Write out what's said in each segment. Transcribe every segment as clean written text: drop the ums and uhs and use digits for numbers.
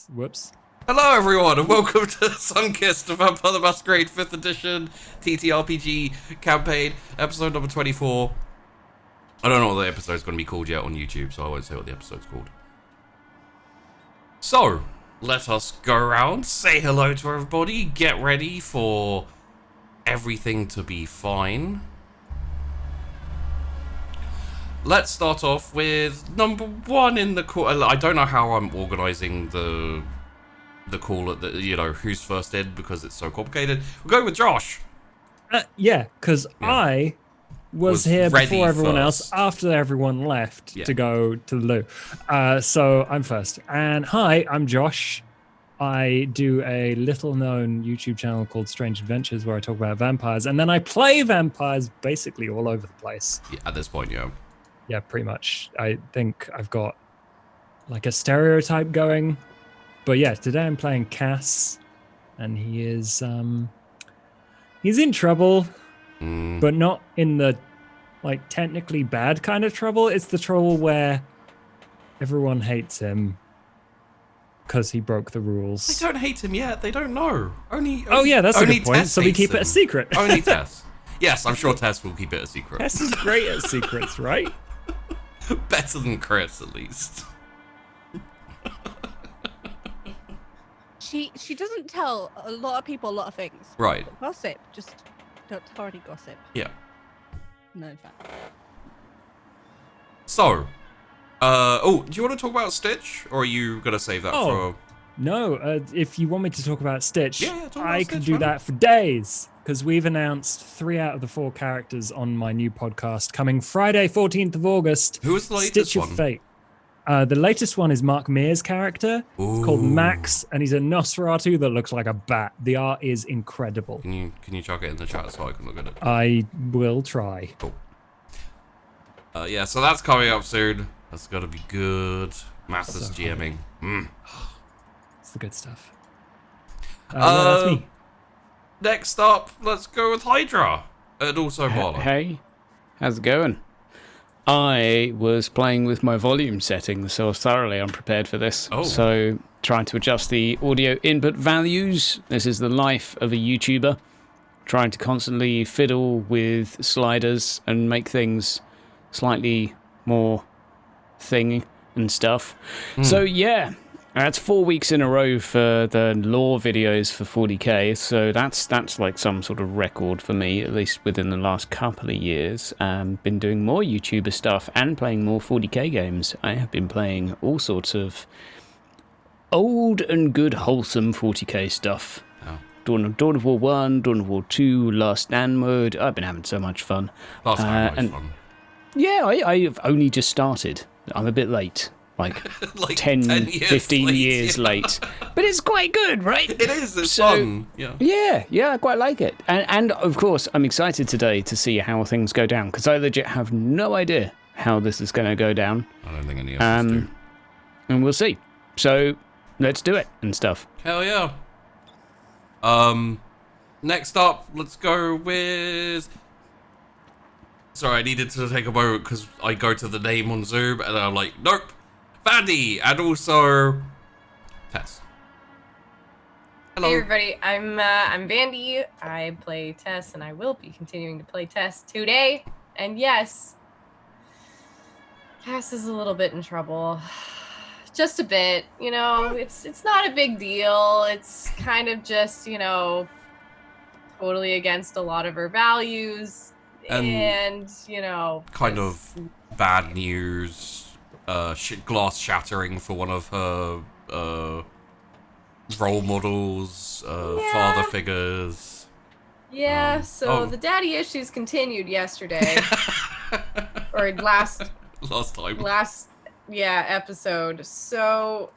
Whoops. Hello everyone and welcome to Sunkissed, the Vampire the Masquerade 5th edition TTRPG campaign, episode number 24. I don't know what the episode's going to be called yet on YouTube, so I won't say what the episode's called. So, let us go around, say hello to everybody, get ready for everything to be fine. Let's start off with number one in the call. I don't know how I'm organising the call at the, who's first in because it's so complicated. We're going with Josh. Yeah, because I was here before everyone else, after everyone left to go to the loo. So I'm first. And hi, I'm Josh. I do a little-known YouTube channel called Strange Adventures where I talk about vampires, and then I play vampires basically all over the place. Yeah, at this point, yeah. Yeah, pretty much. I think I've got like a stereotype going. But yeah, today I'm playing Cass, and he is he's in trouble, but not in the like technically bad kind of trouble. It's the trouble where everyone hates him because he broke the rules. They don't hate him yet. They don't know. Only oh yeah, that's a good point. Tess So we keep him. it a secret. Only Tess. Yes, I'm sure Tess will keep it a secret. Tess is great at secrets, right? Better than Chrys, at least. She doesn't tell a lot of people a lot of things. Right. But gossip, just don't tell any gossip. Yeah. No, in fact. So, do you want to talk about Stitch, or are you gonna save that for? No, if you want me to talk about Stitch, I could Stitch, do that for days. Because we've announced 3 out of the 4 characters on my new podcast coming Friday, 14th of August. Who was the latest Stitch one? of Fate. The latest one is Mark Mear's character. Ooh. It's called Max, and he's a Nosferatu that looks like a bat. The art is incredible. Can you chuck it in the chat so I can look at it? I will try. Cool. Yeah, so that's coming up soon. That's gonna be good. Masters So GMing. It's the good stuff. That's me. Next up, let's go with Hydra, and also Marlowe. Hey, how's it going? I was playing with my volume settings, so I was thoroughly unprepared for this. Oh. So, trying to adjust the audio input values. This is the life of a YouTuber. Trying to constantly fiddle with sliders and make things slightly more thing and stuff. So, yeah. That's 4 weeks in a row for the lore videos for 40k, so that's like some sort of record for me, at least within the last couple of years. Been doing more YouTuber stuff and playing more 40k games. I have been playing all sorts of old and good wholesome 40k stuff. Oh. Dawn of War 1, Dawn of War 2, Last Stand mode. I've been having so much fun. Last Stand was fun. Yeah, I've only just started. I'm a bit late. Like 10 15 years late. But it's quite good, right? It is, it's fun. Yeah, I quite like it. And of course, I'm excited today to see how things go down, because I legit have no idea how this is going to go down. I don't think any of us do. And we'll see. So, let's do it and stuff. Hell yeah. Next up, let's go with... Sorry, I needed to take a moment because I go to the name on Zoom and I'm like, nope. Vandy, and also Tess. Hello. Hey everybody, I'm Vandy. I play Tess, and I will be continuing to play Tess today. And yes, Cass is a little bit in trouble, just a bit. It's not a big deal. It's kind of just totally against a lot of her values, and kind of bad news. Glass shattering for one of her role models, father figures. Yeah, the daddy issues continued yesterday. Or last episode. So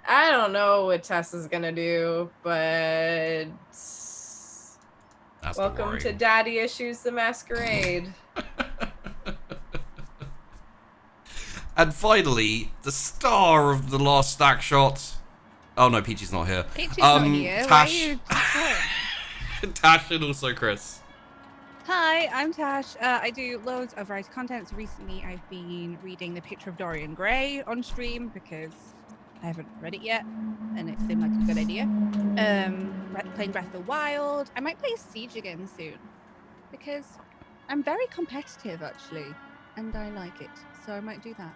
I don't know what Tess is gonna do, but welcome to Daddy Issues the Masquerade. And finally, the star of the last stack shot. Oh no, Peachy's not here. Peachy's not here. Tash. Tash and also Chrys. Hi, I'm Tash. I do loads of writer content. So recently I've been reading The Picture of Dorian Gray on stream because I haven't read it yet. and it seemed like a good idea. Playing Breath of the Wild. I might play Siege again soon because I'm very competitive actually, and I like it, so I might do that.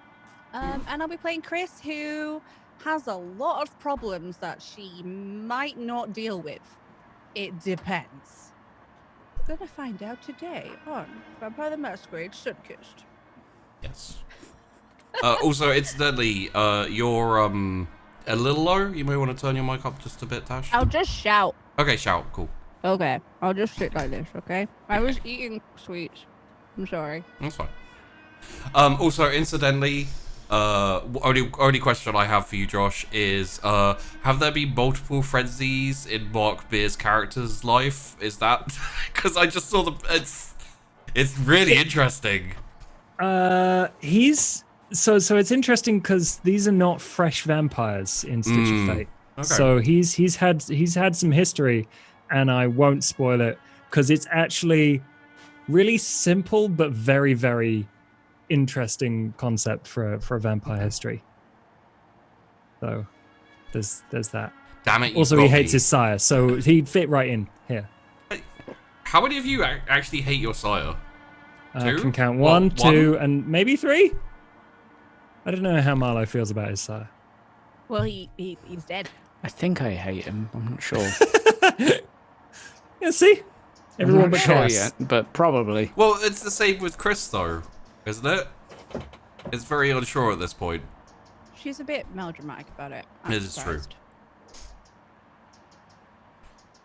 And I'll be playing Chrys, who has a lot of problems that she might not deal with. It depends. We're gonna find out today on Vampire the Masquerade Sunkist. Yes. Also, incidentally, you're a little low. You may want to turn your mic up just a bit, Tash. I'll just shout. Okay, shout. Cool. Okay, I'll just sit like this, okay? I was eating sweets. I'm sorry. That's fine. Also, incidentally, only question I have for you, Josh, is have there been multiple frenzies in Mark Beer's character's life? Is that because I just saw it's really interesting. So it's interesting because these are not fresh vampires in Stitch of Fate. Okay. So he's had some history, and I won't spoil it because it's actually really simple but very, very interesting concept for a vampire history. So there's that. Damn it! Also, he hates his sire, so he'd fit right in here. How many of you actually hate your sire? I Two? can count Well, one, two, and maybe three. I don't know how Marlowe feels about his sire. Well, he's dead. I think I hate him. I'm not sure. Yeah, see? Everyone I'm but not sure Cass. yet, but probably. Well, it's the same with Chrys, though, isn't it? It's very unsure at this point. She's a bit melodramatic about it. It is true.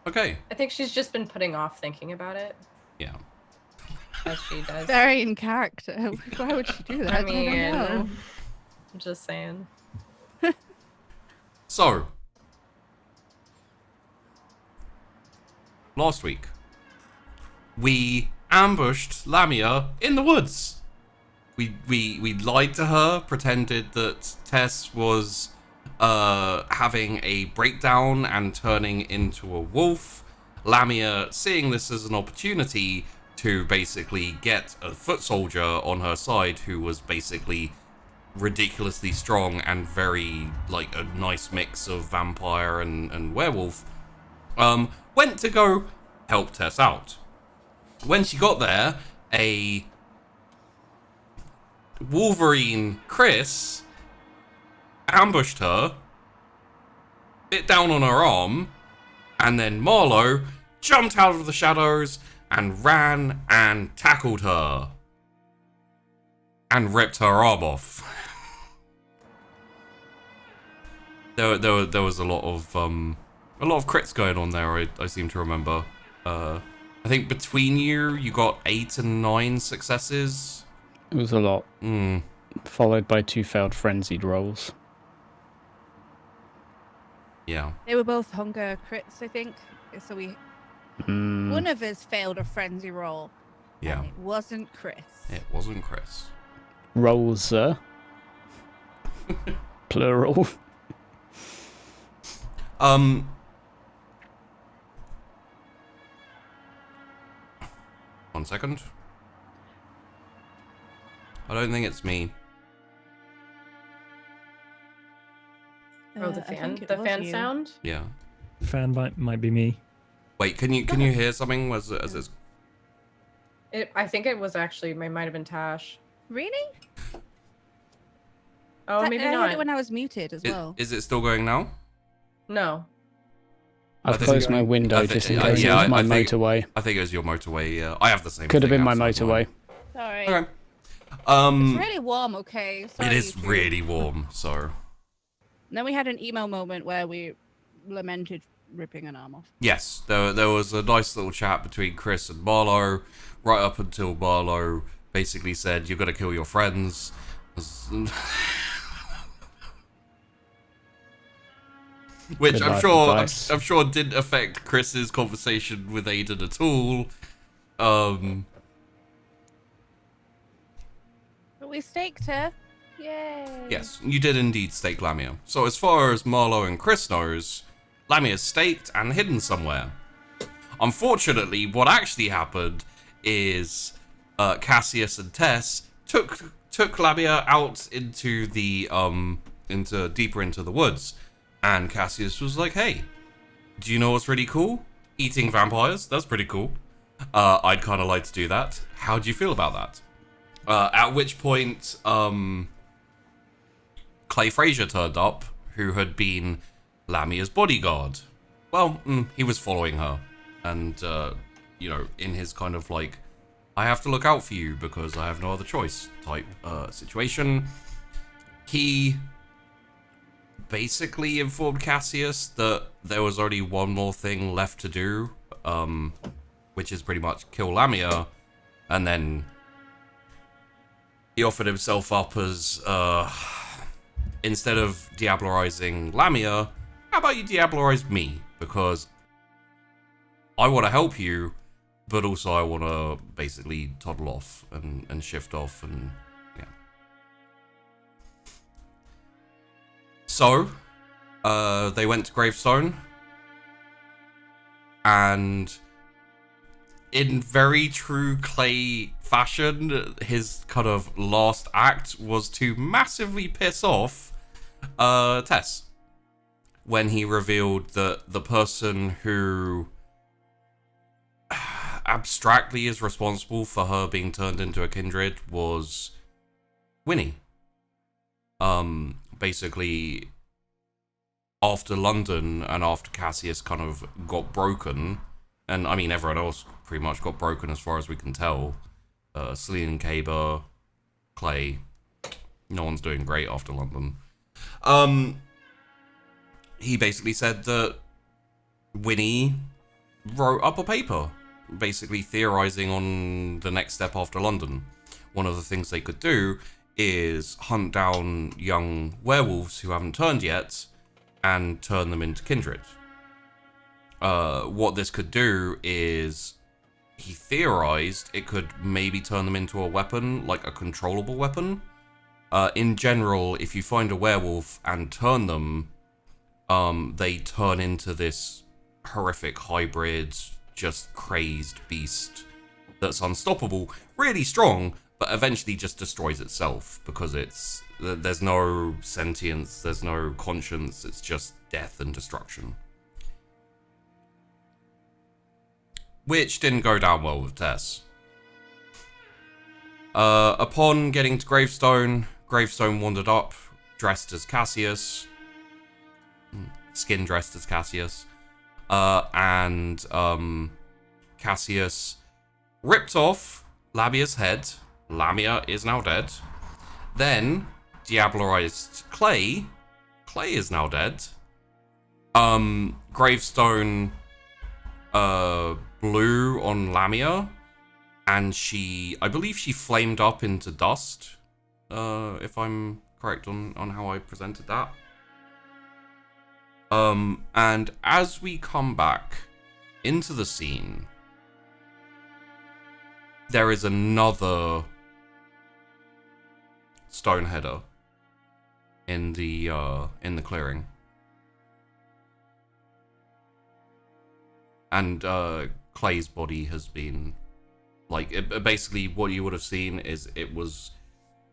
Okay. I think she's just been putting off thinking about it, Yeah. as she does. Very in character. Why would she do that? I don't mean, know. I'm just saying. So, last week, we ambushed Lamia in the woods. We lied to her, pretended that Tess was having a breakdown and turning into a wolf. Lamia, seeing this as an opportunity to basically get a foot soldier on her side who was basically ridiculously strong and very, like, a nice mix of vampire and werewolf, went to go help Tess out. When she got there, a Wolverine Chrys ambushed her, bit down on her arm, and then Marlowe jumped out of the shadows and ran and tackled her and ripped her arm off. There was a lot of crits going on there. I seem to remember. I think between you got 8 and 9 successes. It was a lot. Followed by 2 failed frenzied rolls. Yeah. They were both hunger crits, I think. So one of us failed a frenzy roll. Yeah. And it wasn't Chrys. It wasn't Chrys. Rolls, sir. Plural. 1 second. I don't think it's me. Oh, the I fan, think it the was fan you. sound. Yeah. Fan might be me. Wait, can you hear something? Was it? As I think it was actually. It might have been Tash. Really? Oh, maybe I heard not. it when I was muted as well. Is it still going now? No. I I've think- closed my window I think- just in yeah, case yeah, it was my I think- motorway. I think it was your motorway. Yeah, I have the same. Could have thing been my outside motorway. Sorry. Okay. It's really warm, okay? Sorry, It is you two. really warm, so Then we had an emo moment where we lamented ripping an arm off. yes, there was a nice little chat between Chrys and Marlowe, right up until Marlowe basically said, "You're gonna kill your friends." Which Good I'm life sure advice. I'm sure didn't affect Chris's conversation with Aiden at all. But we staked her. Yay. Yes, you did indeed stake Lamia. So as far as Marlowe and Chrys knows, Lamia's staked and hidden somewhere. Unfortunately, what actually happened is Cassius and Tess took Lamia out into the deeper into the woods. And Cassius was like, hey, do you know what's really cool? Eating vampires. That's pretty cool. I'd kind of like to do that. How do you feel about that? At which point, Clay Fraser turned up, who had been Lamia's bodyguard. Well, he was following her. And, you know, in his kind of like, I have to look out for you because I have no other choice type situation. He basically informed Cassius that there was only one more thing left to do, which is pretty much kill Lamia, and then he offered himself up as, instead of diablerizing Lamia, how about you diablerize me? Because I want to help you, but also I want to basically toddle off and shift off and, yeah. So, they went to Gravestone, and in very true Clay fashion, his kind of last act was to massively piss off Tess when he revealed that the person who abstractly is responsible for her being turned into a kindred was Winnie. Basically, after London and after Cassius kind of got broken, and I mean everyone else pretty much got broken as far as we can tell, Celine and Kaber, Clay, no one's doing great after London. He basically said that Winnie wrote up a paper, basically theorizing on the next step after London. One of the things they could do is hunt down young werewolves who haven't turned yet and turn them into kindred. What this could do is, he theorized it could maybe turn them into a weapon, like a controllable weapon. In general, if you find a werewolf and turn them, they turn into this horrific hybrid, just crazed beast that's unstoppable, really strong, but eventually just destroys itself because there's no sentience, there's no conscience, it's just death and destruction. Which didn't go down well with Tess. Upon getting to Gravestone, Gravestone wandered up, dressed as Cassius, skin dressed as Cassius, and Cassius ripped off Lamia's head. Lamia is now dead. Then diablerized Clay. Clay is now dead. Gravestone blew on Lamia, and I believe she flamed up into dust, if I'm correct on how I presented that. And as we come back into the scene, there is another stoneheader in the clearing. And Clay's body has been, like, basically what you would have seen is it was,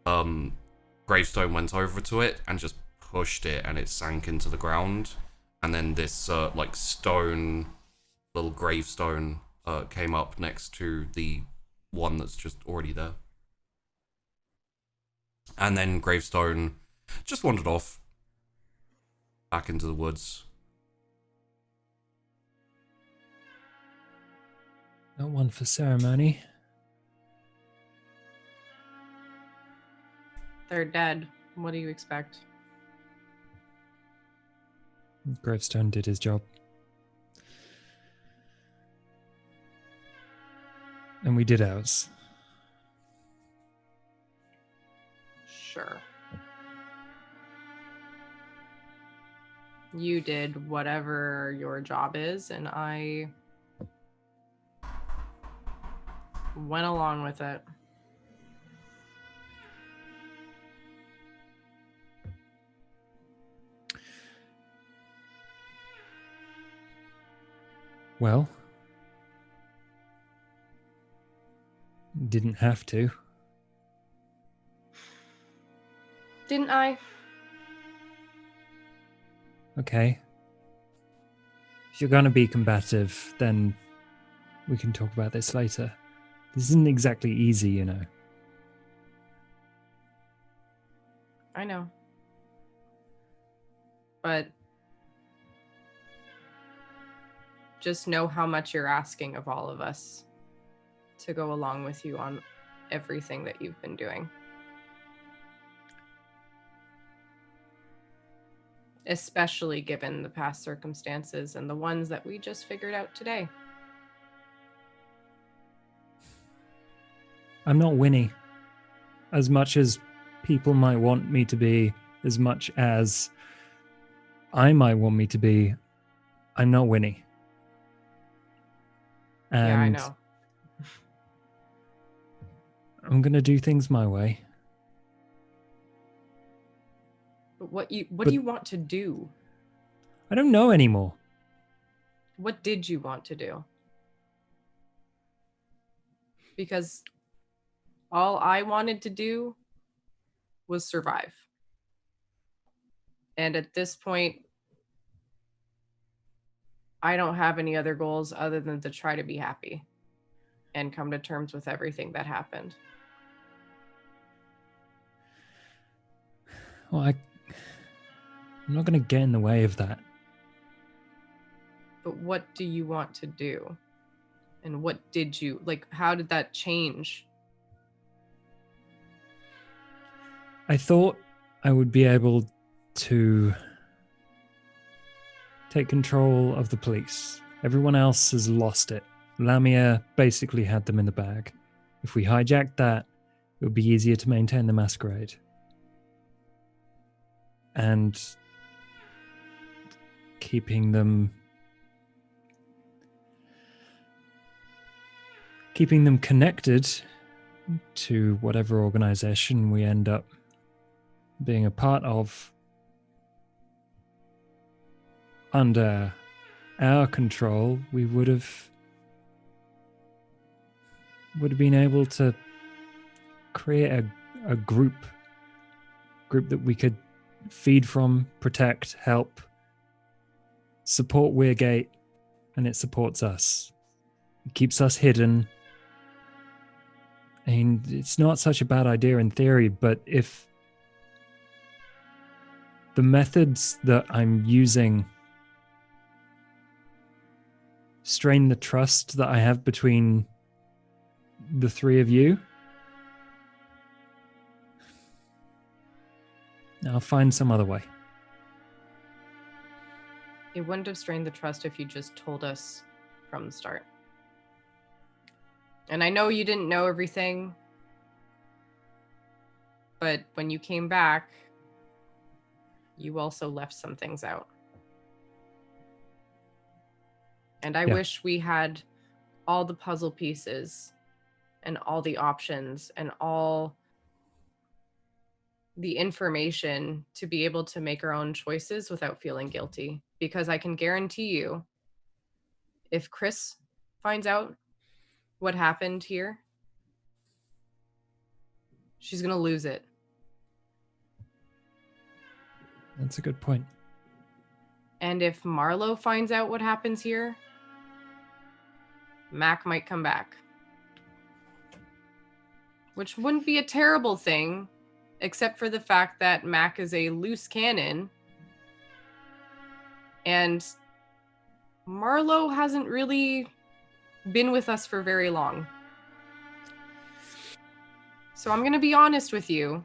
Gravestone went over to it and just pushed it and it sank into the ground. And then this, like, stone, little gravestone, came up next to the one that's just already there. And then Gravestone just wandered off back into the woods. Not one for ceremony. They're dead. What do you expect? Gravestone did his job. And we did ours. Sure. You did whatever your job is, and I went along with it. Well, didn't have to. Didn't I? Okay. If you're going to be combative, then we can talk about this later. This isn't exactly easy, you know. I know. But just know how much you're asking of all of us to go along with you on everything that you've been doing. Especially given the past circumstances and the ones that we just figured out today. I'm not Winnie. As much as people might want me to be, as much as I might want me to be, I'm not Winnie. And yeah, I know. I'm going to do things my way. But what do you want to do? I don't know anymore. What did you want to do? Because all I wanted to do was survive. And at this point, I don't have any other goals other than to try to be happy and come to terms with everything that happened. Well, I'm not going to get in the way of that. But what do you want to do? And what did you, how did that change? I thought I would be able to take control of the police. Everyone else has lost it. Lamia basically had them in the bag. If we hijacked that, it would be easier to maintain the Masquerade. And keeping them connected to whatever organization we end up being a part of under our control, we would have been able to create a group that we could feed from, protect, help, support Weirgate, and it supports us. It keeps us hidden. I mean, it's not such a bad idea in theory, but if the methods that I'm using strain the trust that I have between the three of you, I'll find some other way. It wouldn't have strained the trust if you just told us from the start. And I know you didn't know everything, but when you came back, you also left some things out. And I wish we had all the puzzle pieces and all the options and all the information to be able to make our own choices without feeling guilty. Because I can guarantee you, if Chrys finds out what happened here, she's going to lose it. That's a good point. And if Marlowe finds out what happens here, Mac might come back. Which wouldn't be a terrible thing, except for the fact that Mac is a loose cannon. And Marlowe hasn't really been with us for very long. So I'm going to be honest with you.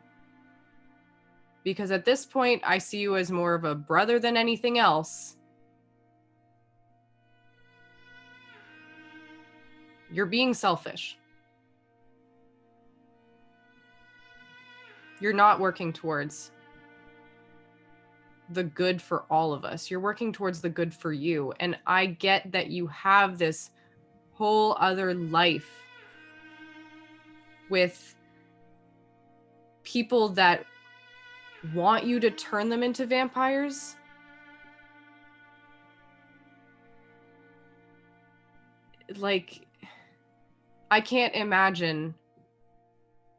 Because at this point, I see you as more of a brother than anything else. You're being selfish. You're not working towards the good for all of us. You're working towards the good for you. And I get that you have this whole other life with people that want you to turn them into vampires. I can't imagine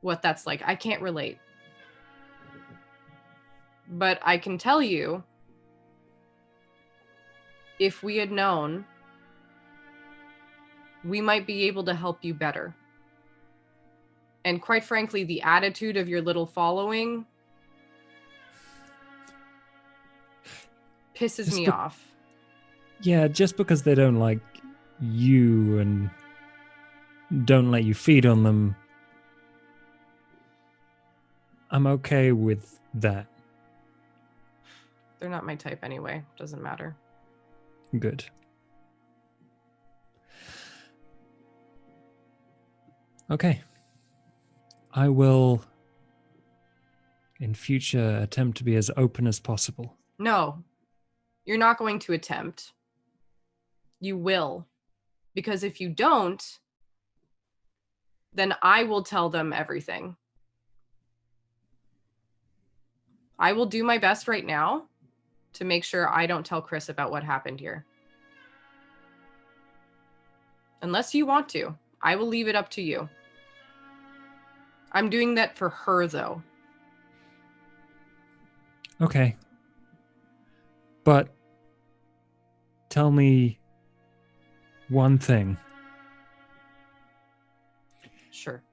what that's like. I can't relate. But I can tell you if we had known, we might be able to help you better. And quite frankly, the attitude of your little following pisses me off. Yeah, just because they don't like you and don't let you feed on them, I'm okay with that. They're not my type anyway. Doesn't matter. Good. Okay. I will, in future, attempt to be as open as possible. No, you're not going to attempt. You will. Because if you don't, then I will tell them everything. I will do my best right now to make sure I don't tell Chrys about what happened here. Unless you want to, I will leave it up to you. I'm doing that for her, though. Okay. But tell me one thing. Sure.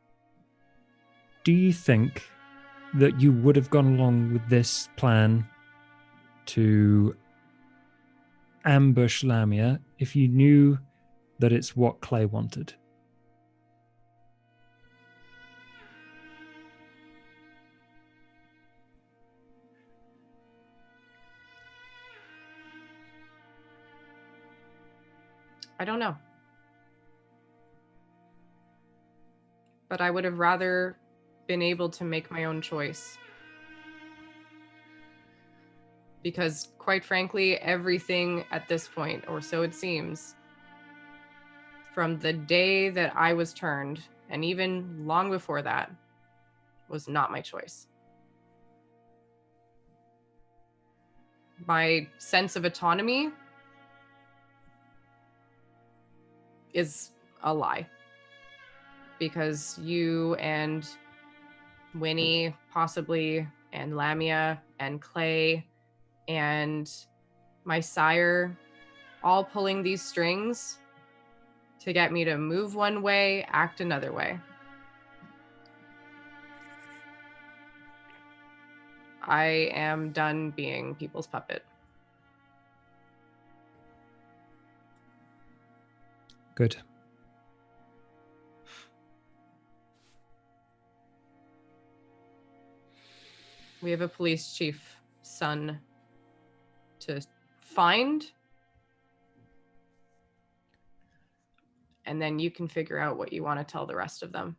Do you think that you would have gone along with this plan to ambush Lamia if you knew that it's what Clay wanted? I don't know. But I would have rather been able to make my own choice. Because, quite frankly, everything at this point, or so it seems, from the day that I was turned, and even long before that, was not my choice. My sense of autonomy is a lie. Because you and Winnie, possibly, and Lamia, and Clay, and my sire, all pulling these strings to get me to move one way, act another way. I am done being people's puppet. Good. We have a police chief son to find. And then you can figure out what you want to tell the rest of them.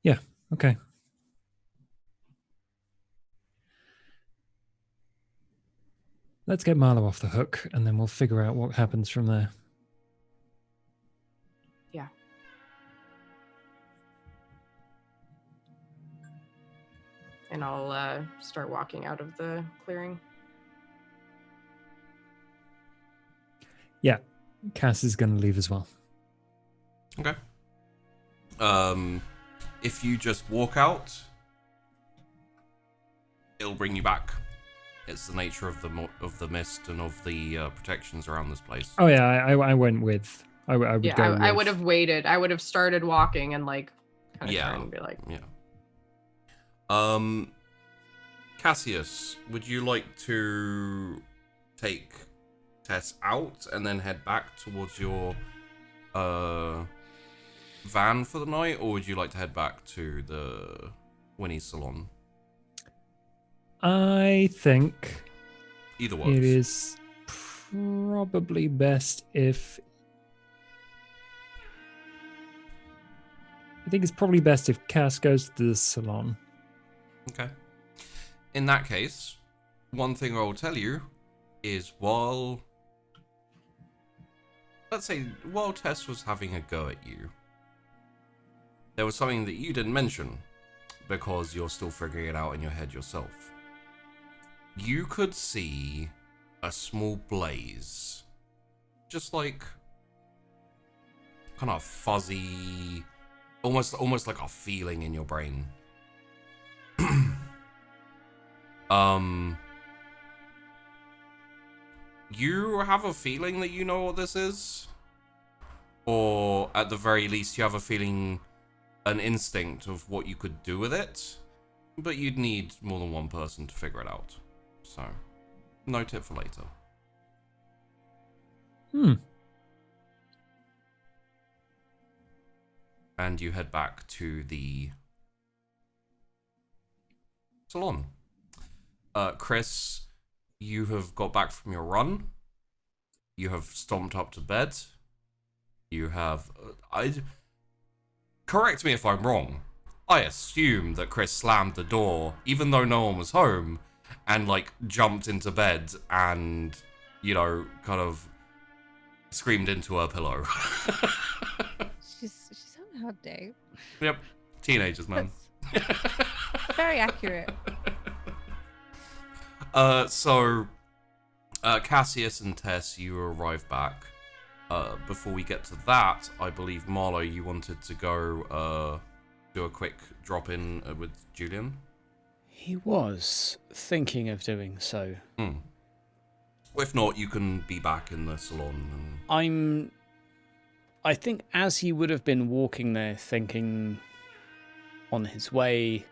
Yeah, okay. Let's get Marlowe off the hook, and then we'll figure out what happens from there. Yeah. And I'll start walking out of the clearing. Yeah, Cass is going to leave as well. Okay. If you just walk out, it'll bring you back. It's the nature of the mist and of the protections around this place. Oh yeah, I went with. I would Yeah, go. I would have waited. I would have started walking and like kind of Yeah. turn and be like, Yeah. Cassius, would you like to take Tess out and then head back towards your van for the night, or would you like to head back to the Winnie's salon? I think Either works. it is probably best if. I think it's probably best if Cass goes to the salon. Okay. In that case, one thing I will tell you is while Tess was having a go at you, there was something that you didn't mention because you're still figuring it out in your head yourself. You could see a small blaze, just like kind of fuzzy, almost like a feeling in your brain. you have a feeling that you know what this is? Or at the very least, you have a feeling, an instinct of what you could do with it, but you'd need more than one person to figure it out. So, note it for later. And you head back to the salon. Chrys, you have got back from your run. You have stomped up to bed. You have... correct me if I'm wrong. I assume that Chrys slammed the door, even though no one was home, and, like, jumped into bed and, you know, kind of screamed into her pillow. She's on a hard day. Yep. Teenagers, man. Very accurate. So, Cassius and Tess, you arrive back. Before we get to that, I believe, Marlowe, you wanted to go do a quick drop-in with Julian? He was thinking of doing so. If not, you can be back in the salon. And... I think as he would have been walking there thinking on his way,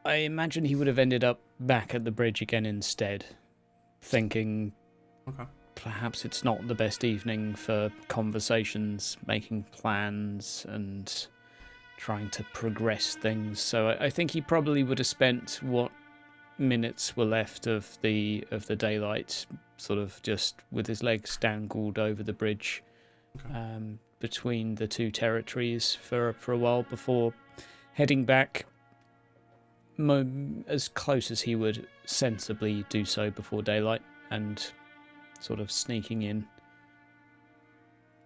I imagine he would have ended up back at the bridge again instead, thinking perhaps it's not the best evening for conversations, making plans, and trying to progress things. So I think he probably would have spent what minutes were left of the daylight sort of just with his legs dangled over the bridge between the two territories for a while before heading back as close as he would sensibly do so before daylight and sort of sneaking in.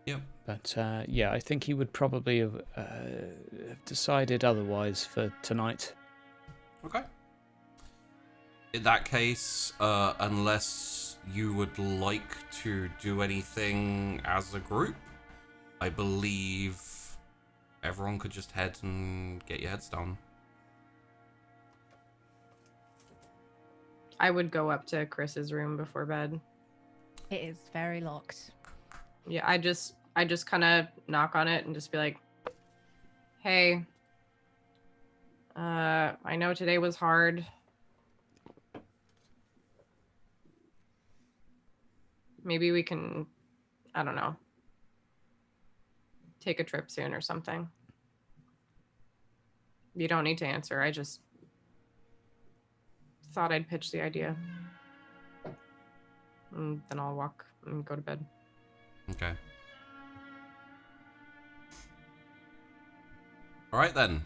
Yep. But yeah, I think he would probably have decided otherwise for tonight. Okay. In that case, unless you would like to do anything as a group, I believe everyone could just head and get your heads down. I would go up to Chris's room before bed. It is very locked. Yeah, I just kind of knock on it and just be like, "Hey, I know today was hard. Maybe we can, I don't know, take a trip soon or something." You don't need to answer. I just thought I'd pitch the idea. And then I'll walk and go to bed. Okay. All right then.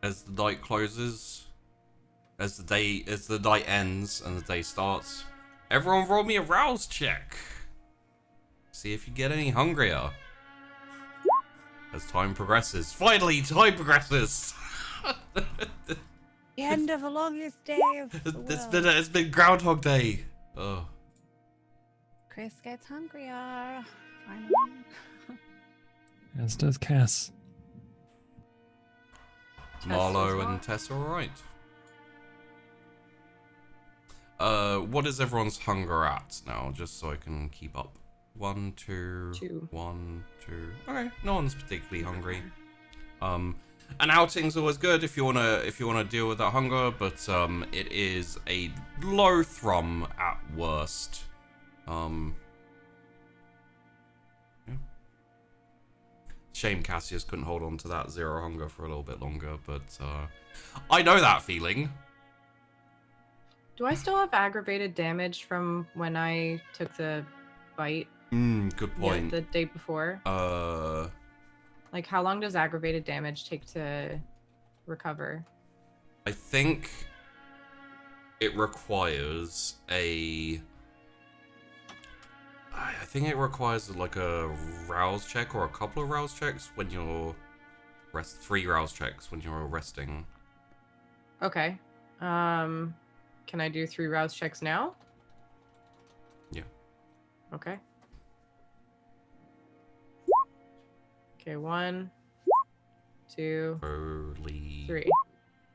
As the night closes, as the night ends and the day starts, everyone roll me a rouse check. See if you get any hungrier. As time progresses. Finally, time progresses! The end of the longest day of the world. It's been Groundhog Day. Oh. Chrys gets hungrier. Finally. As does Cass. Marlowe and Tess are alright. What is everyone's hunger at now, just so I can keep up? 1, 2, 2. 1, 2. Okay, no one's particularly hungry. An outing's always good if you wanna deal with that hunger, but it is a low thrum at worst. Yeah. Shame Cassius couldn't hold on to that 0 hunger for a little bit longer, but I know that feeling. Do I still have aggravated damage from when I took the bite? Good point. The day before? Like, how long does aggravated damage take to recover? I think it requires a... I think it requires like a rouse check or a couple of rouse checks when you're... 3 rouse checks when you're resting. Okay. Can I do 3 rouse checks now? Yeah. Okay. Okay, 1, 2, Holy... 3.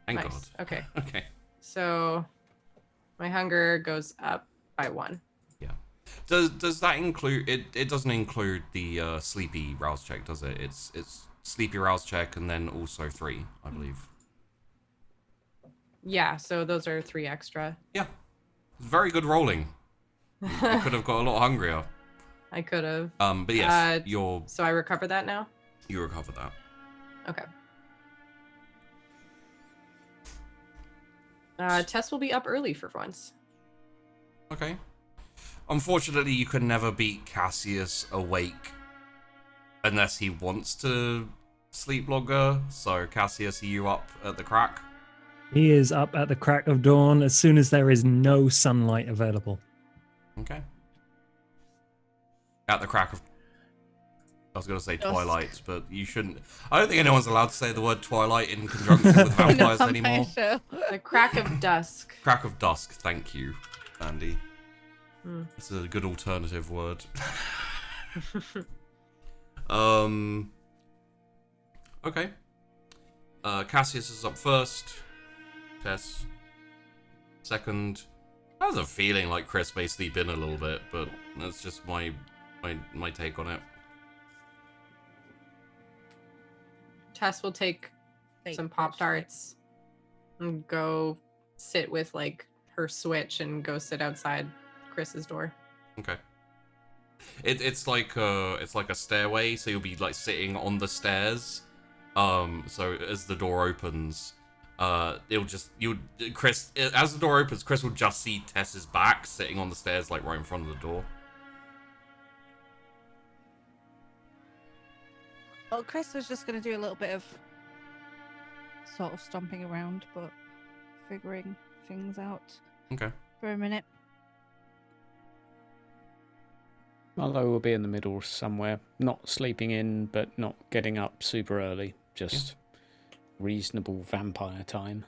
Thank Nice. God. Okay. Okay. So My hunger goes up by 1. Yeah. Does that include it? It doesn't include the sleepy rouse check, does it? It's sleepy rouse check and then also 3, I believe. Yeah, so those are 3 extra. Yeah. Very good rolling. You could have got a lot hungrier. I could have. But yes, So I recover that now? you recovered that. Okay. Tess will be up early for once. Okay. Unfortunately, you can never beat Cassius awake unless he wants to sleep longer. So, Cassius, are you up at the crack? He is up at the crack of dawn as soon as there is no sunlight available. Okay. At the crack of... I was going to say twilight, but you shouldn't... I don't think anyone's allowed to say the word twilight in conjunction with vampires anymore. The crack of dusk. Crack of dusk, thank you, Andy. It's a good alternative word. Okay. Cassius is up first. Tess second. I have a feeling like Chrys may sleep in a little bit, but that's just my take on it. Tess will take some Pop-Tarts and go sit with like her Switch and go sit outside Chris's door. Okay. It's like a stairway, so you'll be like sitting on the stairs. So as the door opens, as the door opens, Chrys will just see Tess's back sitting on the stairs, like right in front of the door. Well, Chrys was just going to do a little bit of sort of stomping around, but figuring things out Okay. for a minute. Marlowe will be in the middle somewhere, not sleeping in, but not getting up super early. Just reasonable vampire time.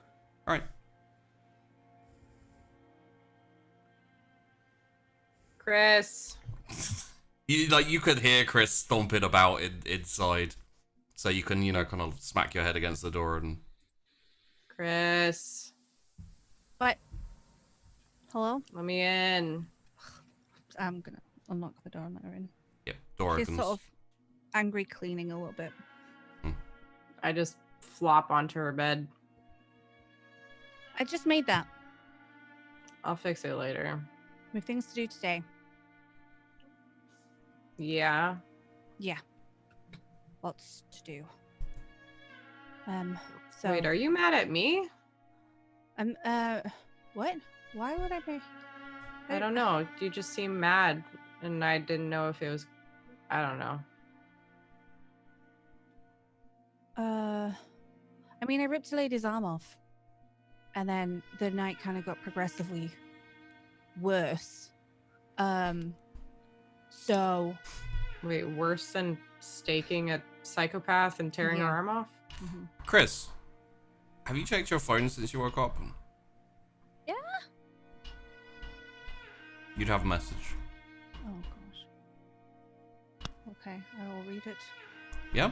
All right. Chrys. You could hear Chrys stomping about inside, so you can kind of smack your head against the door and. Chrys. What? Hello? Let me in. I'm gonna unlock the door and let her in. Yep, door She's opens. sort of angry cleaning a little bit. I just flop onto her bed. I just made that. I'll fix it later. We have things to do today. Yeah. Yeah. Lots to do. So Wait, are you mad at me? what? Why would I be? I don't know. You just seem mad, and I didn't know if it was. I don't know. I mean, I ripped a lady's arm off, and then the night kind of got progressively worse. So. Wait, worse than staking a psychopath and tearing her arm off? Mm-hmm. Chrys, have you checked your phone since you woke up? Yeah. You'd have a message. Oh gosh. Okay, I will read it. Yeah?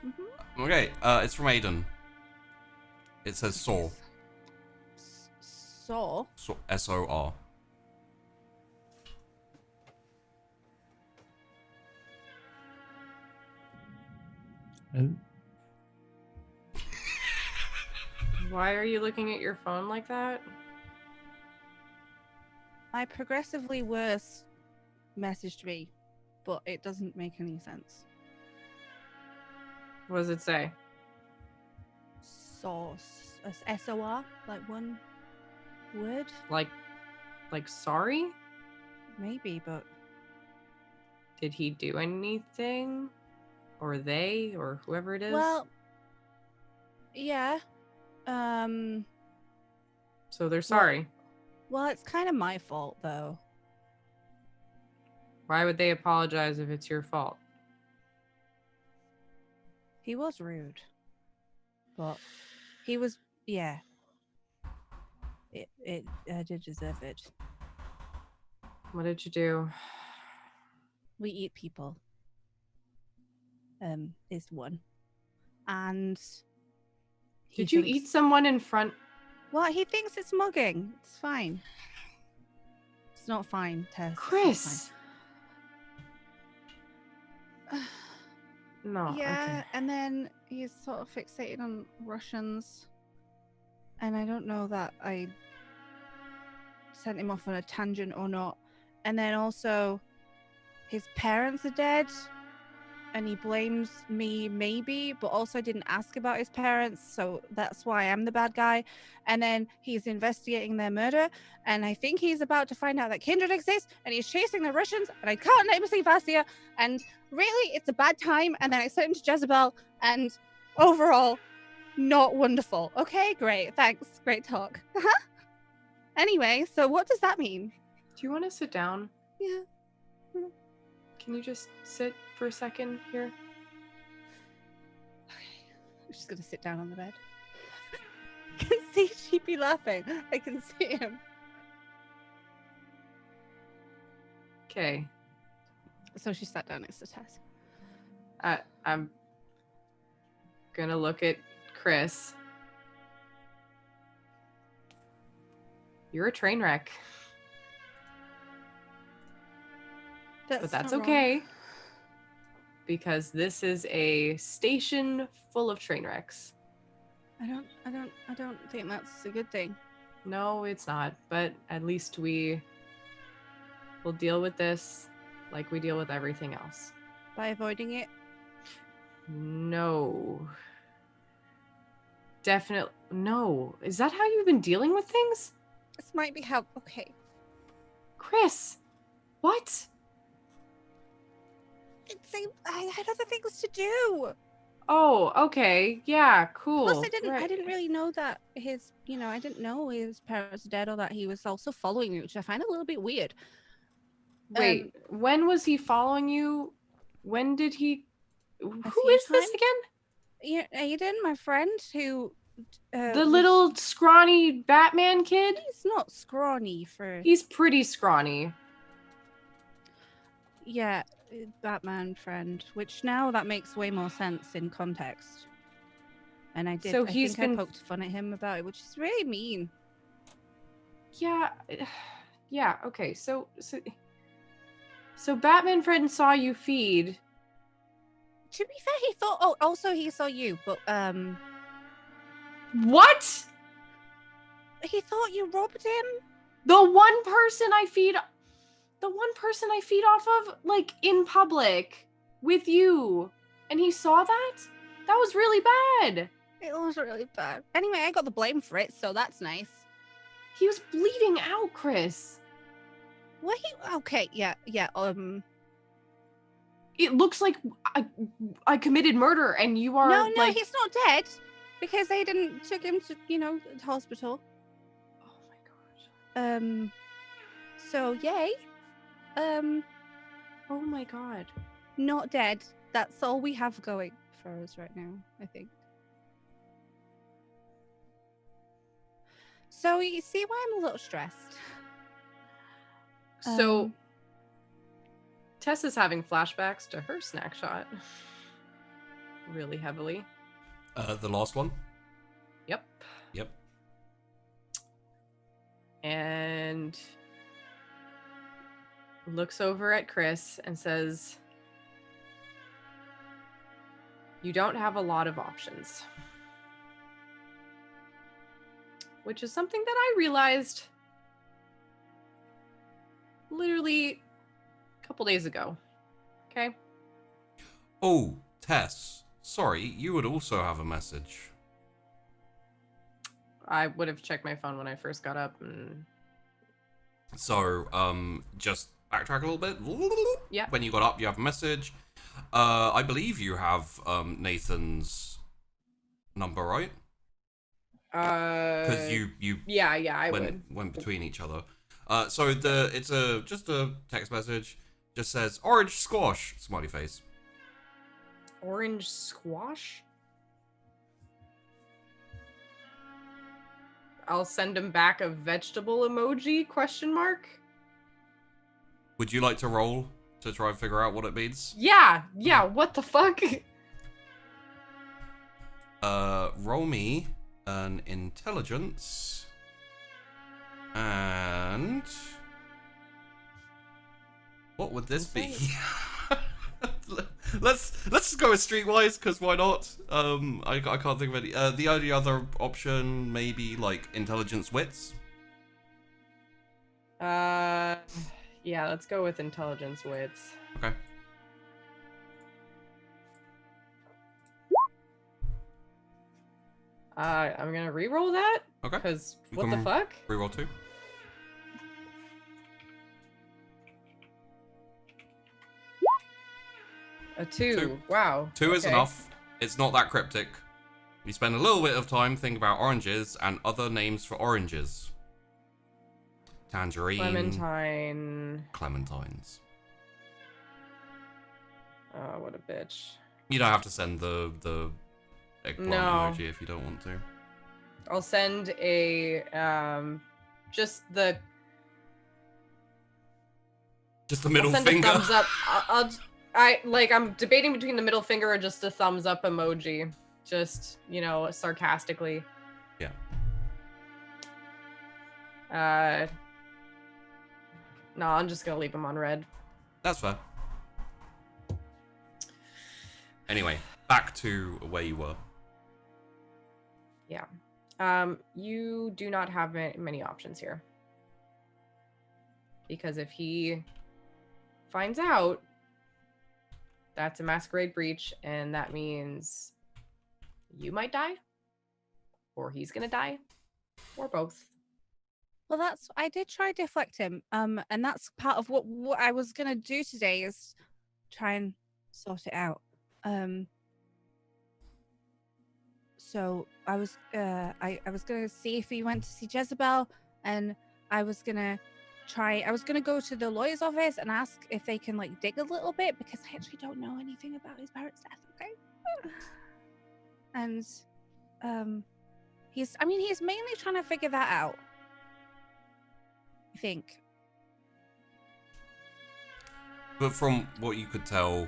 Mm-hmm. Okay, it's from Aiden. It says Saw. Saw? S-O-R. Why are you looking at your phone like that? My progressively worse messaged me, but it doesn't make any sense. What does it say? Source. S-O-R? Like one word? Like sorry? Maybe, but Did he do anything? Or they? Or whoever it is? well, yeah. So they're sorry. Well, it's kind of my fault, though. Why would they apologize if it's your fault? He was rude, but he was, yeah. I did deserve it. What did you do? We eat people. Is one. And Did you eat someone in front What? He thinks it's mugging. It's fine. It's not fine, Tess. Chrys. No. Yeah, Okay. and then he's sort of fixated on Russians. And I don't know that I sent him off on a tangent or not. And then also, his parents are dead. And he blames me, maybe, but also didn't ask about his parents. So that's why I'm the bad guy. And then he's investigating their murder. And I think he's about to find out that Kindred exists. And he's chasing the Russians. And I can't let him see Vasya. And really, it's a bad time. And then I sent him to Jezebel. And overall, not wonderful. Okay, great. Thanks. Great talk. Anyway, so what does that mean? Do you want to sit down? Yeah. Can you just sit for a second here? I'm just gonna sit down on the bed. I can see Sheepy laughing. I can see him. Okay. So she sat down next to Tess. I'm gonna look at Chrys. You're a train wreck. But that's not okay. wrong. Because this is a station full of train wrecks. I don't think that's a good thing. No, it's not. But at least we will deal with this like we deal with everything else. By avoiding it. No. Definitely no. Is that how you've been dealing with things? This might be how. Okay. Chrys, what? I had other things to do. Oh, okay. Yeah, cool. Plus, I Right. didn't really know that his, I didn't know his parents were dead or that he was also following me, which I find a little bit weird. Wait, when was he following you? When did he? Who few is this times. again? Yeah, Aiden, my friend, who The little scrawny Batman kid? he's not scrawny for He's pretty scrawny. yeah, Batman friend, which now that makes way more sense in context. And I did. So I he's think been- I poked fun at him about it, which is really mean. Yeah. Yeah, okay. So Batman friend saw you feed. To be fair, he thought. Oh, also he saw you, but What? he thought you robbed him. The one person I feed off of, like, in public with you. And he saw that? That was really bad. It was really bad. Anyway, I got the blame for it, so that's nice. He was bleeding out, Chrys. What he? Okay, yeah. It looks like I committed murder and you are No, like... he's not dead because they didn't took him to the hospital. Oh my gosh. So yay. Oh my god. Not dead. That's all we have going for us right now, I think. So you see why I'm a little stressed. So Um, Tess is having flashbacks to her snack shot. Really heavily. The last one? Yep. Yep. And looks over at Chrys and says, "You don't have a lot of options." Which is something that I realized literally a couple days ago. Okay? Oh, Tess. Sorry, you would also have a message. I would have checked my phone when I first got up and So, just backtrack a little bit. Yeah. When you got up, you have a message. I believe you have Nathan's number, right? Because you yeah, I would. went between each other. So it's just a text message. Just says orange squash smiley face. Orange squash? I'll send him back a vegetable emoji, question mark. Would you like to roll to try and figure out what it means? Yeah, what the fuck? Roll me an intelligence, and what would this be? let's go with streetwise, because why not? I can't think of any. The only other option, maybe like intelligence wits. Yeah, let's go with intelligence wits. Okay. I'm gonna re-roll that. Okay. Because You what the can fuck? Reroll 2. A 2. Two. Wow. 2 is okay. enough. It's not that cryptic. You spend a little bit of time thinking about oranges and other names for oranges. Tangerine. Clementine. Clementines. Oh, what a bitch. You don't have to send the eggplant No. emoji if you don't want to. I'll send a just the middle I'll send finger. a thumbs up. I'm debating between the middle finger or just a thumbs up emoji. Just, sarcastically. Yeah. No, I'm just gonna leave him on red. That's fair. Anyway, back to where you were. Yeah. You do not have many options here. Because if he finds out, that's a masquerade breach, and that means you might die, or he's gonna die, or both. Well, I did try deflect him, and that's part of what I was gonna do today is try and sort it out. So I was gonna see if he went to see Jezebel, and I was gonna go to the lawyer's office and ask if they can dig a little bit, because I actually don't know anything about his parents' death. Okay. And he's mainly trying to figure that out, I think. But from what you could tell,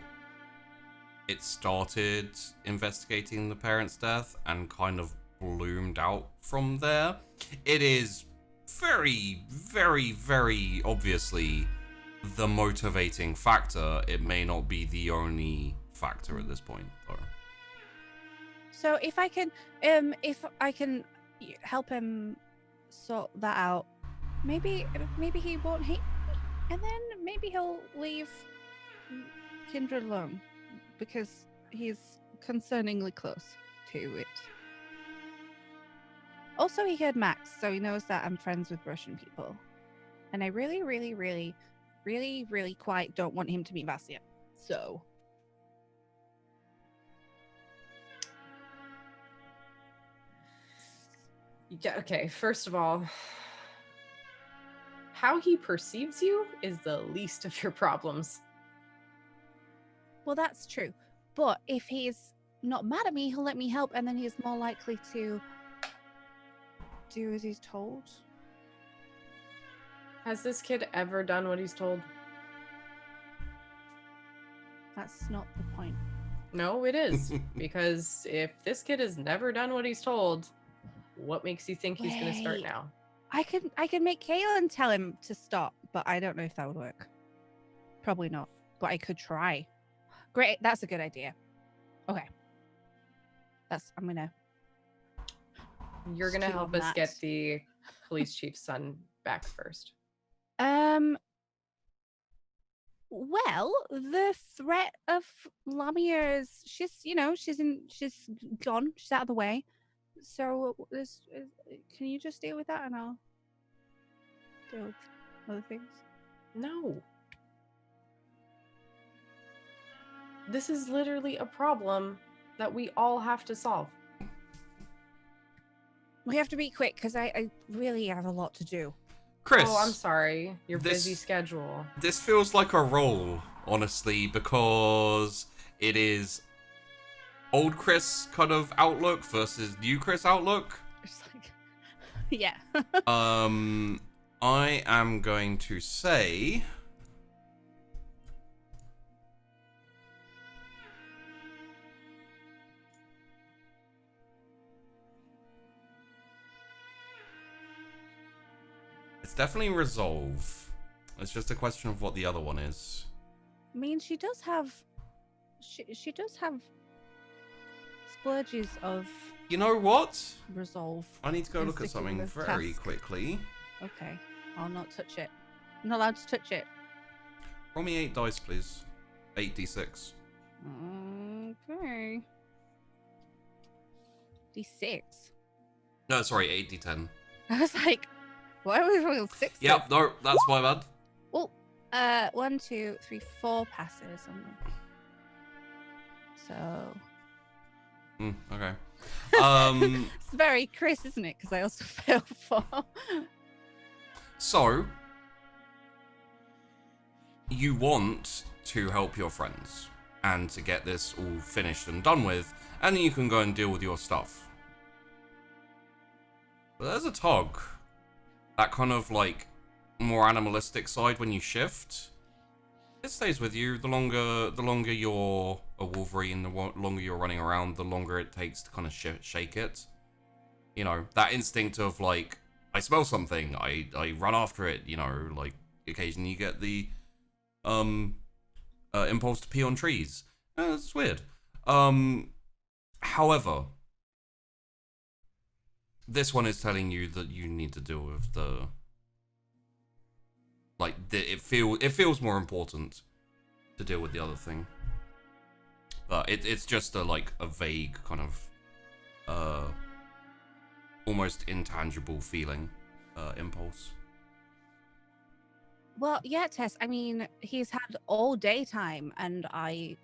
it started investigating the parents' death and kind of bloomed out from there. It is very, very, very obviously the motivating factor. It may not be the only factor at this point, though. So if I can help him sort that out, maybe he won't hate me, and then maybe he'll leave Kindred alone, because he's concerningly close to it. Also, he heard Max, so he knows that I'm friends with Russian people, and I really, really, really, really, really quite don't want him to meet Vasya. So. Yeah, okay, first of all, how he perceives you is the least of your problems. Well, that's true. But if he's not mad at me, he'll let me help, and then he's more likely to do as he's told. Has this kid ever done what he's told? That's not the point. No, it is. Because if this kid has never done what he's told, what makes you think he's going to start Wait. now? I could make Kaylin tell him to stop, but I don't know if that would work. Probably not, but I could try. Great, that's a good idea. Okay. You're going to stew help on us that. get the police chief's son back first. Well, the threat of Lamia is she's gone. She's out of the way. So can you just deal with that, and I'll deal with other things? No. This is literally a problem that we all have to solve. We have to be quick, because I really have a lot to do. Chrys. Oh, I'm sorry. Your busy schedule. This feels like a role, honestly, because it is old Chrys kind of outlook versus new Chrys outlook. It's like, yeah. I am going to say It's definitely resolve. It's just a question of what the other one is. I mean, she does have splurges of You know what? resolve. I need to go in look at sticking something with very task. quickly. Okay, I'll not touch it. I'm not allowed to touch it. Roll me 8 dice, please. 8d6. Okay. D6. No, sorry, 8d10. I was like, why are we rolling 6? Yep, no, that's my bad. Well, 1, 2, 3, 4 passes on them. So Okay. it's very Chrys, isn't it? Because I also failed 4. So, you want to help your friends and to get this all finished and done with, and then you can go and deal with your stuff. But there's a tug. That kind of like more animalistic side when you shift. It stays with you. The longer you're a Wolverine, the longer you're running around, the longer it takes to kind of shake it. You know, that instinct of like, I smell something, I run after it, you know, like occasionally you get the impulse to pee on trees. It's weird. However, this one is telling you that you need to deal with the it feels more important to deal with the other thing. But it's just a vague kind of almost intangible feeling impulse. Well, yeah, Tess. I mean, he's had all daytime, and I've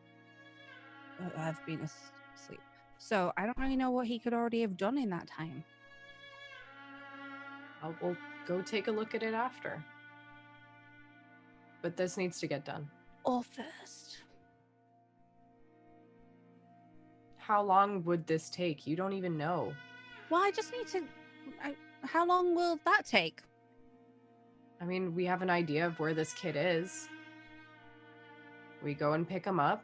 been asleep. So I don't really know what he could already have done in that time. We'll go take a look at it after. But this needs to get done. Or first. How long would this take? You don't even know. Well, I just need to. How long will that take? I mean, we have an idea of where this kid is. We go and pick him up.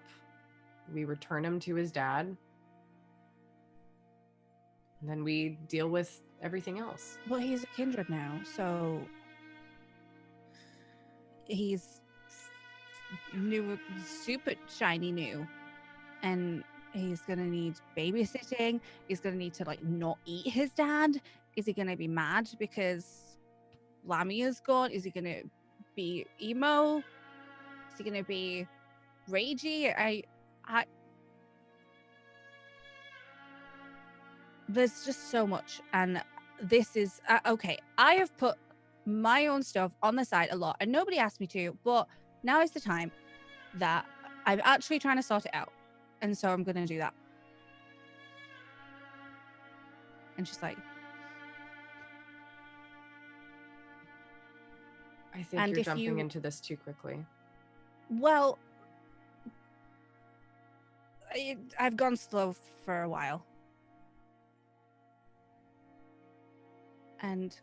We return him to his dad. And then we deal with everything else. Well, he's a Kindred now, so he's new, super shiny new, and he's gonna need babysitting. He's gonna need to not eat his dad. Is he gonna be mad because Lamia's gone? Is he gonna be emo? Is he gonna be ragey? I there's just so much, and this is okay. I have put my own stuff on the side a lot, and nobody asked me to, but now is the time that I'm actually trying to sort it out, and so I'm gonna do that. And she's like, I think and you're if jumping you- into this too quickly. well, I've gone slow for a while, and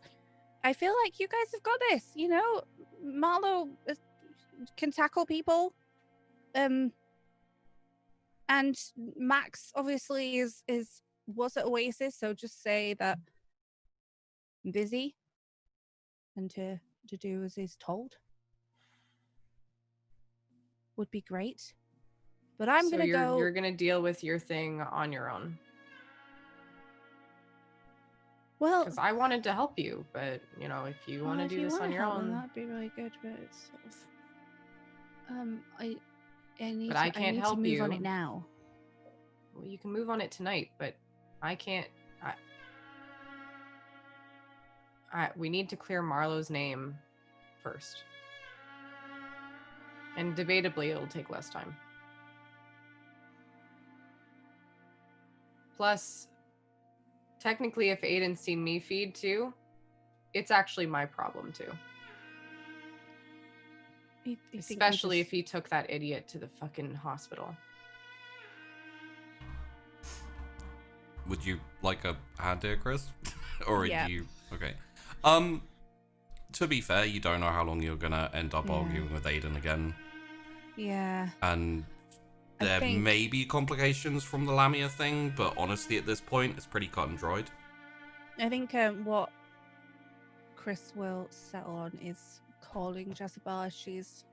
I feel like you guys have got this. You know, Marlowe can tackle people, and Max obviously was at Oasis, so just say that I'm busy and to do as he's told would be great. But I'm gonna go. You're gonna deal with your thing on your own. Well, Because I wanted to help you, but if you want to do this on your own, that'd be really good. But it's sort of, I need. But to, I can't help to move on you. it now. well, you can move on it tonight. But I can't. We need to clear Marlowe's name first, and debatably, it'll take less time. Plus, technically, if Aiden's seen me feed too, it's actually my problem too. You think Especially we if he took that idiot to the fucking hospital. Would you like a hand here, Chrys? Or Yeah. do you? Okay. To be fair, you don't know how long you're gonna end up Yeah. arguing with Aiden again, Yeah. and I there think- may be complications from the Lamia thing, but honestly, at this point, it's pretty cut and dried. I think what Chrys will settle on is calling Jezebel as she's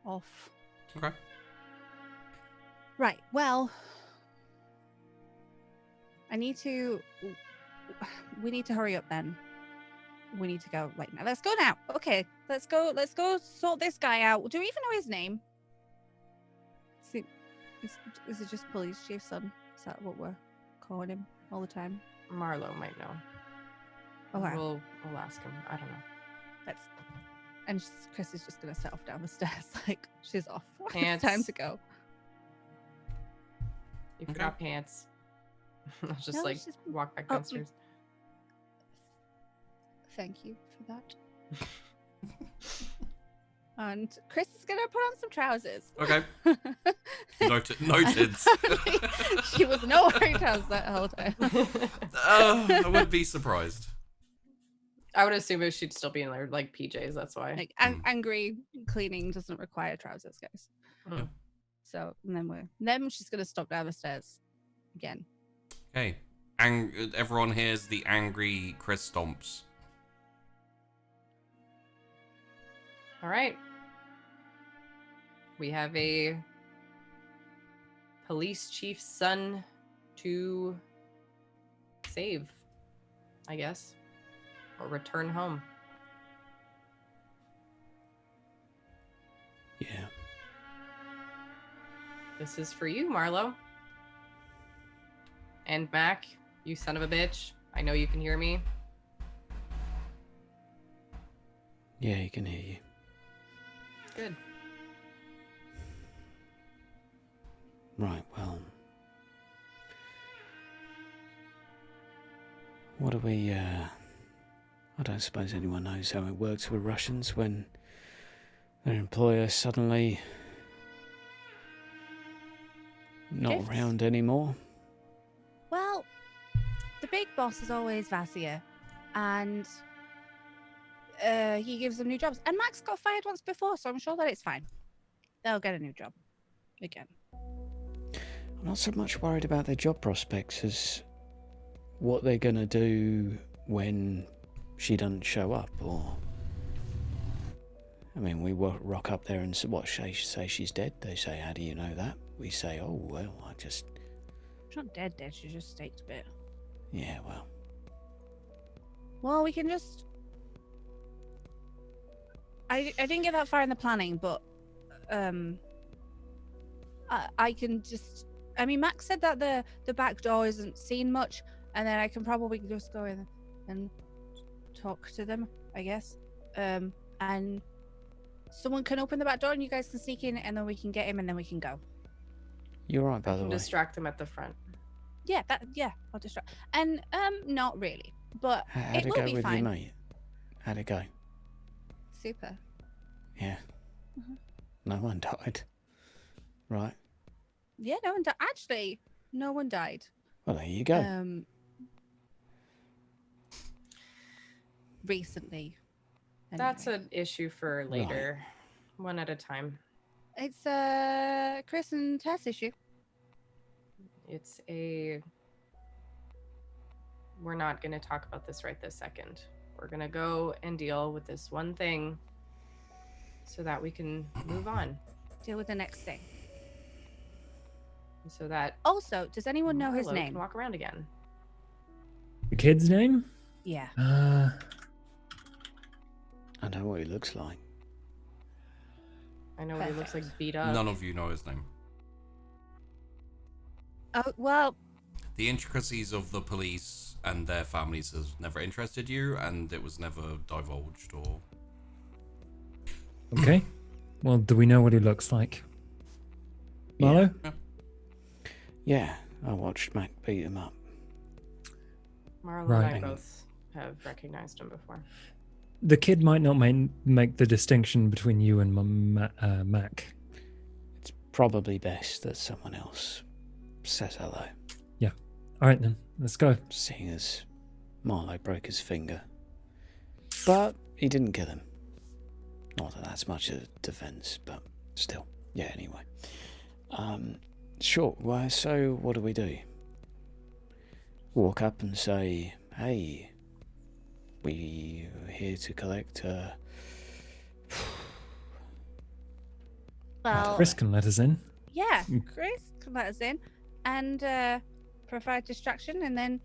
off. Okay. Right, well, we need to hurry up then. We need to go right now. Let's go now. Okay, let's go sort this guy out. Do we even know his name? Is it just police chief's son? Is that what we're calling him all the time? Marlowe might know. Okay. We'll ask him. I don't know. Chrys is just gonna set off down the stairs like she's off. Pants. It's time to go. You forgot pants. I'll just No, like she's- walk back oh, downstairs. Thank you for that. And Chrys is gonna put on some trousers. Okay. Noted. She was not wearing trousers that whole time. I would be surprised. I would assume if she'd still be in their like PJs. That's why. Like angry cleaning doesn't require trousers, guys. Mm. So and then she's gonna stop down the stairs again. Okay. Everyone hears the angry Chrys stomps. All right. We have a police chief's son to save, I guess, or return home. Yeah. This is for you, Marlowe. And Mac, you son of a bitch. I know you can hear me. Yeah, he can hear you. Good. Right, well. What do we, I don't suppose anyone knows how it works with Russians when their employer suddenly not Gifts? around anymore. Well, the big boss is always Vasir, and he gives them new jobs. And Max got fired once before, so I'm sure that it's fine. They'll get a new job again. I'm not so much worried about their job prospects as what they're going to do when she doesn't show up, or... I mean, we rock up there and say she's dead. They say, how do you know that? We say, oh, well, I just... She's not dead, she's just staked a bit. Yeah, well... Well, we can just... I didn't get that far in the planning, but I can just... I mean, Max said that the back door isn't seen much, and then I can probably just go in and talk to them, I guess. And someone can open the back door and you guys can sneak in, and then we can get him, and then we can go. You're right, by the way. Distract them at the front. Yeah, I'll distract. And not really, but How'd it it will go be with fine. your mate? How'd it go? Super. Yeah. Mhm. No one died. Right. Yeah, no one died. Actually, no one died. Well, there you go. Recently. That's Anyway. an issue for later. One at a time. It's Chrys and Tess issue. It's a... We're not going to talk about this right this second. We're going to go and deal with this one thing so that we can move on. Deal with the next thing. So that Also, does anyone know his Marlowe name? can walk around again. The kid's name? Yeah. I know what he looks like. I know what he looks like beat up. None of you know his name. Oh, well, The intricacies of the police and their families has never interested you, and it was never divulged or... Okay. Well, do we know what he looks like? Marlowe? Yeah, I watched Mac beat him up. Marlowe Right. and I both have recognized him before. The kid might not make the distinction between you and Mac. It's probably best that someone else says hello, All right, then. Let's go. seeing as Marlowe broke his finger. But he didn't kill him. Not that that's much of a defense, but still. Yeah, anyway. Sure, well, so what do we do? Walk up and say, Hey, we here to collect. Well, Chris can let us in. yeah, Chris can let us in and provide distraction, and then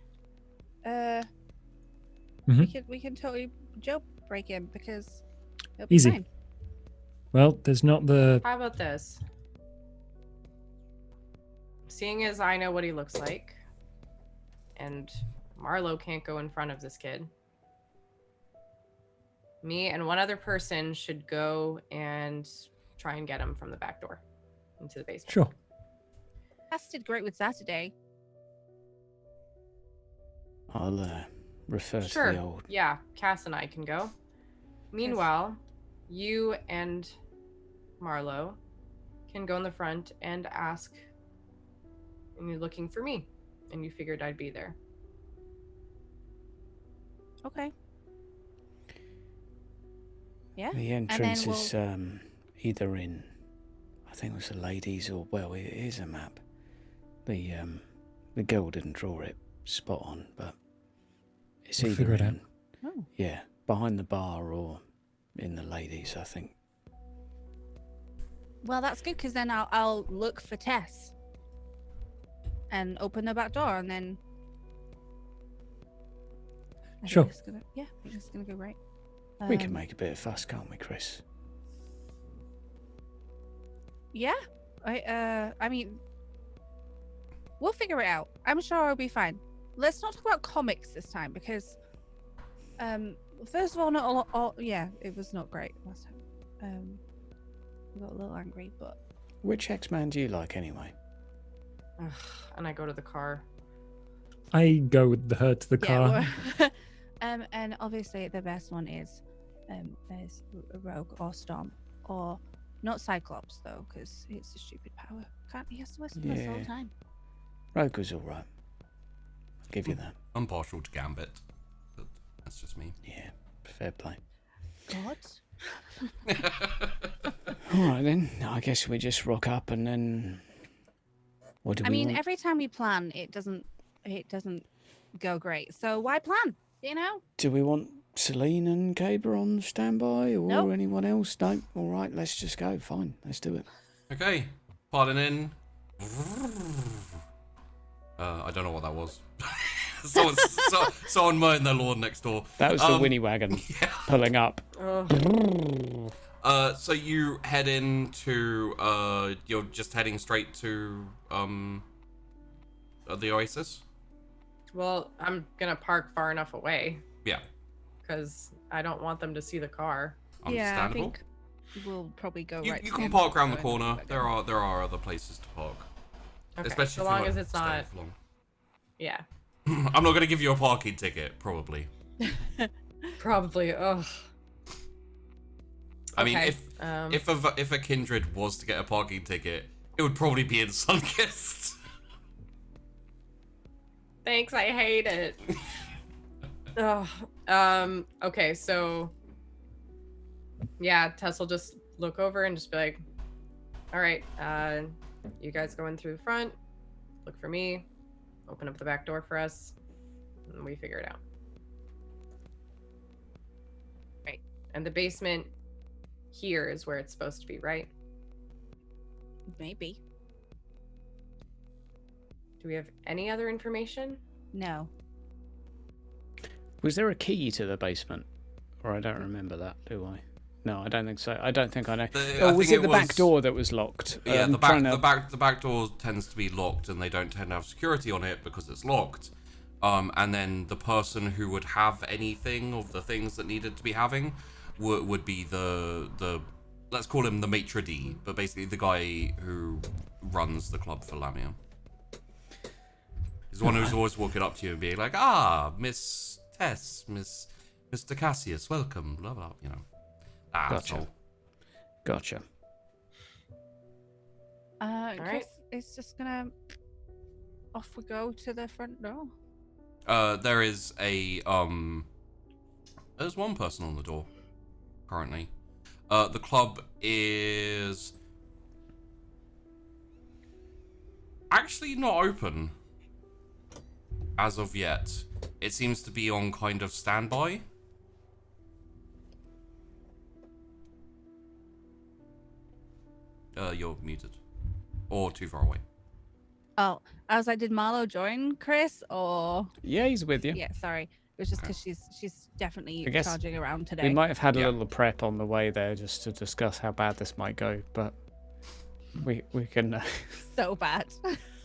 we can totally jailbreak him because it'll be Easy. fine. Well, there's not the. How about this? Seeing as I know what he looks like, and Marlowe can't go in front of this kid, me and one other person should go and try and get him from the back door into the basement. Sure. Cass did great with Saturday. I'll refer to Sure. the old. Yeah, Cass and I can go. Meanwhile, you and Marlowe can go in the front and ask, and you're looking for me, and you figured I'd be there. Okay. Yeah. The entrance is either in, I think it was the ladies, or well, it is a map. The girl didn't draw it spot on, but it's We'll either figure it out. in, Oh. yeah, behind the bar or in the ladies, I think. Well, that's good because then I'll look for Tess and open the back door, and then. I Sure. think it's gonna go right. We can make a bit of fuss, can't we, Chris? Yeah, I mean, we'll figure it out. I'm sure it'll be fine. Let's not talk about comics this time because, first of all, not all. Yeah, it was not great last time. We got a little angry, but Which X-Man do you like anyway? Ugh, and I go to the car. I go with her to the car. yeah. And obviously the best one is Rogue or Storm, or not Cyclops though, because it's a stupid power. He has to wear something all the Yeah. time. Rogue was all right. I'll give you that. I'm partial to Gambit, but that's just me. Yeah, fair play. What? All right then. I guess we just rock up and then. What do I we mean, want? every time we plan, it doesn't go great. So why plan? You know? Do we want Celine and Caber on standby or Nope. anyone else? No. All right, let's just go. Fine, let's do it. Okay, pardon in. I don't know what that was. someone mowing their lawn next door. That was the Winnie wagon pulling up. So you head into you're just heading straight to the Oasis? Well, I'm gonna park far enough away Yeah. because I don't want them to see the car. Yeah, I Understandable. think we'll probably go you right. you to can him, park around the go in corner. the There are other places to park. Okay, Especially so if you long won't as it's stay not. for long. Yeah, I'm not gonna give you a parking ticket, probably. probably. Ugh. I mean, Okay, if a Kindred was to get a parking ticket, it would probably be in Sunkist. Thanks, I hate it. Ugh. Okay, so yeah, Tess will just look over and just be like, all right, you guys go in through the front, look for me, open up the back door for us, and we figure it out. Right. And the basement here is where it's supposed to be, right? Maybe. Do we have any other information? No. Was there a key to the basement? Or I don't remember that, do I? No, I don't think so. I don't think I know. I Was think it the back door that was locked? Yeah, the trying to- back door tends to be locked, and they don't tend to have security on it because it's locked. And then the person who would have anything of the things that needed to be having would be the let's call him the maitre d', but basically the guy who runs the club for Lamia. He's the one who's always walking up to you and being like, Miss Tess, Mr. Cassius, welcome, blah blah, you know. Gotcha. Gotcha. Chris right. is just gonna off we go to the front door. There is there's one person on the door currently. The club is actually not open as of yet. It seems to be on kind of standby. You're muted. Or too far away. Oh, I was like, did Marlowe join Chrys or? Yeah, he's with you. Yeah, sorry. It was just because she's definitely I guess charging around today. We might have had a Yeah. little prep on the way there just to discuss how bad this might go, but we can. So bad.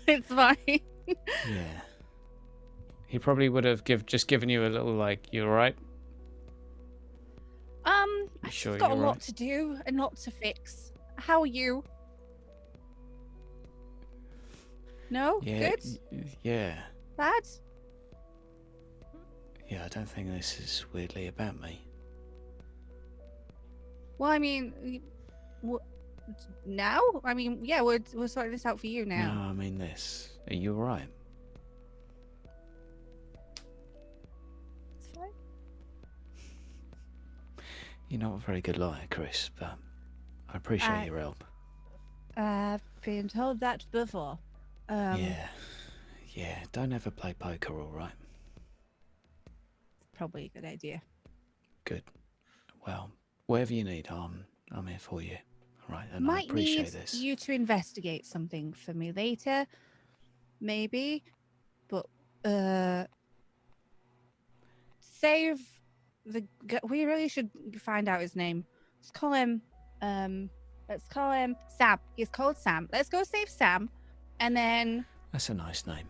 It's fine. Yeah. He probably would have just given you a little like, you all right? I've sure just got a you're lot right? to do and lot to fix. How are you? No? Yeah. Good? Yeah. Bad? Yeah, I don't think this is weirdly about me. Well, I mean, now? I mean, yeah, we're sorting this out for you now. No, I mean this. Are you all right? It's fine. You're not a very good liar, Chrys, but I appreciate your help. I've been told that before. Yeah. Don't ever play poker, all right? Probably a good idea. Good. Well, whatever you need, I'm here for you. All right, and I Might appreciate need this. you to investigate something for me later, maybe. But save the. We really should find out his name. Let's call him. Let's call him Sam. He's called Sam. Let's go save Sam, and then. That's a nice name.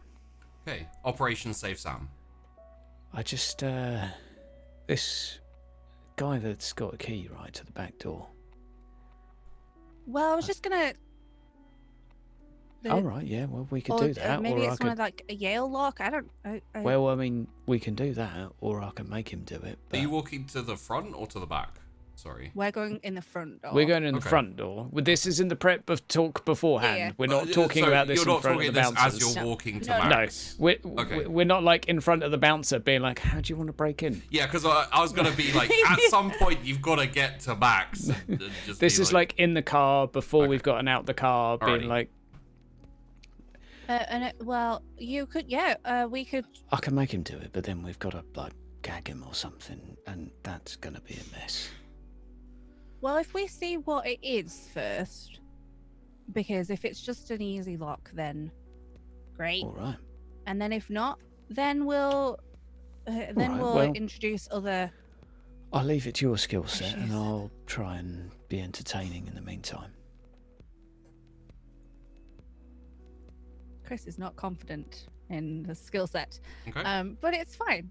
Okay, Operation Save Sam. I just this guy that's got a key right to the back door. Well, I was just gonna. All right, yeah. Well, we could do that, Maybe or it's I one could. of like a Yale lock. I don't. Well, I mean, we can do that, or I can make him do it. Are But you walking to the front or to the back? Sorry. We're going in the front door. we're going in the Okay. front door. Well, this is in the prep of talk beforehand. Yeah. We're not talking So about this you're in not front talking of the this bouncers. as you're No. walking to No, no. No, Max. we're not like in front of the bouncer being like, "How do you want to break in?" Yeah, because I was gonna be like, at some point you've got to get to Max. And just This be is like in the car before Okay. we've gotten out the car, being Alrighty. like, Well, you could. Yeah. We could. I can make him do it, but then we've got to like gag him or something, and that's gonna be a mess. Well, if we see what it is first, because if it's just an easy lock, then great. All right. And then if not, then we'll Alright, we'll well- introduce other. I'll leave it to your skill set, and Issues. I'll try and be entertaining in the meantime. Chrys is not confident in the skill set, Okay. but it's fine.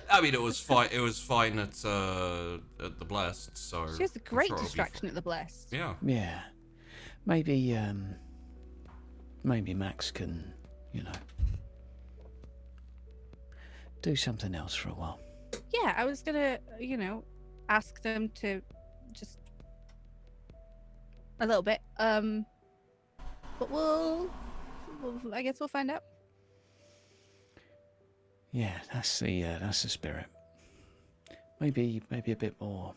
I mean, it was fine. It was fine at the Blessed. So She has a I'm great sure it'll be distraction at the Blessed. fine. Yeah. Yeah, maybe maybe Max can, do something else for a while. Yeah, I was gonna, ask them to just a little bit. But I guess we'll find out. Yeah, that's the spirit. Maybe a bit more.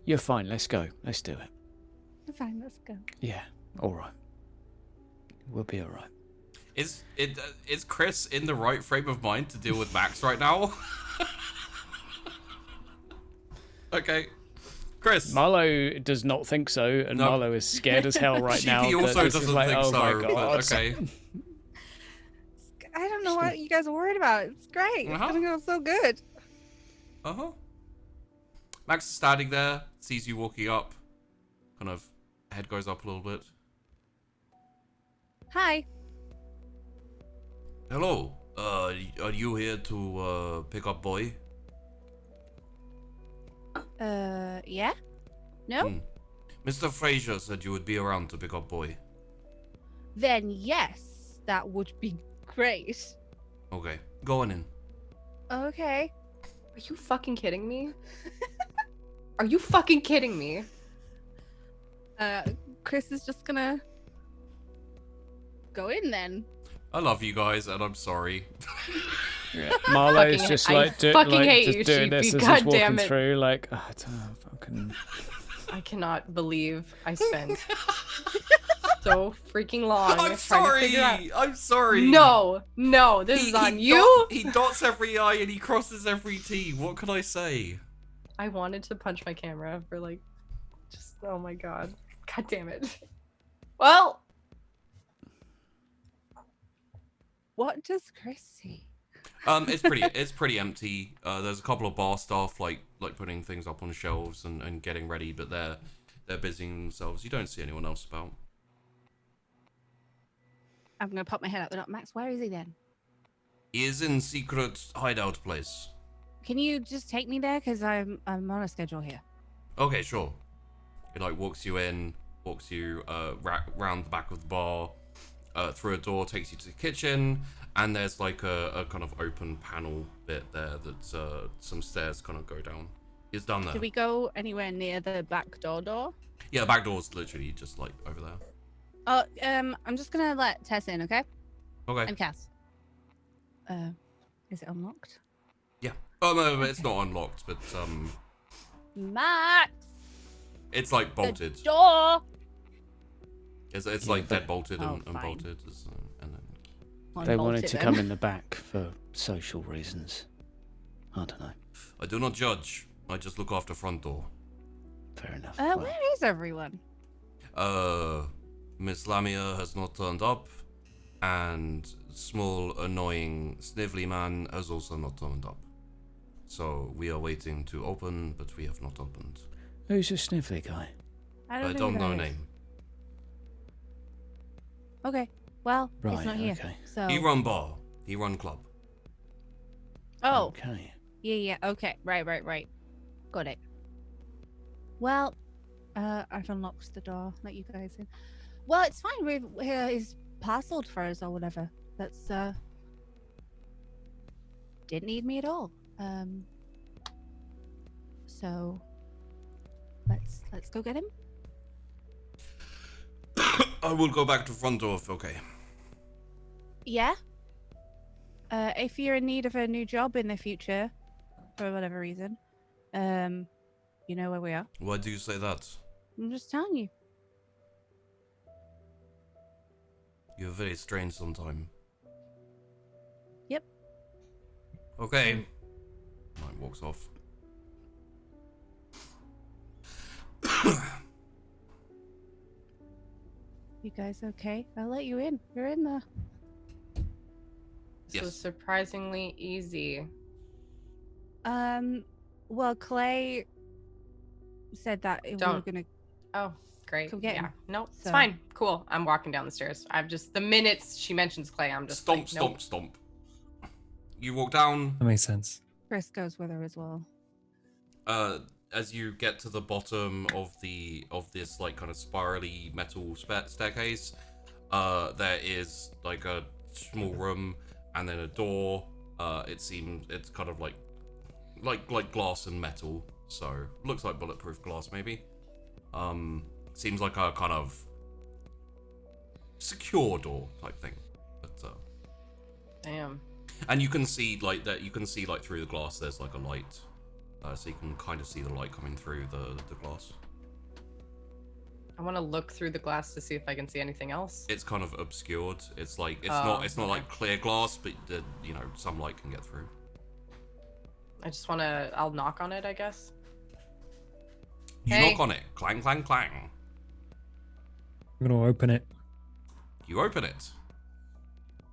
You're fine. Let's go. Let's do it. Fine, let's go. Yeah. All right. We'll be all right. Is Chrys in the right frame of mind to deal with Max right now? Okay, Chrys. Marlowe does not think so, and No. Marlowe is scared as hell right now. She that also this is doesn't like, think oh so. my But God. okay. I don't know what you guys are worried about. It's great. Uh-huh. It's gonna go so good. Max is standing there, sees you walking up. Kind of head goes up a little bit. Hi. Hello. Are you here to pick up boy? Yeah? No? Hmm. Mr. Fraser said you would be around to pick up boy. Then yes, that would be great. Okay, go on in. Okay. Are you fucking kidding me? Are you fucking kidding me? Chrys is just gonna go in then. I love you guys, and I'm sorry. Yeah. Marlowe's Fucking- just I like, fucking hate just you, doing Sheepy. this as God he's walking damn it. through. Like, I don't fucking. I cannot believe I spent so freaking long. I'm trying to figure out- sorry. I'm sorry. No, this is on you. He dots every I and he crosses every T. What can I say? I wanted to punch my camera for like, just oh my god, god damn it. Well, What does Chrys see? It's pretty empty. There's a couple of bar staff like putting things up on shelves and getting ready, but they're busying themselves. You don't see anyone else about. I'm gonna pop my head out the door. Max, where is he then? He is in secret hideout place. Can you just take me there? Because I'm on a schedule here. Okay, sure. He like walks you round the back of the bar, through a door, takes you to the kitchen, and there's like a kind of open panel bit there that's some stairs kind of go down. He's done there. Did we go anywhere near the back door? Yeah, the back door's literally just like over there. Oh, I'm just gonna let Tess in, okay? Okay. And Cass. Is it unlocked? Yeah. Oh no, it's not unlocked, but Max! it's like bolted. The door! It's like dead bolted Oh, and fine. bolted, and then They Unbolt wanted it to then. come in the back for social reasons. I don't know. I do not judge. I just look after front door. Fair enough. Where is everyone? Miss Lamia has not turned up, and small, annoying, snivelly man has also not turned up. So we are waiting to open, but we have not opened. Who's the sniffly guy? I don't know who that is. name. Okay, well, Right, it's not here. okay. So. He run bar. He run club. Oh, Okay. yeah, okay. Right. Got it. Well, I've unlocked the door. Let you guys in. Well, it's fine. He's parceled for us or whatever. That's didn't need me at all. So let's go get him. I will go back to front door if okay. Yeah. If you're in need of a new job in the future, for whatever reason, you know where we are. Why do you say that? I'm just telling you. You're very strange sometime. Yep. Okay. Mike walks off. You guys okay? I'll let you in. You're in there. this was Yes. surprisingly easy. Well, Clay said that we were Don't. gonna. Oh, great. Come get yeah. him. No, it's So- fine. Cool. I'm walking down the stairs. I've just the minute she mentions Clay, I'm just Stomp, like, stomp, nope. stomp. You walk down. That makes sense. Chris goes with her as well. As you get to the bottom of this like kind of spirally metal staircase, there is like a small room and then a door. It seems it's kind of like glass and metal, so looks like bulletproof glass maybe. Seems like a kind of secure door type thing, but Damn. and you can see like through the glass there's like a light, so you can kind of see the light coming through the glass. I want to look through the glass to see if I can see anything else. It's kind of obscured. It's like it's Oh, not okay. like clear glass, but some light can get through. I just want to. I'll knock on it, I guess. You Hey. knock on it, clang clang clang. I'm gonna open it. You open it,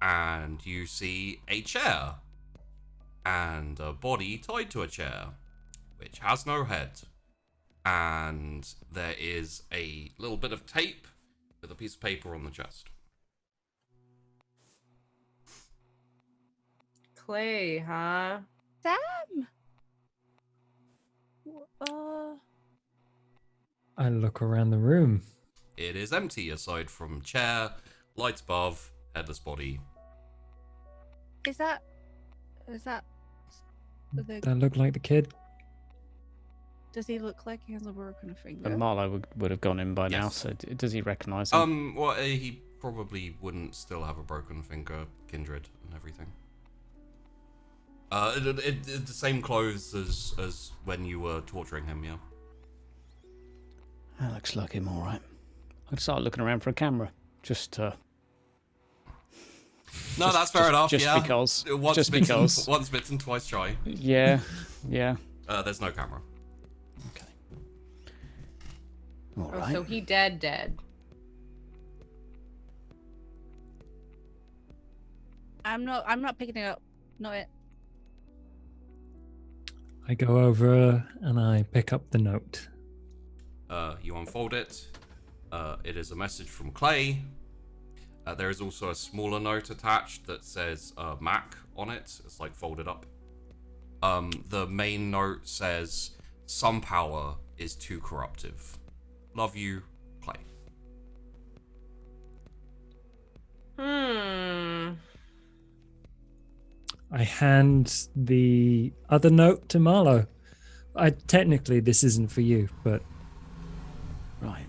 and you see a chair and a body tied to a chair, which has no head. And there is a little bit of tape with a piece of paper on the chest. Clay, huh? Sam. I look around the room. It is empty aside from chair, lights above, headless body. Is that the, I look like the kid. does he look like he has a broken finger? And Marlowe would have gone in by now, Yes. so does he recognise him? Well, he probably wouldn't still have a broken finger, Kindred, and everything. The same clothes as when you were torturing him, yeah. That looks like him, all right. I'd start looking around for a camera. Just No, Just- that's fair enough. just yeah. because. Once Just bitten, because. Once bitten, twice shy. yeah. There's no camera. Okay. All Oh, right. so he dead. I'm not picking it up. Not it. I go over and I pick up the note. You unfold it. It is a message from Clay. There is also a smaller note attached that says Mac on it. It's like folded up. The main note says, "Some power is too corruptive. Love you, Clay." I hand the other note to Marlowe. Technically, this isn't for you, but Right.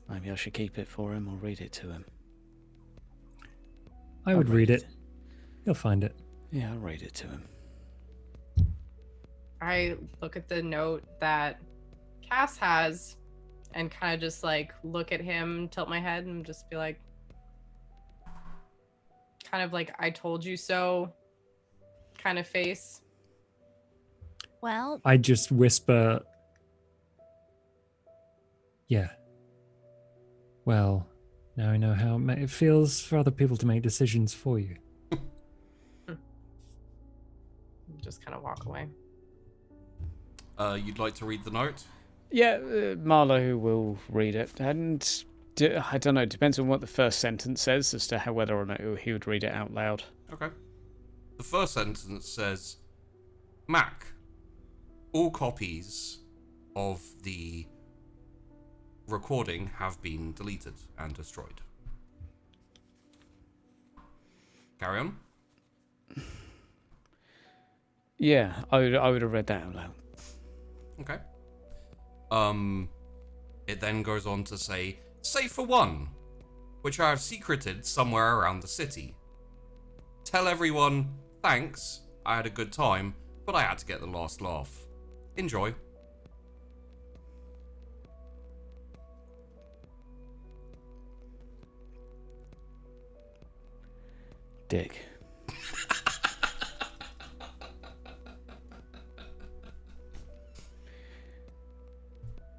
Maybe I should keep it for him or read it to him. I would I'll read it. You'll find it. Yeah, I'll read it to him. I look at the note that Cass has and kind of just like look at him, tilt my head, and just be like, kind of like, "I told you so" kind of face. Well, I just whisper, yeah. Well, now I know how it feels for other people to make decisions for you. Just kind of walk away. You'd like to read the note? Yeah, Marlowe will read it, and I don't know. Depends on what the first sentence says as to how whether or not he would read it out loud. Okay. The first sentence says, "Mac, all copies of the recording have been deleted and destroyed." Carry on. Yeah, I would have read that out loud. Okay. It then goes on to say, "Save for one, which I have secreted somewhere around the city. Tell everyone, thanks, I had a good time, but I had to get the last laugh. Enjoy." Dick.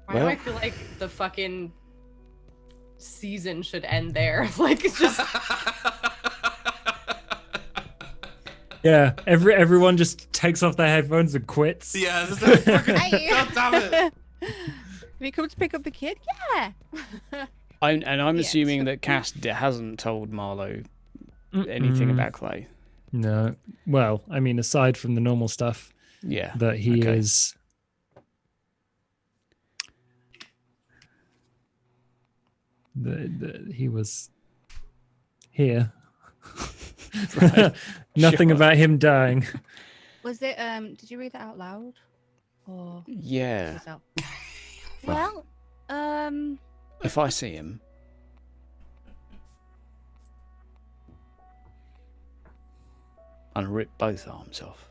Why do I feel like the fucking season should end there? Like, it's just Yeah, everyone just takes off their headphones and quits. Yeah, this is fucking, Hey. God damn it. Have you come to pick up the kid? Yeah. I'm Yeah, assuming so- that Cass hasn't told Marlowe anything Mm-mm. about Clay. No. Well, I mean, aside from the normal stuff, Yeah. that he okay. is. He was here. Right, Nothing sure. about him dying. Was it? Did you read that out loud? Or Yeah. yourself? Well, If I see him, I'll rip both arms off.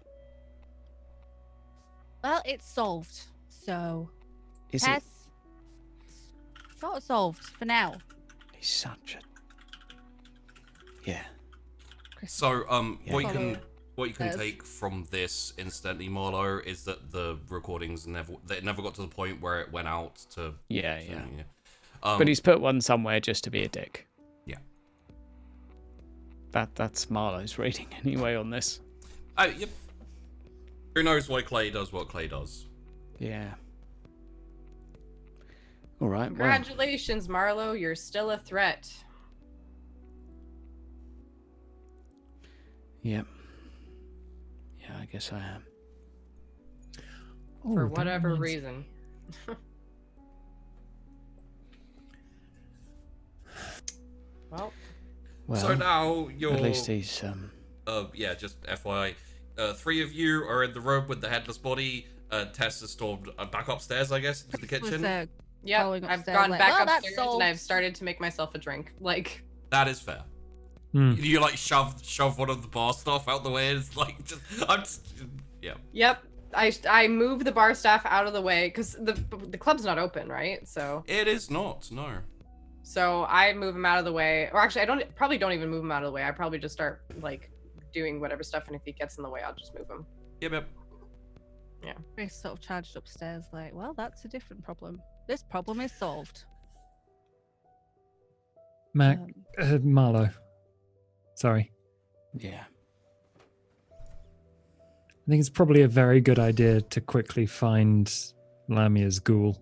well, it's solved. So, Is it? Tess, sort of solved for now. He's such a. Yeah. So, Yeah. what you can Yes. take from this, incidentally, Marlowe, is that the recordings never got to the point where it went out to. Yeah. Um, But he's put one somewhere just to be a dick. Yeah. That's Marlowe's reading anyway on this. Yep. Who knows why Clay does what Clay does? Yeah. All right. Well, congratulations, Marlowe. You're still a threat. yep. Yeah, I guess I am. Oh, For that whatever reminds- reason. Well, Well, So now you're. at least he's Yeah, just FYI. Three of you are in the room with the headless body. Tess has stormed back upstairs, I guess, into the kitchen. Was, yeah, Following I've upstairs, gone like, back "Well, that's upstairs and solved." I've started to make myself a drink. Like, That is fair. Hmm. You like shove one of the bar stuff out the way. And it's like yeah. yep. I move the bar staff out of the way because the club's not open, right? So It is not. No. So I move him out of the way, or actually, I don't even move him out of the way. I probably just start like doing whatever stuff, and if he gets in the way, I'll just move him. Yep. Chris sort of charged upstairs, like, well, that's a different problem. This problem is solved. Marlowe. Sorry. Yeah. I think it's probably a very good idea to quickly find Lamia's ghoul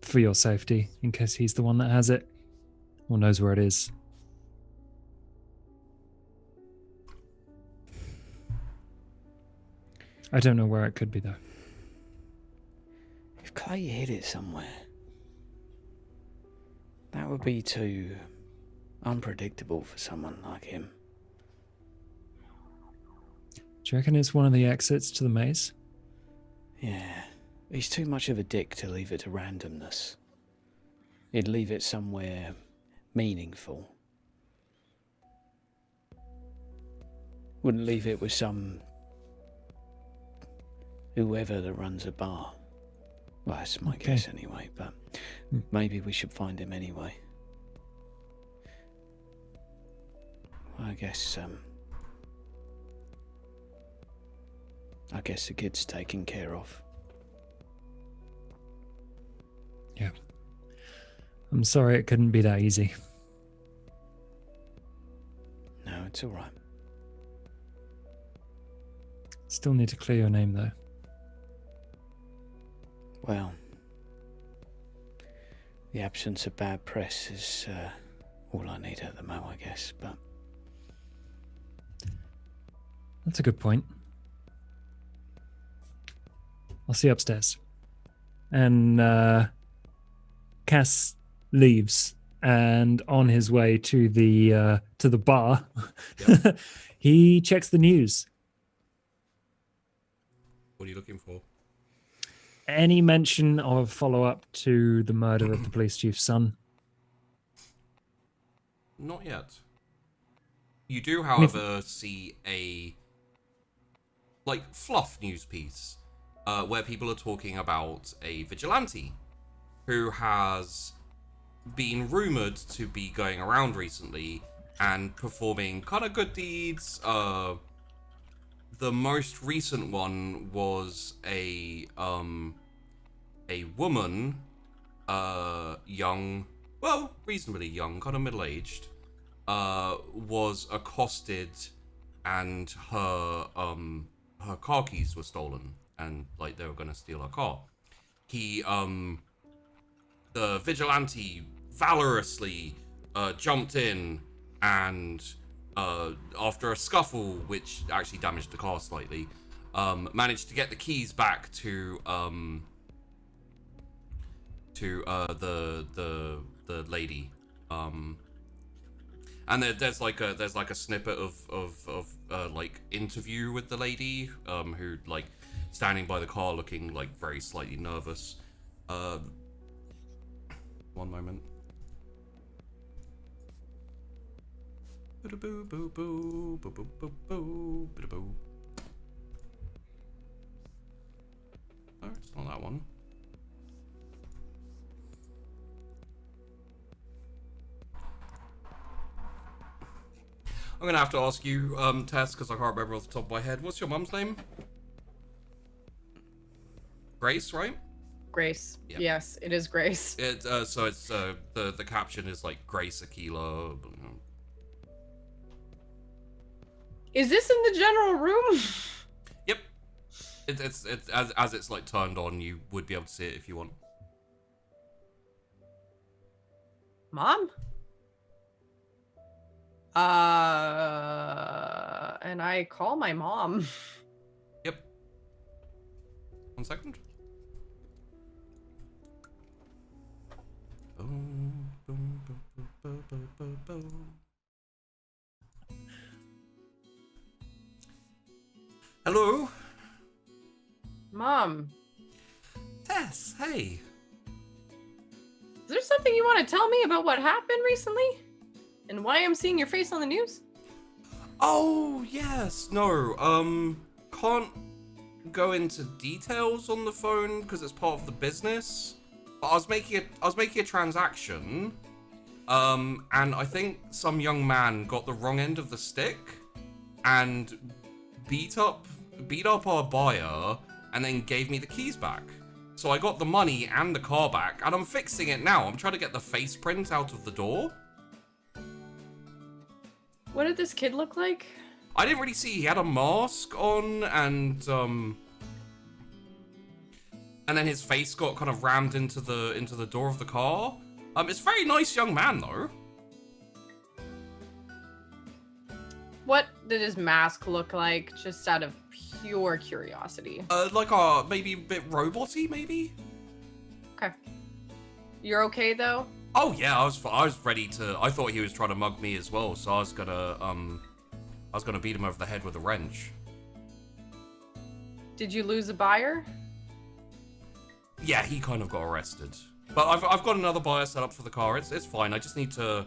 for your safety, in case he's the one that has it or knows where it is. I don't know where it could be, though. If Clay hid it somewhere, that would be too unpredictable for someone like him. Do you reckon it's one of the exits to the maze? Yeah. He's too much of a dick to leave it to randomness. He'd leave it somewhere meaningful. Wouldn't leave it with some whoever that runs a bar. Well, that's my guess anyway, but maybe we should find him anyway. Well, I guess the kid's taken care of. Yeah. I'm sorry it couldn't be that easy. No, it's all right. Still need to clear your name, though. Well, the absence of bad press is all I need at the moment, I guess, but... That's a good point. I'll see you upstairs. And Cass leaves, and on his way to the bar, Yep. he checks the news. What are you looking for? Any mention of follow-up to the murder of the police chief's son? Not yet. You do, however, see a fluff news piece where people are talking about a vigilante who has been rumored to be going around recently and performing kind of good deeds. The most recent one was a woman, young, well, reasonably young, kind of middle-aged, was accosted, and her car keys were stolen, and they were gonna steal her car. The vigilante valorously jumped in and, after a scuffle, which actually damaged the car slightly, managed to get the keys back to the lady. And there's a snippet of interview with the lady, who standing by the car looking very slightly nervous. One moment. No, it's not that one. I'm gonna have to ask you, Tess, because I can't remember off the top of my head. What's your mum's name? Grace, right? Grace. Yeah. Yes, it is Grace. So it's the caption is Grace Aquila. Is this in the general room? Yep. It's as it's turned on, you would be able to see it if you want. Mom? And I call my mom. Yep. 1 second. Boom, boom, boom, boom, boom, boom, boom. Hello? Mom, Tess, hey. is there something you want to tell me about what happened recently? And why I'm seeing your face on the news? Oh, yes. No, can't go into details on the phone because it's part of the business. But I was making a transaction And I think some young man got the wrong end of the stick and beat up our buyer and then gave me the keys back. So I got the money and the car back, and I'm fixing it now. I'm trying to get the face print out of the door. What did this kid look like? I didn't really see. He had a mask on, and then his face got kind of rammed into the door of the car. It's a very nice young man though. What did his mask look like? Just out of pure curiosity. Like maybe a bit roboty, maybe. Okay. You're okay though? Oh yeah, I was ready to. I thought he was trying to mug me as well, so I was gonna beat him over the head with a wrench. Did you lose a buyer? Yeah, he kind of got arrested. But I've got another buyer set up for the car. It's fine. I just need to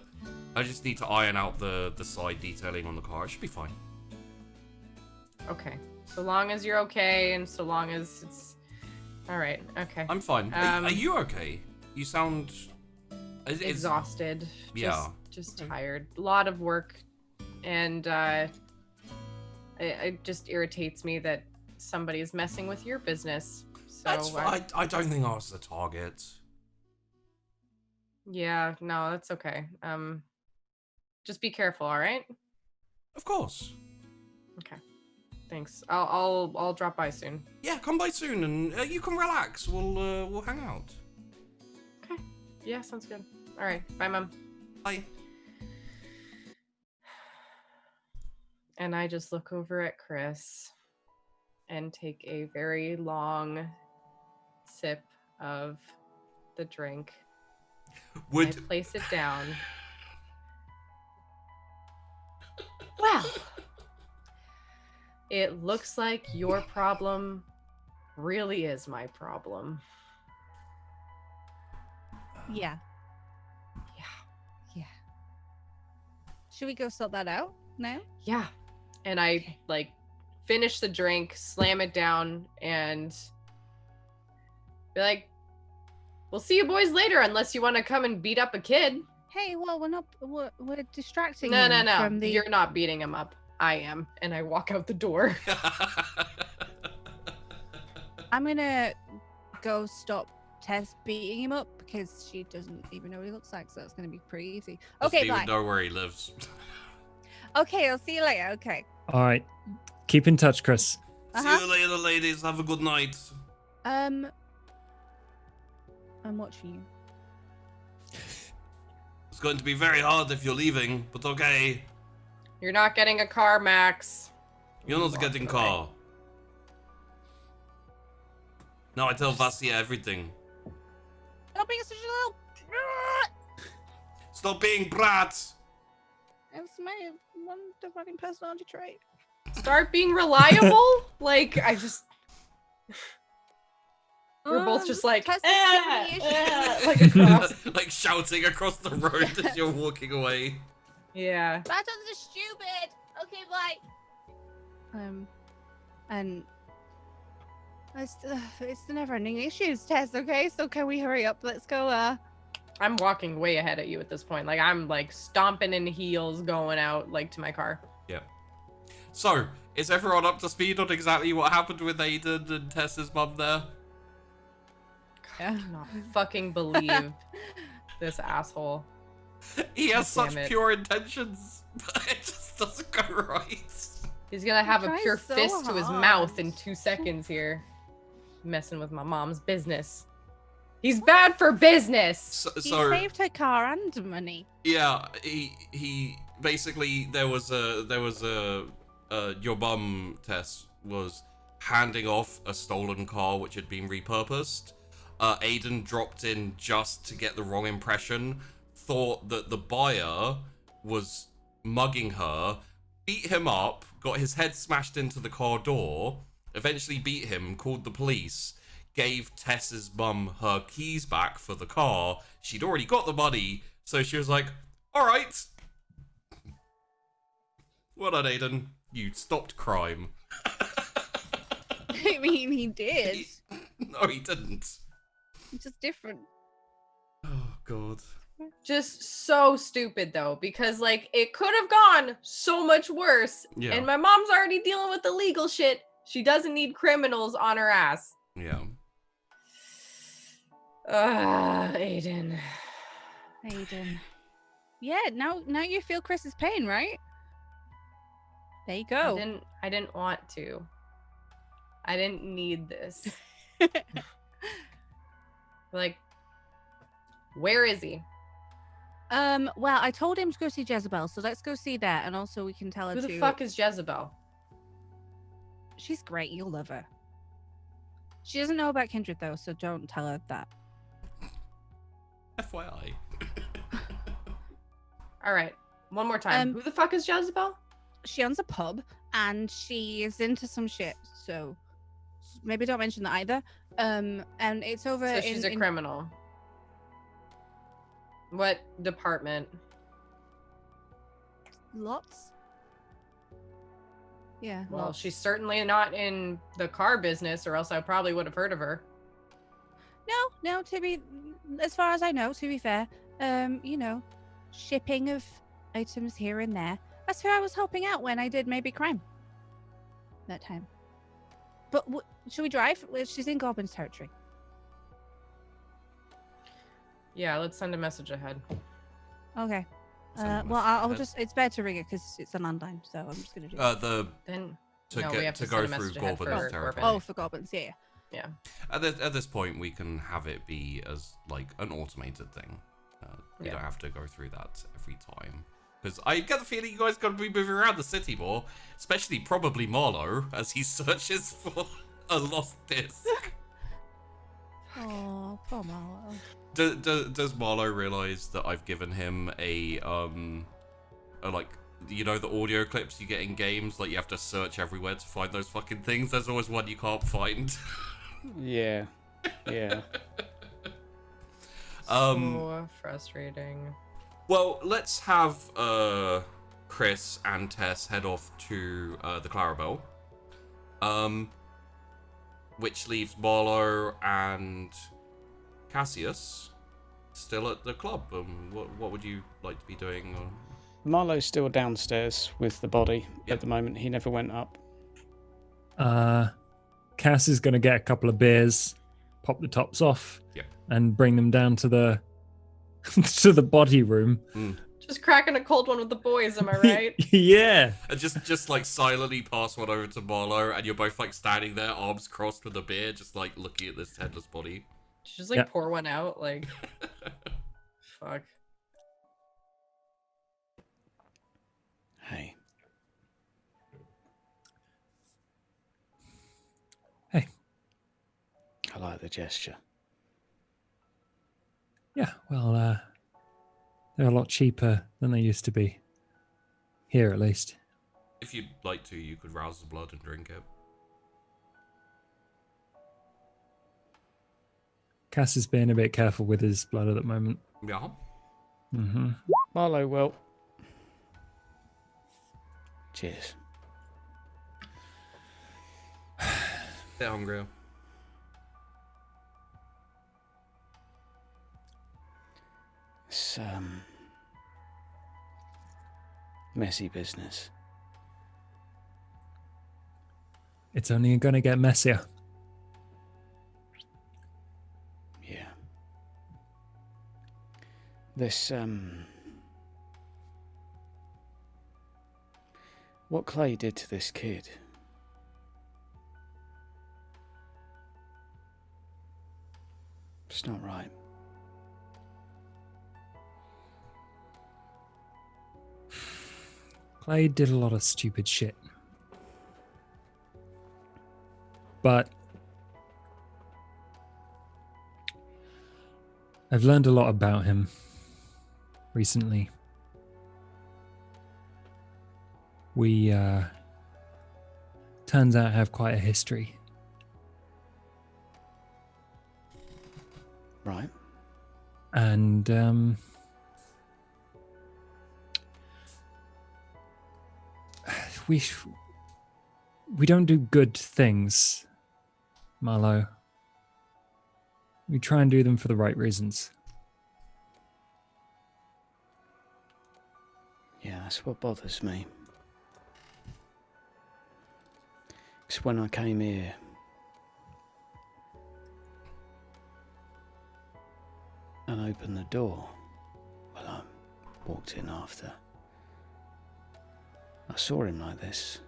iron out the side detailing on the car. It should be fine. Okay. So long as you're okay, and so long as it's all right. Okay. I'm fine. Are you okay? You sound exhausted. Yeah. Just tired. A lot of work, and it just irritates me that somebody's messing with your business. So That's fine. I don't think I was the target. Yeah, no, that's okay. Just be careful, all right? Of course. Okay. Thanks. I'll drop by soon. Yeah, come by soon, and you can relax. We'll hang out. Okay. Yeah, sounds good. All right. Bye, Mom. Bye. And I just look over at Chrys and take a very long sip of the drink. I place it down. Well, it looks like your problem really is my problem. Yeah. Yeah. Yeah. Should we go sort that out now? Yeah. And I finish the drink, slam it down, and be like, we'll see you boys later unless you want to come and beat up a kid. Hey, well, we're distracting No. him from the... You're not beating him up. I am. And I walk out the door. I'm gonna go stop Tess beating him up because she doesn't even know what he looks like, so that's gonna be pretty easy. Okay, Doesn't bye. even know where he lives. Okay, I'll see you later. Okay. All right. Keep in touch, Chrys. See you later, ladies. Have a good night. I'm watching you. It's going to be very hard if you're leaving, but okay. You're not getting a car, Max. You're not getting car. No, I tell Vasya everything. Stop being such a little... Stop being brats. That's my one fucking personality trait. Start being reliable? I just... We're both just like, Tess is giving me like across. Like shouting across the road as you're walking away. Yeah. That sounds stupid. Okay, bye. And it's the never-ending issues, Tess. Okay, so can we hurry up? Let's go. I'm walking way ahead of you at this point. I'm stomping in heels, going out to my car. Yeah. So, is everyone up to speed on exactly what happened with Aiden and Tess's mum there? Yeah. I cannot fucking believe this asshole. He has God damn such it. pure intentions, but it just doesn't go right. He's gonna have a tries pure so fist to his hard. mouth in 2 seconds here. Messing with my mom's business. He's bad for business! He So saved her car and money. yeah, he basically there was a your bum, Tess, was handing off a stolen car which had been repurposed. Aiden dropped in just to get the wrong impression, thought that the buyer was mugging her, beat him up, got his head smashed into the car door, eventually beat him, called the police, gave Tess's mum her keys back for the car. She'd already got the money, so she was like, alright. Well done, Aiden. You stopped crime. I mean, he did. No, he didn't. It's just different. Oh, God. Just so stupid though, because like it could have gone so much worse. Yeah. And my mom's already dealing with the legal shit. She doesn't need criminals on her ass. Yeah. Aiden. Yeah, now you feel Chris's pain, right? There you go. I didn't want to. I didn't need this. Like, where is he? Well, I told him to go see Jezebel, so let's go see that, and also we can tell her Who to. the fuck is Jezebel? She's great. You'll love her. She doesn't know about Kindred though, so don't tell her that. FYI. All right, one more time. Who the fuck is Jezebel? She owns a pub, and she is into some shit. So maybe don't mention that either. And it's over. So she's a criminal. What department? Lots. Yeah. Well, lots. she's certainly not in the car business, or else I probably would have heard of her. No. To be, as far as I know, to be fair, shipping of items here and there. That's who I was helping out when I did maybe crime. That time. But should we drive? She's in Goblin's territory. Yeah, let's send a message ahead. Okay. Send a Well, message I'll ahead. just. It's better to ring it because it's a landline, so I'm just gonna do. That. Then To no, we have to go send a through message ahead Gorbin's for territory. Oh, for goblins, yeah. At this point, we can have it be as like an automated thing. You don't have to go through that every time. Because I get the feeling you guys got to be moving around the city more, especially probably Marlowe as he searches for a lost disc. Oh, poor Marlowe. Does Marlowe realize that I've given him a like, you know, the audio clips you get in games, like you have to search everywhere to find those fucking things? There's always one you can't find. Yeah. so frustrating. Well, let's have Chrys and Tess head off to the Clarabelle, which leaves Marlowe and Cassius still at the club. What would you like to be doing? Marlowe's still downstairs with the body Yep. at the moment. He never went up. Cass is going to get a couple of beers, pop the tops off, Yep. and bring them down to the to the body room. Just cracking a cold one with the boys, am I right? Yeah. And just like silently pass one over to Marlowe, and you're both like standing there, arms crossed with a beer, just like looking at this headless body. Just like Yeah. pour one out, like fuck. Hey. Hey. I like the gesture. Yeah, well, they're a lot cheaper than they used to be. Here, at least. If you'd like to, you could rouse the blood and drink it. Cass is being a bit careful with his blood at the moment. Yeah. Mm-hmm. Marlowe, well. Cheers. They're hungry. It's messy business. It's only going to get messier. Yeah. This what Clay did to this kid. It's not right. Clay did a lot of stupid shit. But I've learned a lot about him recently. We, turns out, have quite a history. Right. And, we don't do good things, Marlowe. We try and do them for the right reasons. Yeah, that's what bothers me. Because when I came here, and opened the door, well, I walked in after. I saw him like this,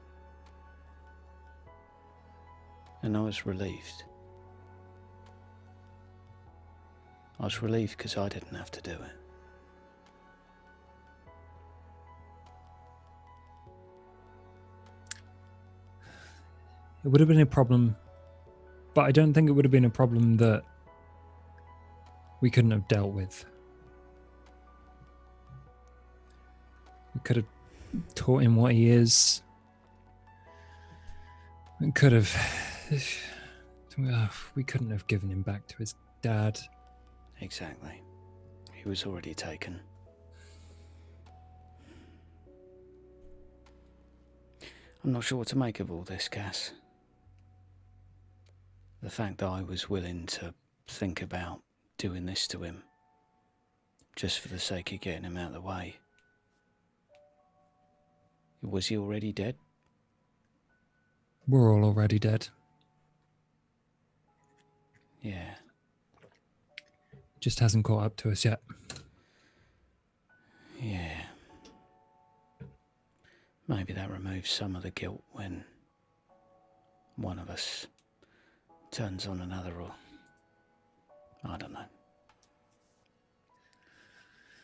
and I was relieved. I was relieved because I didn't have to do it. It would have been a problem, but I don't think it would have been a problem that we couldn't have dealt with. We could have taught him what he is. We could have... we couldn't have given him back to his dad. Exactly. He was already taken. I'm not sure what to make of all this, Cass. The fact that I was willing to think about doing this to him, just for the sake of getting him out of the way. Was he already dead? We're all already dead. Yeah. Just hasn't caught up to us yet. Yeah. Maybe that removes some of the guilt when one of us turns on another, or I don't know.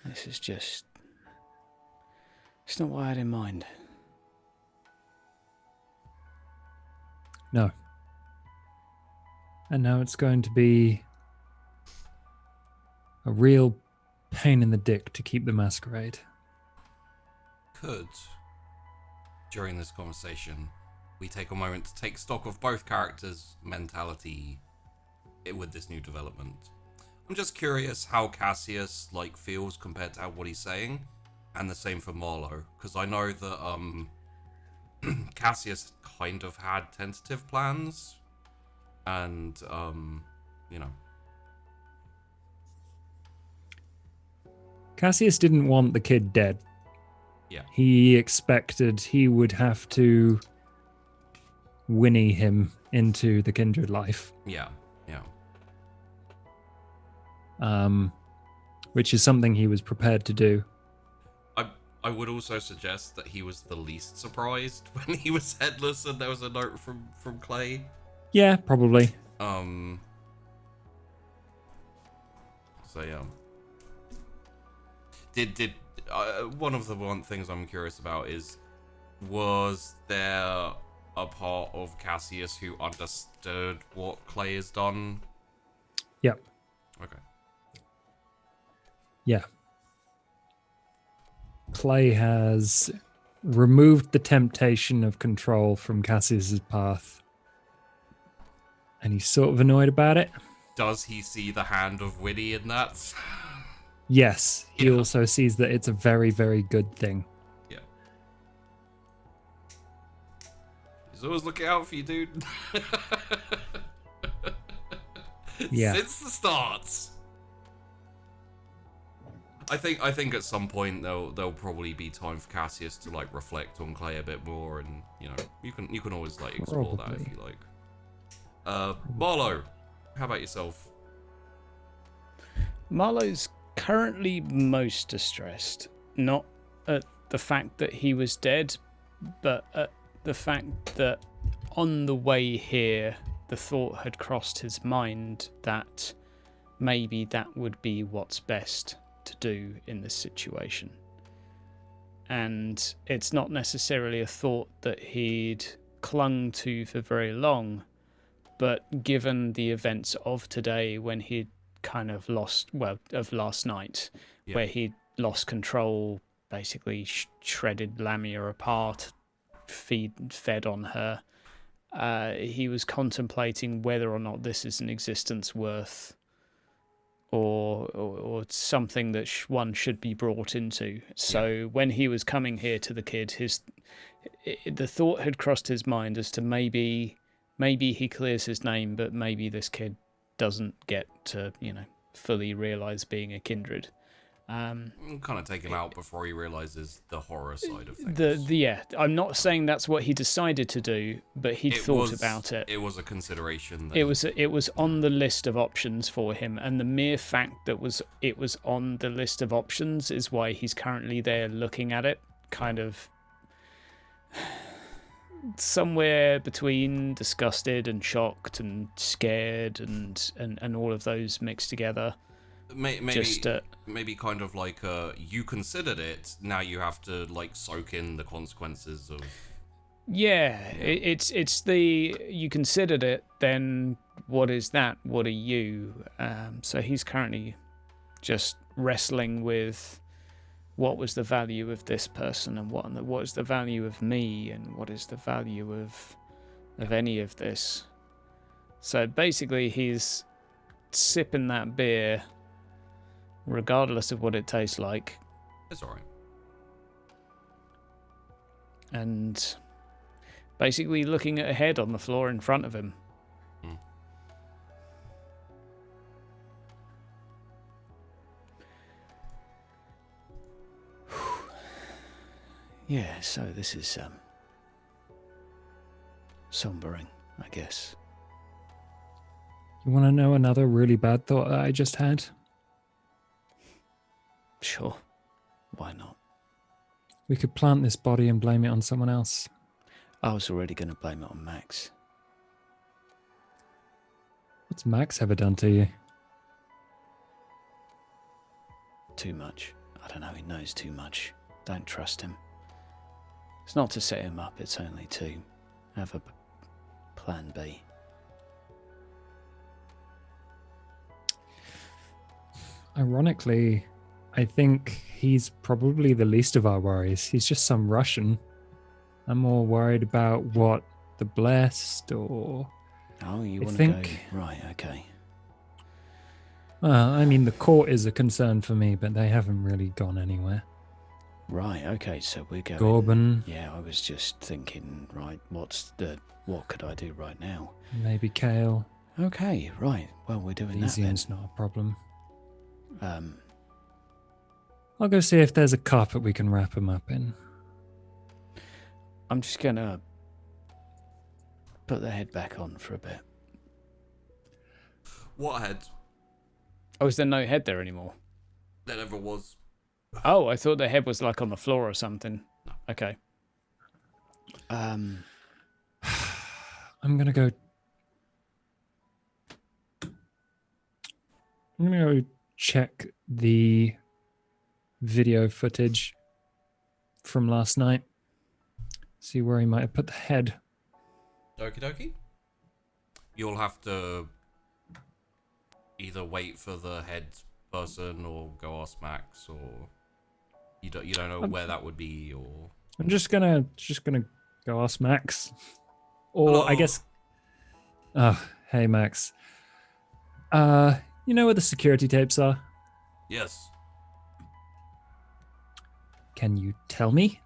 This is just... It's not what I had in mind. No. And now it's going to be a real pain in the dick to keep the Masquerade. Could, during this conversation, we take a moment to take stock of both characters' mentality with this new development? I'm just curious how Cassius feels compared to what he's saying, and the same for Marlowe, because I know that Cassius kind of had tentative plans, and Cassius didn't want the kid dead. Yeah. He expected he would have to whinny him into the Kindred life. Yeah. Which is something he was prepared to do. I would also suggest that he was the least surprised when he was headless and there was a note from Clay. Yeah, probably. So yeah. Did one of the things I'm curious about is, was there a part of Cassius who understood what Clay has done? Yep. Okay. Yeah. Clay has removed the temptation of control from Cassius's path. And he's sort of annoyed about it. Does he see the hand of Winnie in that? Yes. He Yeah. also sees that it's a very, very good thing. Yeah. He's always looking out for you, dude. Yeah. Since the start. I think at some point there'll probably be time for Cassius to reflect on Clay a bit more, and you can always explore that if you like. Marlowe, how about yourself? Marlowe's currently most distressed, not at the fact that he was dead, but at the fact that on the way here, the thought had crossed his mind that maybe that would be what's best to do in this situation. And it's not necessarily a thought that he'd clung to for very long, but given the events of today, when he'd kind of of last night, Yeah. where he lost control, basically shredded Lamia apart, fed on her, he was contemplating whether or not this is an existence worth, or something that one should be brought into. So when he was coming here to the kid, the thought had crossed his mind as to maybe he clears his name, but maybe this kid doesn't get to fully realize being a kindred. Kind of take him out before he realizes the horror side of things. Yeah, I'm not saying that's what he decided to do, but he'd thought about it. It was a consideration. Then. It was on the list of options for him, and the mere fact that it was on the list of options is why he's currently there looking at it, kind of somewhere between disgusted and shocked and scared and all of those mixed together. Maybe kind of like you considered it, now you have to like soak in the consequences of. Yeah, it's the you considered it, then what is that? What are you? So he's currently just wrestling with what was the value of this person and what is the value of me and what is the value of any of this. So basically he's sipping that beer regardless of what it tastes like. It's alright. And basically looking at a head on the floor in front of him. Yeah, so this is sombering, I guess. You want to know another really bad thought that I just had? Sure. Why not? We could plant this body and blame it on someone else. I was already going to blame it on Max. What's Max ever done to you? Too much. I don't know, he knows too much. Don't trust him. It's not to set him up, it's only to have a plan B. Ironically, I think he's probably the least of our worries. He's just some Russian. I'm more worried about what the blessed or... Oh, you want to go... Right, okay. Well, I mean, the court is a concern for me, but they haven't really gone anywhere. Right, okay, so we're going... Gorban. Yeah, I was just thinking, right, what could I do right now? Maybe Kale. Okay, right, well, we're doing that then. Elysium's not a problem. I'll go see if there's a carpet we can wrap him up in. I'm just gonna put the head back on for a bit. What head? Oh, is there no head there anymore? There never was. Oh, I thought the head was like on the floor or something. No. Okay. I'm gonna go check the video footage from last night. See where he might have put the head. Okie dokie. You'll have to either wait for the head person or go ask Max, or you don't know where that would be, or I'm just gonna go ask Max. Or Hello. I guess hey Max. You know where the security tapes are? yes. Can you tell me?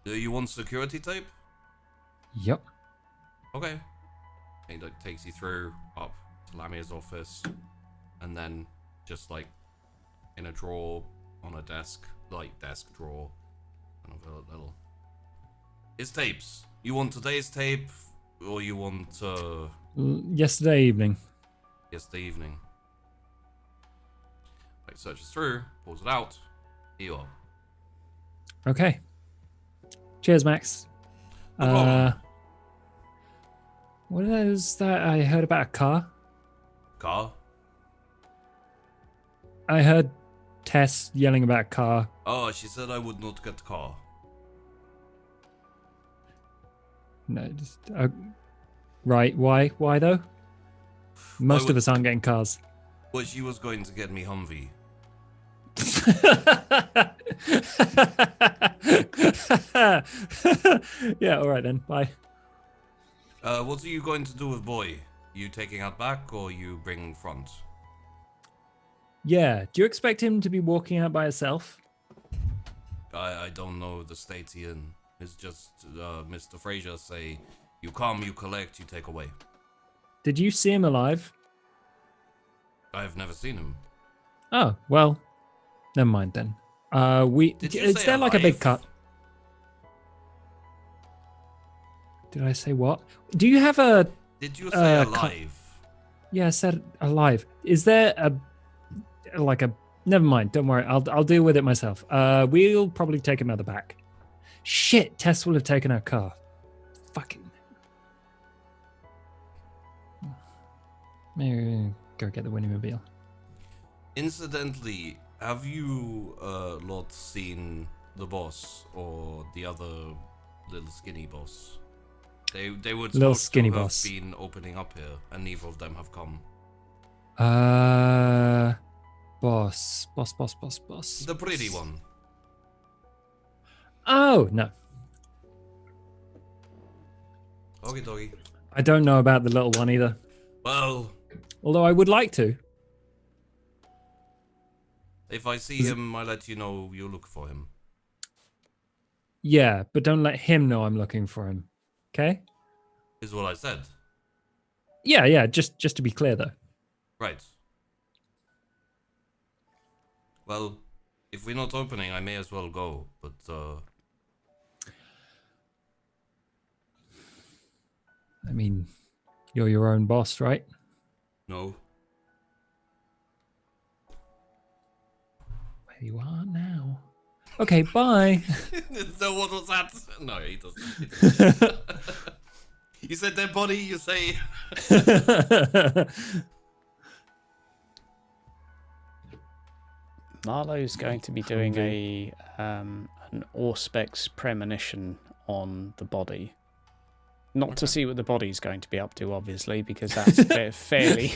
Do you want security tape? Yep. Okay. He like takes you through up to Lamia's office, and then just like in a drawer on a desk, like desk drawer, kind of a little. It's tapes. You want today's tape, or you want Yesterday evening. yesterday evening? Like searches through, pulls it out. Here you are. Okay. Cheers, Max. No problem. What is that I heard about a car? Car? I heard Tess yelling about a car. Oh, she said I would not get car. No, just right. Why though? Most of us aren't getting cars. Well, she was going to get me Humvee. Yeah, all right then. Bye. What are you going to do with boy? You taking out back or you bring front? Yeah. Do you expect him to be walking out by himself? I don't know the state he in. It's just Mr. Fraser say, you come, you collect, you take away. Did you see him alive? I've never seen him. Oh, well, Never mind then. Did you Is say there like a big alive? cut? Did I say what? Do you have a? Did you say cut- alive? Yeah, I said alive. Is there a like a? Never mind. Don't worry. I'll deal with it myself. We'll probably take another back. Shit, Tess will have taken our car. Fucking. Maybe go get the Winnymobile. Incidentally, have you lot seen the boss or the other little skinny boss? They were Little supposed skinny to have boss. been opening up here, and neither of them have come. Boss. The pretty one. Oh no, Okie dokie. I don't know about the little one either. Well, Although I would like to. if I see him, I'll let you know you look for him. Yeah, but don't let him know I'm looking for him. Okay? Is what I said. Yeah. Just to be clear though. Right. Well, if we're not opening, I may as well go, but I mean, you're your own boss, right? no. Where you are now. Okay, bye. So what was that? No, he doesn't. You said dead body, you say. Marlowe's going to be doing an Auspex premonition on the body. Not to see what the body's going to be up to, obviously, because that's fairly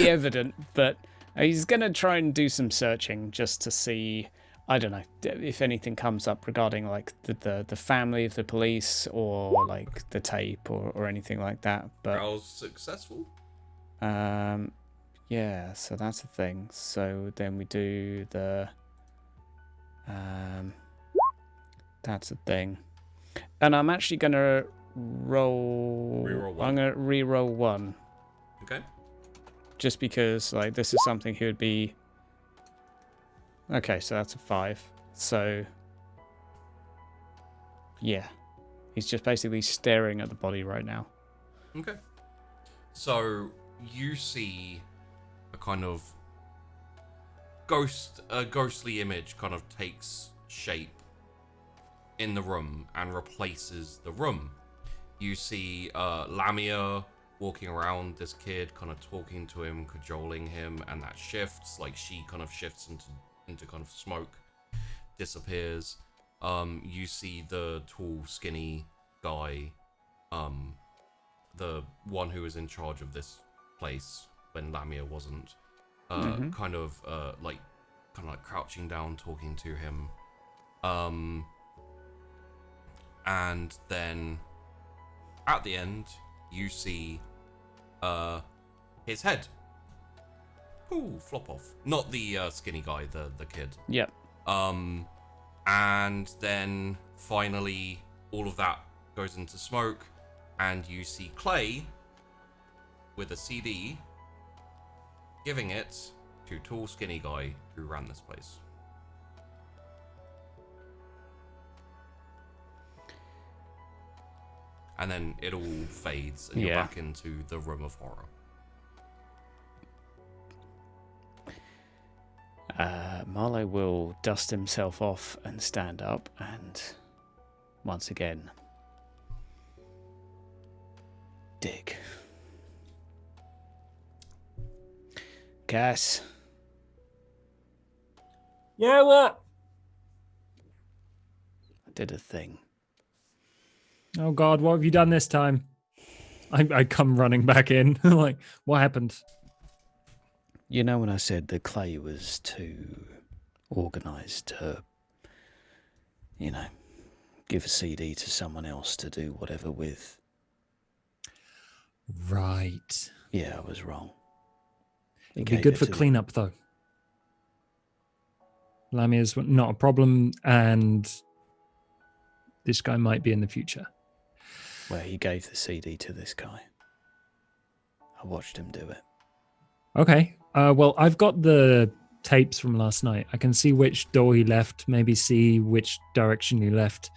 evident. But he's going to try and do some searching just to see, I don't know, if anything comes up regarding like the family of the police or like the tape or anything like that. But How successful? yeah, so that's the thing. So then we do the that's the thing. And I'm actually gonna Reroll one. I'm gonna re-roll one. Okay. Just because like this is something he would be. Okay, so that's a 5. So yeah. He's just basically staring at the body right now. Okay. So you see a kind of ghostly image kind of takes shape in the room and replaces the room. You see Lamia walking around this kid, kind of talking to him, cajoling him, and that shifts. Like she kind of shifts into kind of smoke, disappears. You see the tall, skinny guy, the one who was in charge of this place when Lamia wasn't, kind of like crouching down, talking to him. And then at the end, you see his head. Ooh, flop off. Not the skinny guy, the kid. Yep. And then finally, all of that goes into smoke, and you see Clay with a CD giving it to tall, skinny guy who ran this place. And then it all fades, and you're back into the room of horror. Marlowe will dust himself off and stand up, and once again, dig. Cass. Yeah, what? I did a thing. Oh God, what have you done this time? I come running back in. Like, what happened? You know when I said that Clay was too organised to, you know, give a CD to someone else to do whatever with? Right. Yeah, I was wrong. It'd be good for cleanup, though. Lamia's not a problem, and this guy might be in the future. Well, he gave the CD to this guy. I watched him do it. Okay. Well, I've got the tapes from last night. I can see which door he left, maybe see which direction he left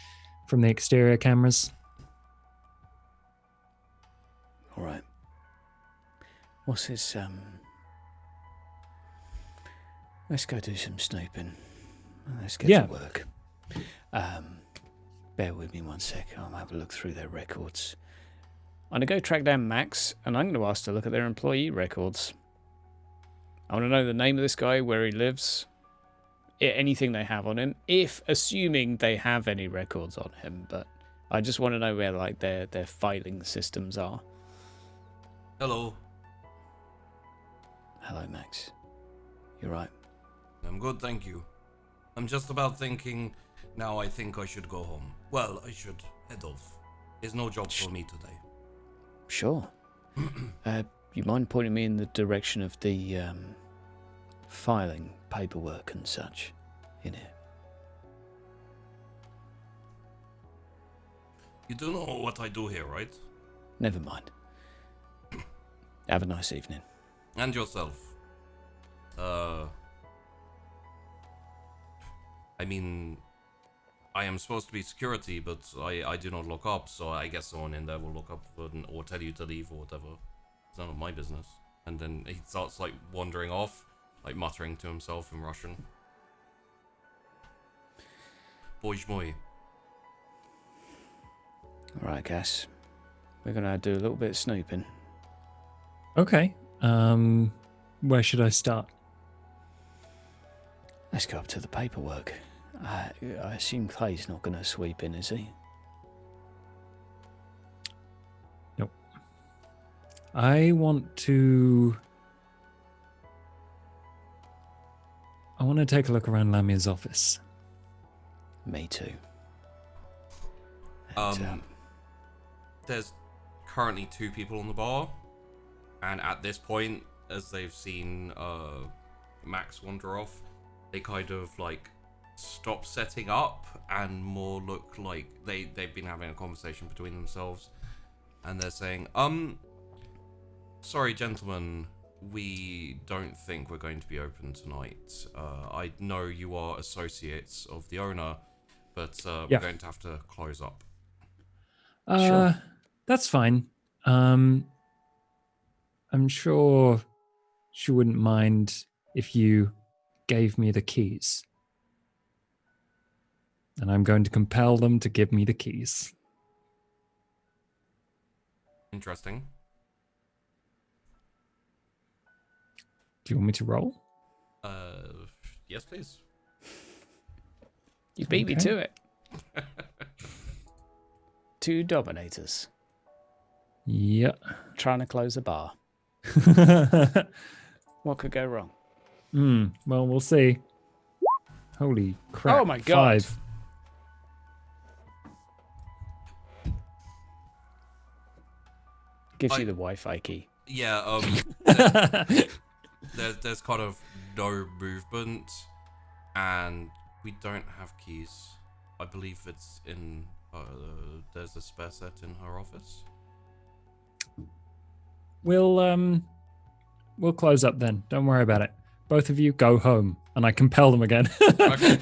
from the exterior cameras. All right. What's his, Let's go do some snooping. Let's get to work. Bear with me 1 sec. I'll have a look through their records. I'm going to go track down Max, and I'm going to ask to look at their employee records. I want to know the name of this guy, where he lives, anything they have on him, assuming they have any records on him, but I just want to know where like their filing systems are. Hello. Hello, Max. You're right. I'm good, thank you. I'm just about thinking, now I think I should go home. Well, I should head off. There's no job for me today. Sure. You mind pointing me in the direction of the filing paperwork and such in here? You do know what I do here, right? Never mind. Have a nice evening. And yourself. I mean, I am supposed to be security, but I do not look up, so I guess someone in there will look up or tell you to leave or whatever. It's none of my business. And then he starts, like, wandering off, like, muttering to himself in Russian. Bozh moi. Alright, Cass. We're going to do a little bit of snooping. Okay. Where should I start? Let's go up to the paperwork. I assume Clay's not going to sweep in, is he? Nope. I want to take a look around Lamia's office. Me too. There's currently 2 people on the bar, and at this point, as they've seen Max wander off, they kind of like stop setting up and more look like they've been having a conversation between themselves, and they're saying, sorry gentlemen, we don't think we're going to be open tonight. I know you are associates of the owner, but we're going to have to close up. Sure. That's fine. I'm sure she wouldn't mind if you gave me the keys. And I'm going to compel them to give me the keys. Interesting. Do you want me to roll? Yes, please. You beat me to it. 2 dominators. Yeah. Trying to close a bar. What could go wrong? Well, we'll see. Holy crap. Oh my god. 5. Gives you the Wi-Fi key. Yeah, there's kind of no movement, and we don't have keys. I believe it's in, there's a spare set in her office. We'll close up then. Don't worry about it. Both of you go home, and I compel them again. Okay.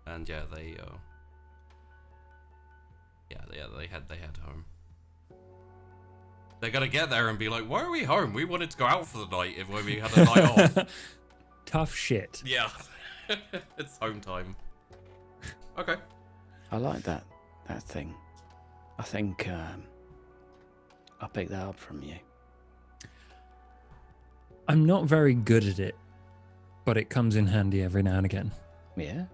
And yeah, they head home. They're gonna get there and be like, "Why are we home? We wanted to go out for the night when we had a night off." Tough shit. Yeah, it's home time. Okay. I like that thing. I think I'll pick that up from you. I'm not very good at it, but it comes in handy every now and again. Yeah?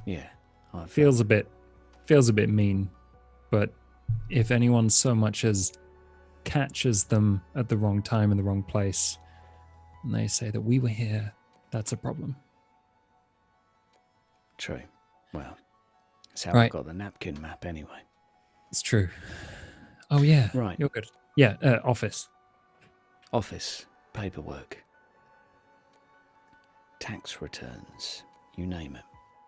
Yeah. Feels a bit mean, but if anyone so much as catches them at the wrong time in the wrong place, and they say that we were here, that's a problem. True. Well, that's how Right. I've got the napkin map anyway. It's true. Oh yeah. Right. You're good. Yeah, office. Office, paperwork, tax returns, you name it.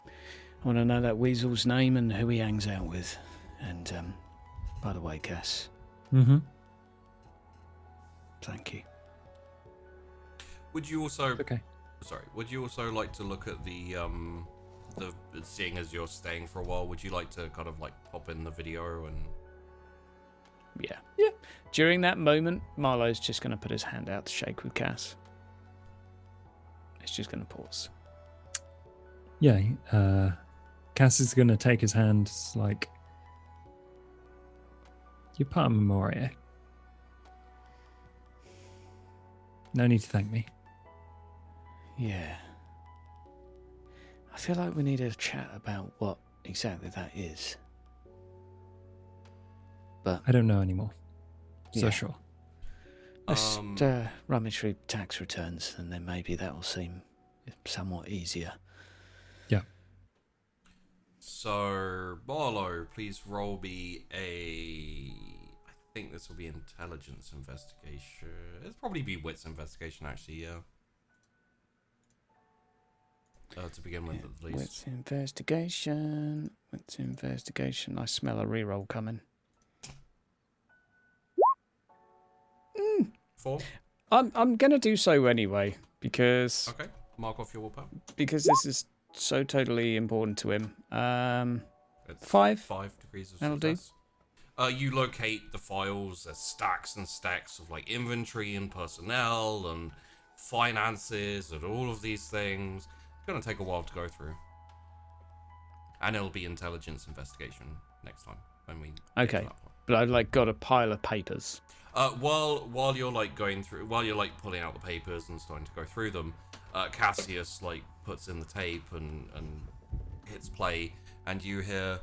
I want to know that weasel's name and who he hangs out with. And, by the way, Cass, Mm-hmm. Thank you. Would you also? Okay. Sorry. Would you also like to look at the seeing as you're staying for a while? Would you like to kind of like pop in the video and? Yeah. Yeah. During that moment, Marlowe's just going to put his hand out to shake with Cass. It's just going to pause. Yeah. Cass is going to take his hand. Like, you're part of Memoria. No need to thank me. Yeah. I feel like we need a chat about what exactly that is. But I don't know anymore. So yeah. sure. Let's rummage through tax returns, and then maybe that will seem somewhat easier. Yeah. So, Marlowe, please roll me a. I think this will be intelligence investigation. It'll probably be wits investigation, actually. Yeah. To begin with, at least. Wits investigation. Wits investigation. I smell a reroll coming. 4. I'm gonna do so anyway because Okay. Mark off your willpower. because this is so totally important to him. It's 5. 5 degrees of That'll do. success. You locate the files. There's stacks and stacks of like inventory and personnel and finances and all of these things. It's gonna take a while to go through, and it'll be intelligence investigation next time when we. Get to Okay. that point. But I've like got a pile of papers. While you're like going through, while you're like pulling out the papers and starting to go through them, Cassius like puts in the tape and hits play, and you hear.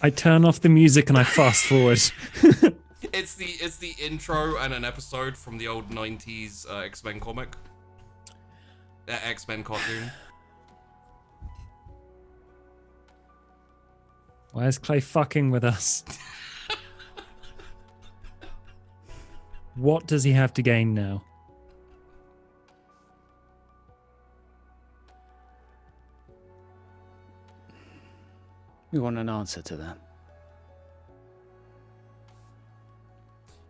I turn off the music and I fast forward. It's the intro and an episode from the old 90s X-Men comic. X-Men cartoon. Why is Clay fucking with us? What does he have to gain now? We want an answer to that.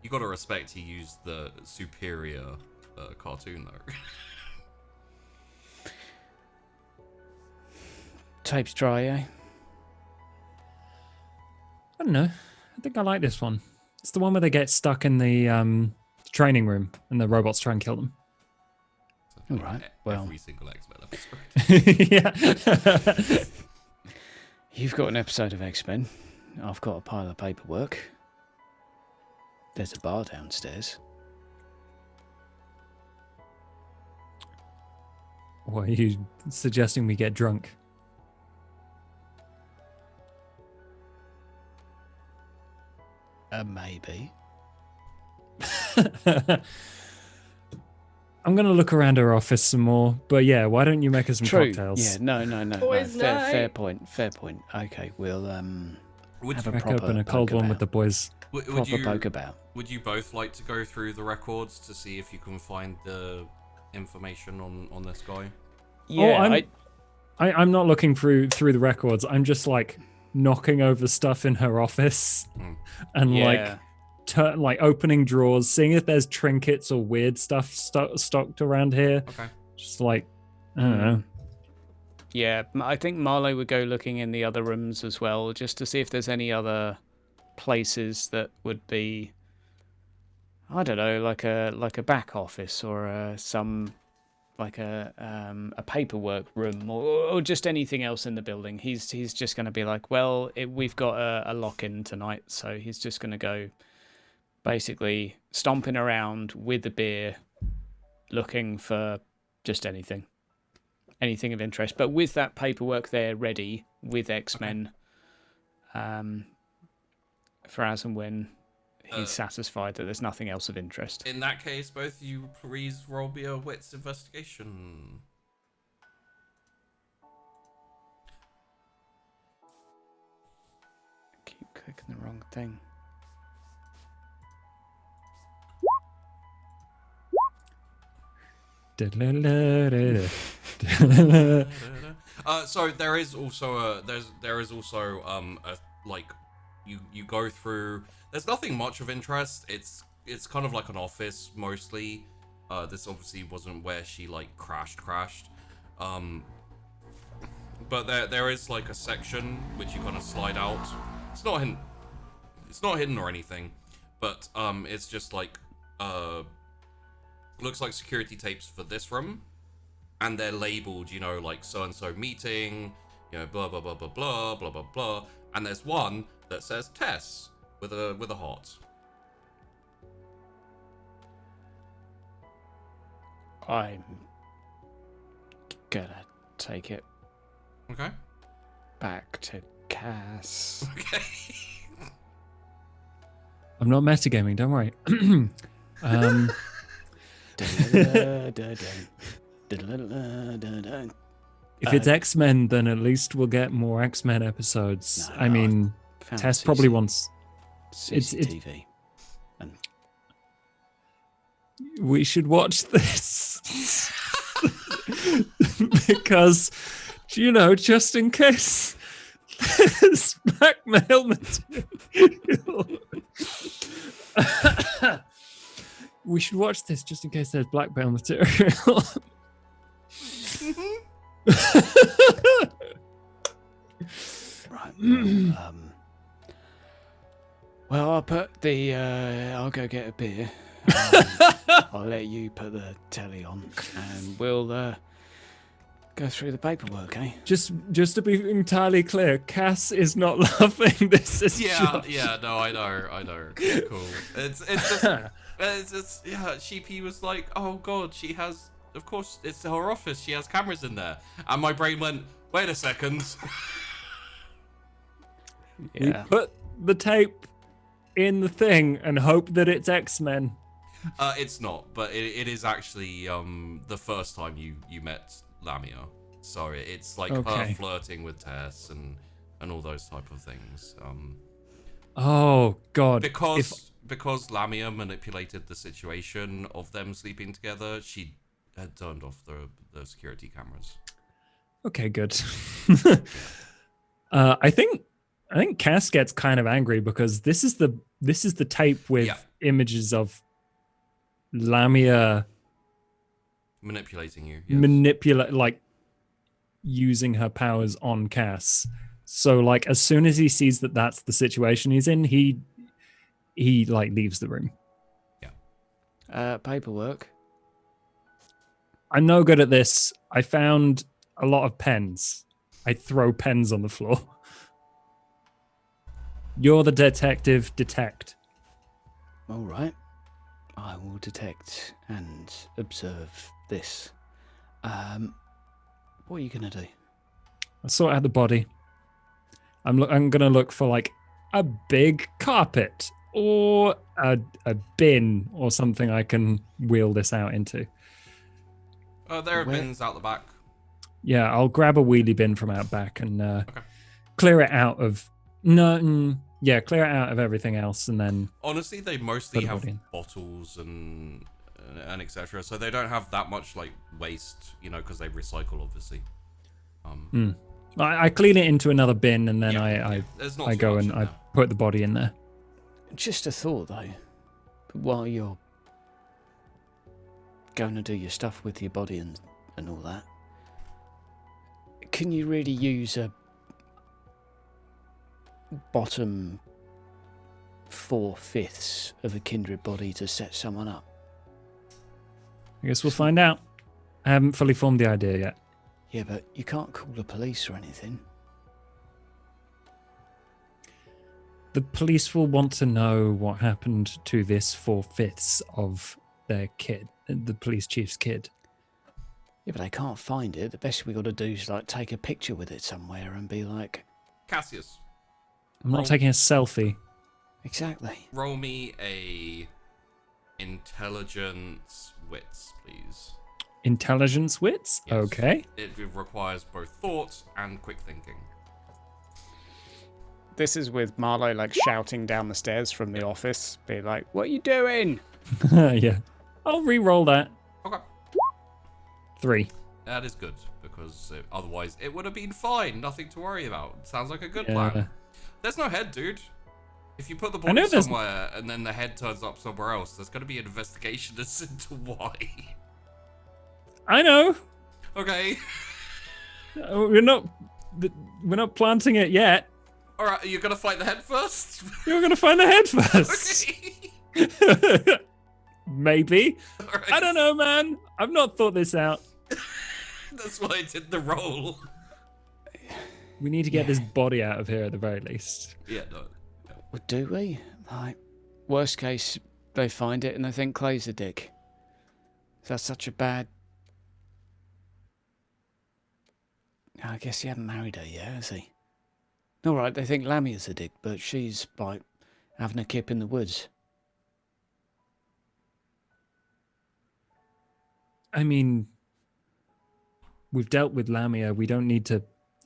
You gotta respect he used the superior cartoon though. Tape's dry, eh? I don't know. I think I like this one. It's the one where they get stuck in the training room and the robots try and kill them. All right. Well, Every single X-Men episode. Yeah. you've got an episode of X-Men. I've got a pile of paperwork. There's a bar downstairs. What, are you suggesting we get drunk? Maybe. I'm going to look around her office some more. But yeah, why don't you make us some True. cocktails? Yeah, no. Boys' night. Fair point. Okay, we'll Would have you, a Crack proper open a cold poke one about. with the boys. would Proper you poke about. would you both like to go through the records to see if you can find the information on this guy? Yeah, I'm not looking through the records. I'm just like knocking over stuff in her office and yeah. like opening drawers, seeing if there's trinkets or weird stuff stocked around here. Okay. Just like, I don't know. Yeah, I think Marlowe would go looking in the other rooms as well, just to see if there's any other places that would be, I don't know, like a back office or some like a paperwork room or just anything else in the building. He's just going to be like, well, we've got a lock-in tonight, so he's just going to go basically stomping around with the beer, looking for just anything of interest. But with that paperwork there ready with X-Men, for as and when he's satisfied that there's nothing else of interest. In that case, both you please roll me a wits investigation. Keep clicking the wrong thing. So there is also a like you go through. There's nothing much of interest. It's kind of like an office mostly. This obviously wasn't where she like crashed. But there is like a section which you kind of slide out. It's not hidden or anything, but it's just like looks like security tapes for this room, and they're labeled, you know, like so and so meeting, you know, blah blah blah blah blah blah blah blah, and there's one that says Tess with a heart. I'm gonna take it Okay. back to Cass. Okay. I'm not metagaming, don't worry. If it's X-Men, then at least we'll get more X-Men episodes. No, I mean, found Tess probably wants... CCTV. And We should watch this. Because, you know, just in case there's blackmail material. We should watch this just in case there's blackmail material. right. Well, I'll go get a beer. I'll let you put the telly on, and we'll go through the paperwork, eh? Just to be entirely clear, Cass is not laughing. This is Yeah, no, I know. Cool. It's just, yeah, Sheepy was like, oh god, she has, of course, it's her office, she has cameras in there. And my brain went, wait a second. We put the tape in the thing and hope that it's X-Men. It's not, but it is actually the first time you met Lamia. So it's like her flirting with Tess and all those type of things. Oh god. Because Lamia manipulated the situation of them sleeping together, she had turned off the security cameras. Okay, good. I think Cass gets kind of angry because this is the tape with images of Lamia manipulating you. Yes. Like using her powers on Cass. So like as soon as he sees that that's the situation he's in, he like leaves the room. Yeah. Paperwork. I'm no good at this. I found a lot of pens. I throw pens on the floor. You're the detective. Detect. All right. I will detect and observe this. What are you gonna do? I sort out the body. I'm gonna look for like a big carpet or a bin or something I can wheel this out into. There are bins out the back. Yeah, I'll grab a wheelie bin from out back and clear it out of clear it out of everything else, and then honestly they mostly have bottles and etc. So they don't have that much like waste, you know, because they recycle obviously. I clean it into another bin, and then I go and I put the body in there. Just a thought though, while you're going to do your stuff with your body and all that, can you really use a bottom 4/5 of a kindred body to set someone up? I guess we'll find out. I haven't fully formed the idea yet. Yeah, but you can't call the police or anything. The police will want to know what happened to this 4/5 of their kid, the police chief's kid. Yeah, but they can't find it. The best we got to do is like take a picture with it somewhere and be like, Cassius. I'm not taking a selfie. Exactly. Roll me a intelligence wits, please. Intelligence wits? Yes. Okay. It requires both thought and quick thinking. This is with Marlowe like shouting down the stairs from the office, be like, "What are you doing?" Yeah. I'll re-roll that. Okay. 3. That is good, because otherwise it would have been fine. Nothing to worry about. Sounds like a good Yeah. plan. There's no head, dude. If you put the I know body there's- somewhere and then the head turns up somewhere else, there's going to be an investigation as to why. I know. Okay. We're not planting it yet. All right, you're going to fight the head first? You're gonna find the head first. Okay. Maybe. All right. I don't know, man. I've not thought this out. That's why I did the roll. We need to get this body out of here at the very least. Yeah, no. Well, do we? Like, worst case, they find it and they think Clay's a dick. That's such a bad... I guess he hasn't married her yet, has he? All right, they think Lamia's a dick, but she's, like, having a kip in the woods. I mean, we've dealt with Lamia. We don't need to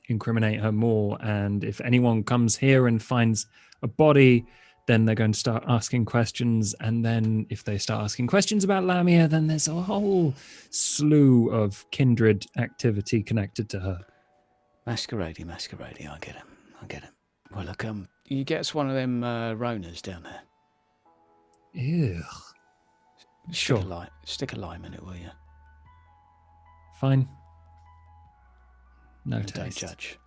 incriminate her more. And if anyone comes here and finds a body, then they're going to start asking questions. And then if they start asking questions about Lamia, then there's a whole slew of kindred activity connected to her. Masquerade, I get him. Well, look, you get us one of them Ronas down there. Ew. Sure. Stick a lime in it, will you? Fine. No And don't taste. judge.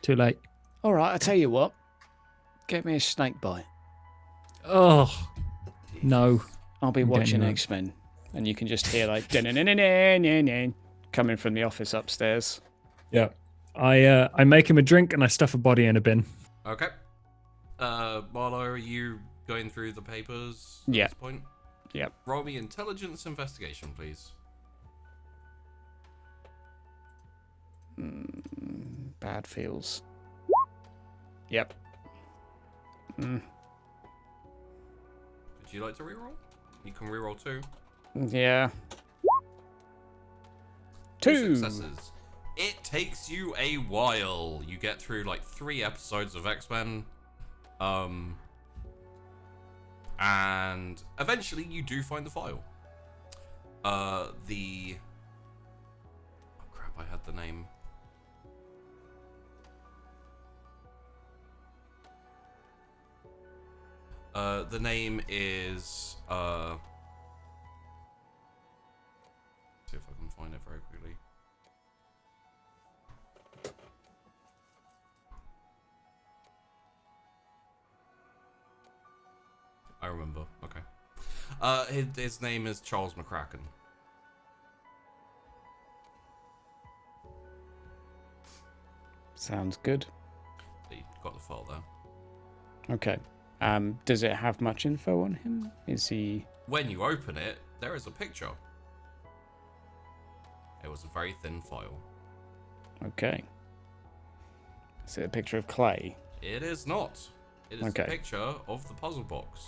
Too late. All right, I'll tell you what. Get me a snake bite. Oh, no. I'll be I'm getting watching you up. X-Men, and you can just hear like coming from the office upstairs. Yeah. I make him a drink and I stuff a body in a bin. Okay. Marlowe, are you going through the papers Yeah. at this point? Yep. Roll me intelligence investigation, please. Bad feels. Yep. Would you like to reroll? You can reroll 2. Yeah. 2 2 successes. It takes you a while. You get through like 3 episodes of X-Men. And eventually you do find the file. Oh crap, I had the name. The name is see if I can find it very quickly. I remember. Okay. His name is Charles McCracken. Sounds good. So you got the file there. Okay. Does it have much info on him? Is he... When you open it, there is a picture. It was a very thin file. Okay. Is it a picture of Clay? It is not. It is Okay. a picture of the puzzle box.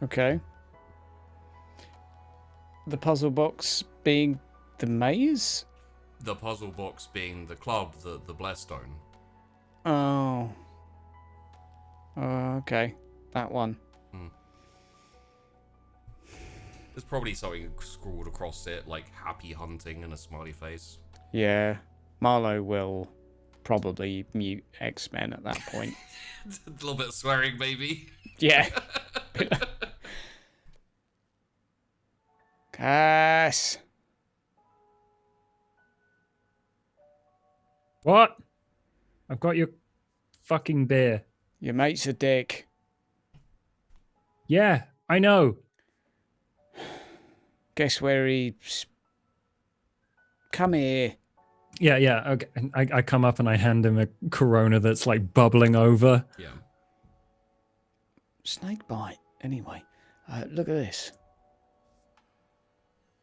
Okay. The puzzle box being the maze? The puzzle box being the club, the Blessstone. Oh. Okay. That one. There's probably something scrawled across it, like happy hunting and a smiley face. Yeah. Marlowe will probably mute X-Men at that point. A little bit of swearing, maybe. Yeah. Cass. What? I've got your fucking beer. Your mate's a dick. Yeah, I know. Guess where he's... Come here. Yeah. Okay. I come up and I hand him a Corona that's like bubbling over. Yeah. Snake bite. Anyway, look at this.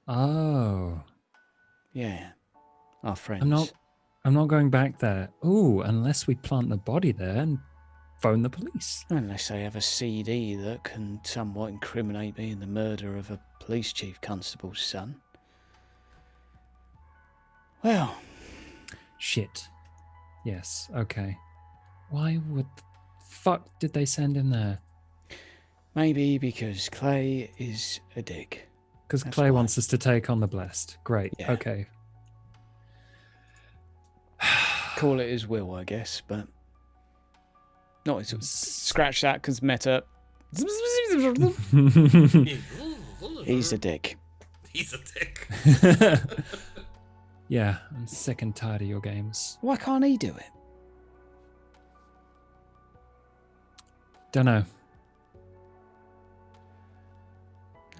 Oh, Yeah. Our friends. I'm not going back there. Ooh, unless we plant the body there and phone the police. Unless they have a CD that can somewhat incriminate me in the murder of a police chief constable's son. Well, Shit. Yes. Okay. Why would fuck did they send him there? Maybe because Clay is a dick. Because That's Clay why. wants us to take on the Blessed. Great. Yeah. Okay. Call it his will, I guess, but not his. Scratch that because meta. He's a dick. He's a dick. Yeah, I'm sick and tired of your games. Why can't he do it? Don't know.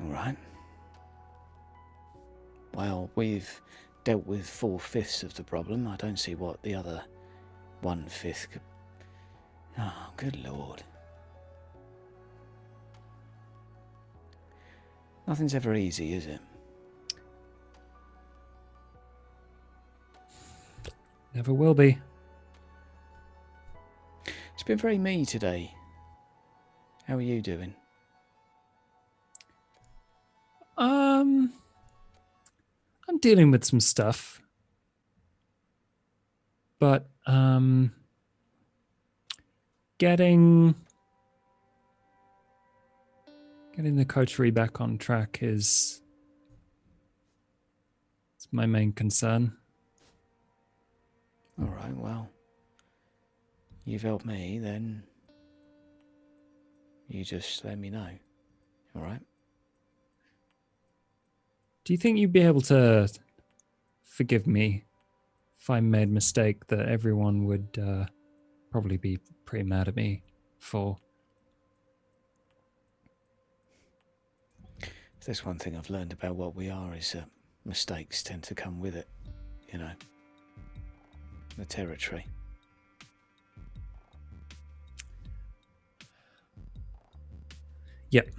All right. Well, we've dealt with 4/5 of the problem. I don't see what the other 1/5 could. Oh, good lord. Nothing's ever easy, is it? Never will be. It's been very me today. How are you doing? I'm dealing with some stuff. But getting the coterie back on track is my main concern. All right, well, you've helped me, then you just let me know. All right? Do you think you'd be able to forgive me if I made a mistake that everyone would probably be pretty mad at me for? If there's one thing I've learned about what we are is that mistakes tend to come with it, you know, the territory. Yep.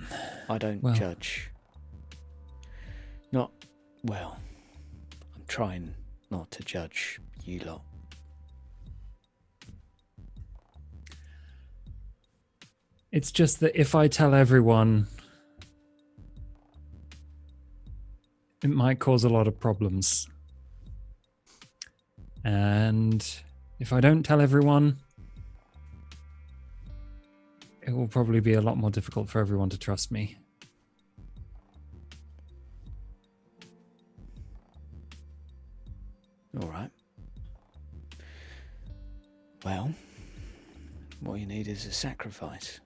I don't Well. judge. Well, I'm trying not to judge you lot. It's just that if I tell everyone, it might cause a lot of problems. And if I don't tell everyone, it will probably be a lot more difficult for everyone to trust me. All right. Well, what you need is a sacrifice.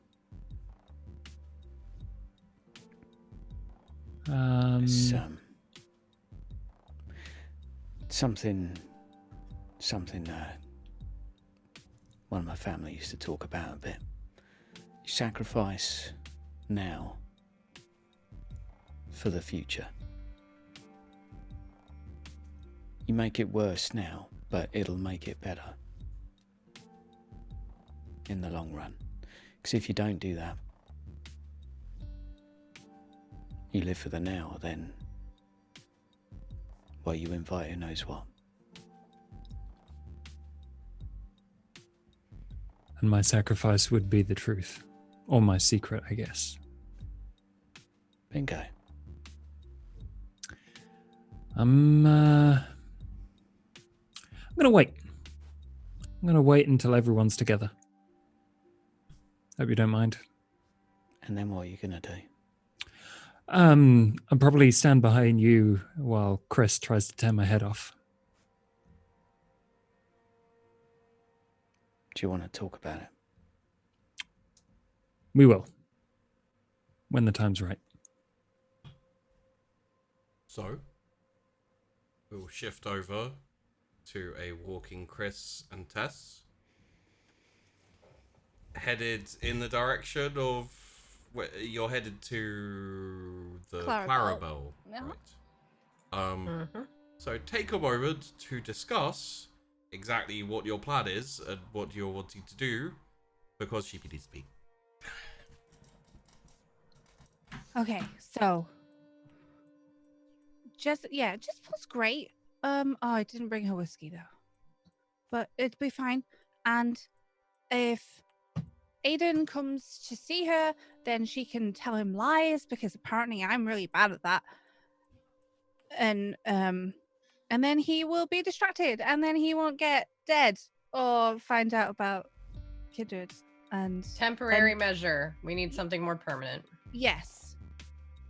It's, something one of my family used to talk about a bit. You sacrifice now for the future. You make it worse now, but it'll make it better in the long run. Because if you don't do that, you live for the now, then, well, you invite who knows what. And my sacrifice would be the truth. Or my secret, I guess. Bingo. I'm gonna wait. I'm gonna wait until everyone's together. Hope you don't mind. And then what are you going to do? I'll probably stand behind you while Chrys tries to tear my head off. Do you want to talk about it? We will. When the time's right. So, we'll shift over to a walking Chrys and Tess. Headed in the direction of... You're headed to the Clarabelle, right? So take a moment to discuss exactly what your plan is and what you're wanting to do, because she needs to be. Okay, so Jezebel's great. I didn't bring her whiskey though, but it'd be fine. And if Aiden comes to see her, then she can tell him lies, because apparently I'm really bad at that. And then he will be distracted, and then he won't get dead or find out about Kindred. And Temporary measure. We need something more permanent. yes,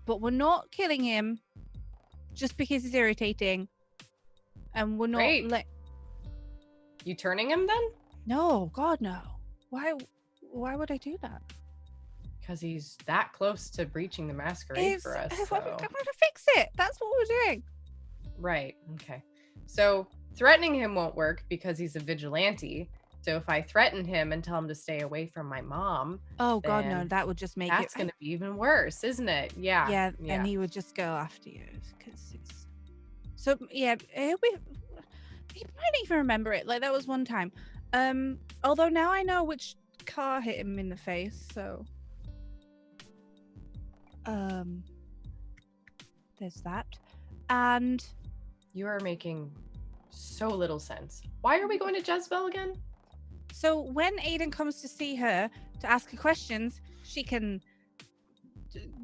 but we're not killing him just because he's irritating, and we're not Great. You turning him then? No, God, no. Why would I do that? Because he's that close to breaching the masquerade for us. I'm So. going to fix it. That's what we're doing. Right. Okay. So threatening him won't work because he's a vigilante. So if I threaten him and tell him to stay away from my mom, Oh God, no! then That would just make that's it. going to be even worse, isn't it? Yeah. Yeah, and he would just go after you because it's. So yeah, he might even remember it. Like that was one time. Although now I know which car hit him in the face, so. There's that, and You are making so little sense. Why are we going to Jezebel again? so when Aiden comes to see her to ask her questions, she can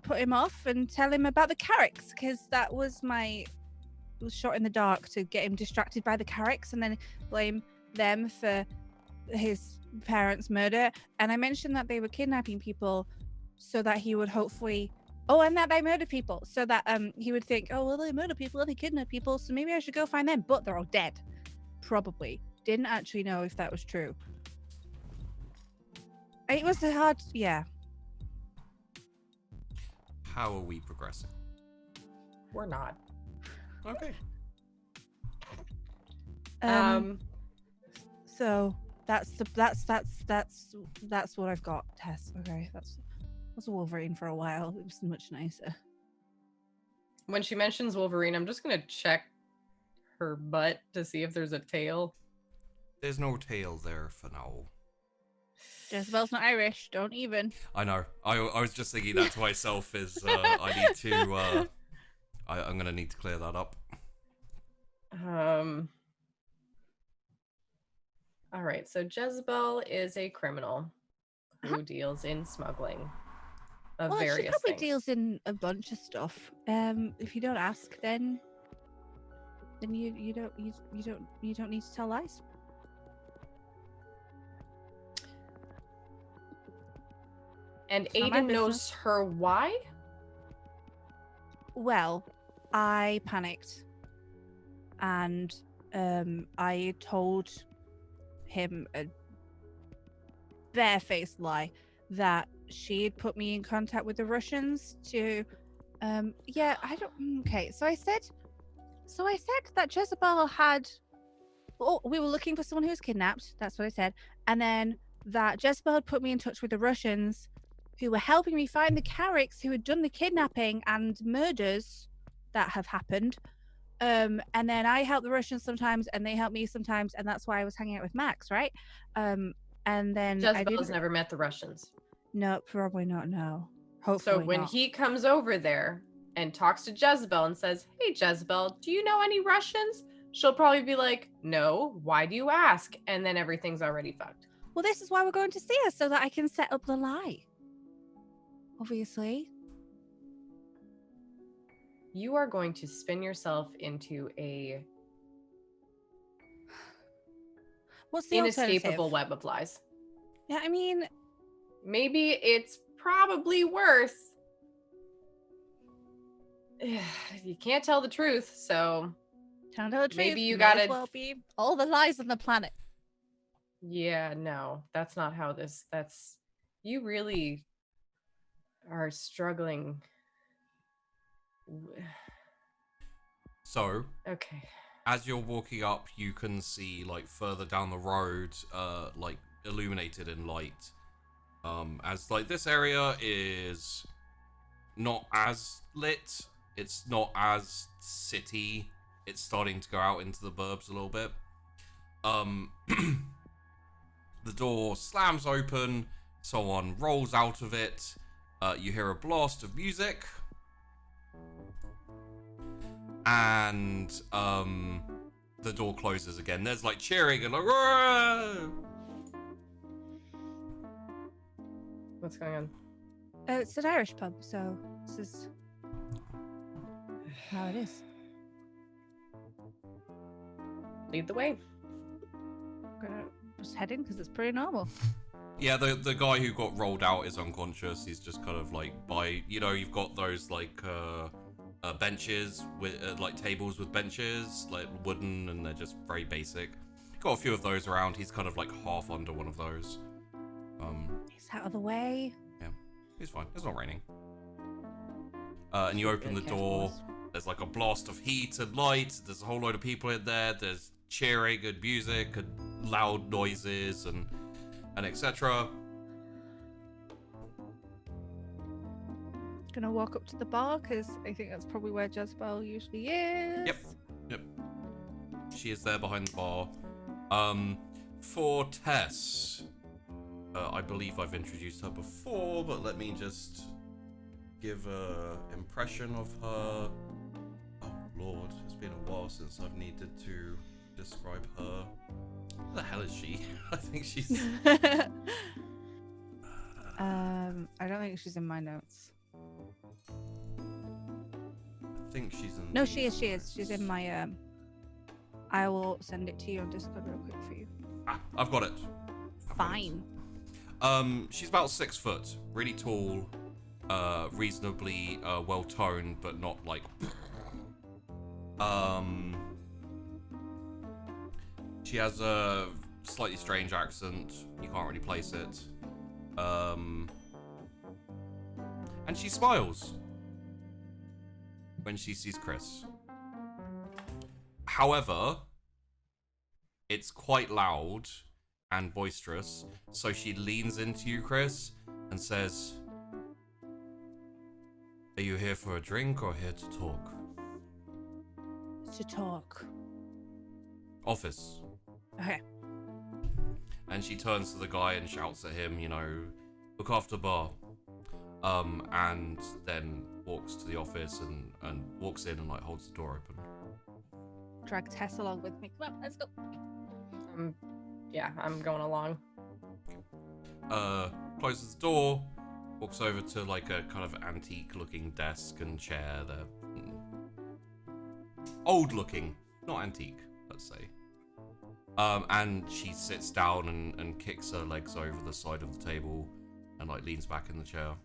put him off and tell him about the Carricks, because that was my shot in the dark to get him distracted by the Carricks and then blame them for his parents' murder. And I mentioned that they were kidnapping people so that he would hopefully and that they murder people, so that he would think, oh well, they murder people and they kidnap people, so maybe I should go find them, but they're all dead. Probably didn't actually know if that was true. It was hard. Yeah. How are we progressing? We're not. Okay. So that's what I've got, Tess. Okay, that's Wolverine for a while. It was much nicer. When she mentions Wolverine, I'm just going to check her butt to see if there's a tail. There's no tail there for now. Jezebel's not Irish. Don't even. I know. I was just thinking that to myself. I need to. I'm gonna need to clear that up. All right. So Jezebel is a criminal who deals in smuggling of Well, she various probably things. deals in a bunch of stuff. If you don't ask, then you don't need to tell lies. And It's not my Aiden knows business. her why? Well, I panicked, and I told him a barefaced lie that she had put me in contact with the Russians to okay, so I said that Jezebel had we were looking for someone who was kidnapped. That's what I said. And then that Jezebel had put me in touch with the Russians who were helping me find the Carricks who had done the kidnapping and murders that have happened. And then I help the Russians sometimes and they help me sometimes, and that's why I was hanging out with Max, right? And then Jezebel's never met the Russians. No, probably not, no. Hopefully So when not. he comes over there and talks to Jezebel and says, hey, Jezebel, do you know any Russians? She'll probably be like, no, why do you ask? And then everything's already fucked. Well, this is why we're going to see her, so that I can set up the lie. Obviously. You are going to spin yourself into a What's the inescapable alternative? web of lies. Yeah, I mean, Maybe it's probably worth. You can't tell the truth, so can't tell the truth. maybe you may as gotta. well be all the lies on the planet. Yeah, no, that's not how this. That's you really are struggling. So, Okay. as you're walking up, you can see like further down the road, like illuminated in light. As like this area is not as lit, it's not as city. It's starting to go out into the burbs a little bit. The door slams open. Someone rolls out of it. You hear a blast of music. And the door closes again. There's like cheering and like, "Roar!" What's going on? It's an Irish pub, so this is how it is. Lead the way. Gonna just head in because it's pretty normal. Yeah, the guy who got rolled out is unconscious. He's just kind of like by, you know, you've got those like benches with like tables with benches, like wooden, and they're just very basic. Got a few of those around. He's kind of like half under one of those. He's out of the way. Yeah, he's fine. It's not raining. And you open the door. There's like a blast of heat and light. There's a whole load of people in there. There's cheering and music and loud noises and etc. Gonna walk up to the bar because I think that's probably where Jezebel usually is. Yep. She is there behind the bar. For Tess, I believe I've introduced her before, but let me just give a impression of her. Oh Lord, it's been a while since I've needed to describe her. Who the hell is she? I think she's. I don't think she's in my notes. I think she's in. No, she is. She's in my. I will send it to you on Discord real quick for you. Ah, I've got it. Fine. She's about 6 foot, really tall, reasonably well toned, but not like. She has a slightly strange accent. You can't really place it. And she smiles when she sees Chrys. However, it's quite loud and boisterous, so she leans into you, Chrys, and says, "Are you here for a drink or here to talk?" To talk. Office. Okay. And she turns to the guy and shouts at him, you know, "Look after bar." And then walks to the office and walks in and like holds the door open. Drag Tess along with me. Come on, let's go. Yeah, I'm going along. Closes the door, walks over to like a kind of antique looking desk and chair. They're old looking, not antique, let's say. And she sits down and kicks her legs over the side of the table and like leans back in the chair.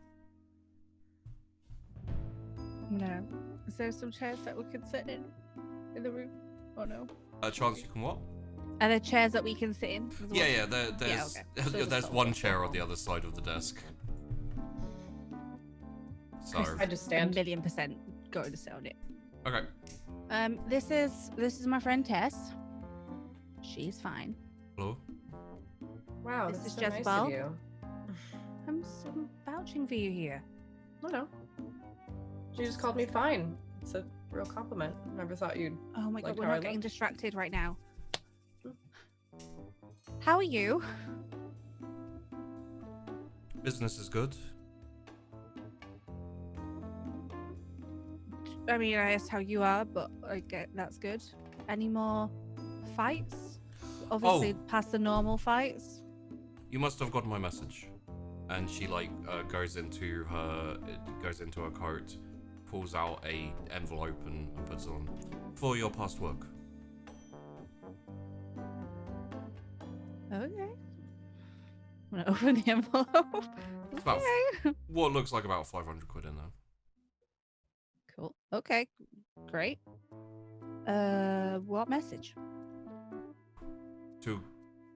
No. Is there some chairs that we could sit in the room? Oh no. A chance you can what? Are there chairs that we can sit in? As well? Yeah. There's okay. So there's one chair on the other side of the desk. So I just A stand. 1,000,000% going to sit on it. okay. This is my friend Tess. She's fine. Hello. Wow, This this is is so nice Jezebel. of you. I'm vouching for you here. Oh no. She just called me fine. It's a real compliment. Never thought you'd. Oh my Like god, we're how I not getting look? distracted right now. How are you? Business is good. I mean, I asked how you are, but I get that's good. Any more fights? Obviously, past the normal fights. You must have gotten my message. And she like goes into her coat, pulls out a envelope and puts it on. For your past work. Okay. I'm gonna open the envelope. It's about Okay. what looks like about 500 quid in there. Cool. Okay. Great. What message? To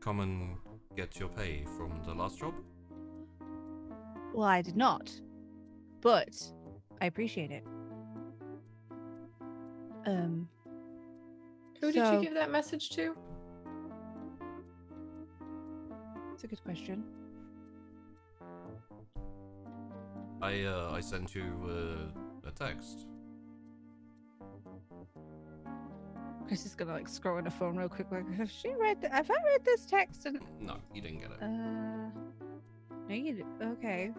come and get your pay from the last job? Well, I did not, but I appreciate it. Who did you give that message to? It's a good question. I sent you a text. Chris is gonna like scroll on her phone real quick. Like, have I read this text? And No, you didn't get it. no, you did. Okay,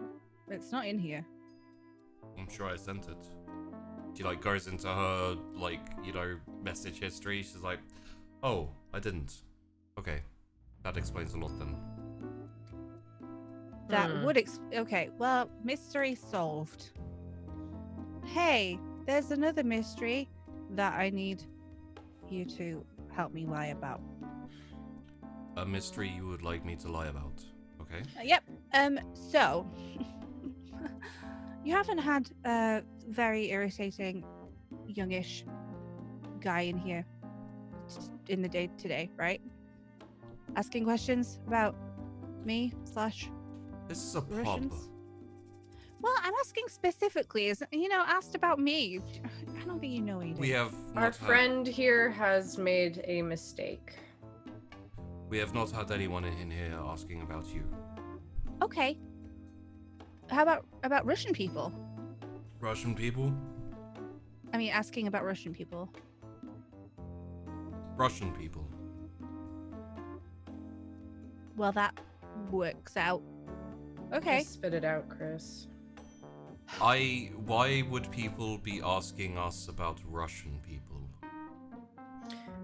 it's not in here. I'm sure I sent it. She like goes into her like, you know, message history. She's like, "Oh, I didn't. Okay, that explains a lot then." That would okay. Well, mystery solved. Hey, there's another mystery that I need you to help me lie about. A mystery you would like me to lie about. Okay. Yep. So you haven't had a very irritating, youngish guy in here in the day today, right? Asking questions about me / This is a pub. Russians. Well, I'm asking specifically. Asked about me. I don't think you know anything. We have Our not friend here has made a mistake. We have not had anyone in here asking about you. Okay. How about Russian people? Russian people? I mean, asking about Russian people. Russian people. Well, that works out. Okay. Just spit it out, Chrys. Why would people be asking us about Russian people?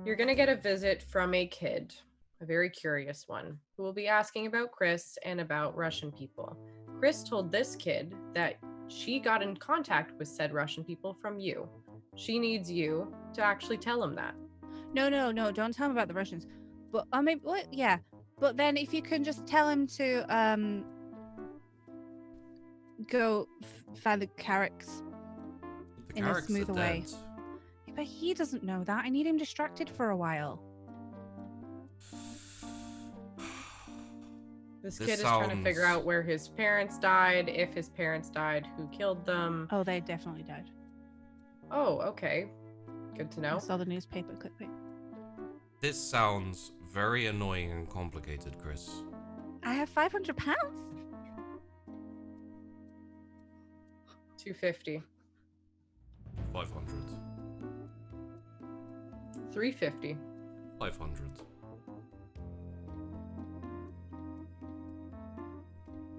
You're gonna get a visit from a kid, a very curious one, who will be asking about Chrys and about Russian people. Chrys told this kid that she got in contact with said Russian people from you. She needs you to actually tell him that. No, don't tell him about the Russians. But I mean, what? Yeah. But then if you can just tell him to go find the Carricks The in a Carricks smoother are way. dead. Yeah, but he doesn't know that. I need him distracted for a while. This This kid is trying to figure sounds- out where his parents died, if his parents died, who killed them. Oh, they definitely died. Oh, okay. Good to I know. saw the newspaper clipping. This sounds very annoying and complicated, Chrys. I have £500. 250. 500. 350. 500.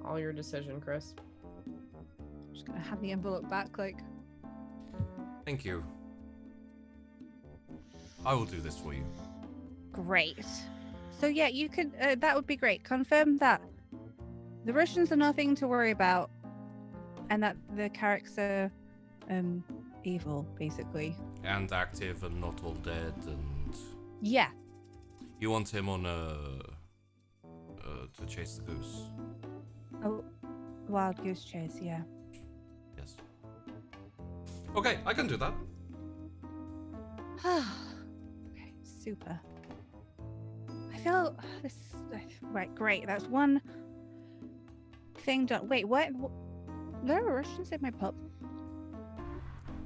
All your decision, Chrys. I'm just gonna hand the envelope back, like. Thank you. I will do this for you. Great. So yeah, you could. That would be great. Confirm that the Russians are nothing to worry about, and that the Carricks are evil, basically. And active and not all dead, and Yeah. you want him on to chase the goose. Oh, wild goose chase. Yeah. Yes. Okay, I can do that. Okay. Super. I feel this. Right. Great. That's one thing done. Wait. What? There are Russians in my pub.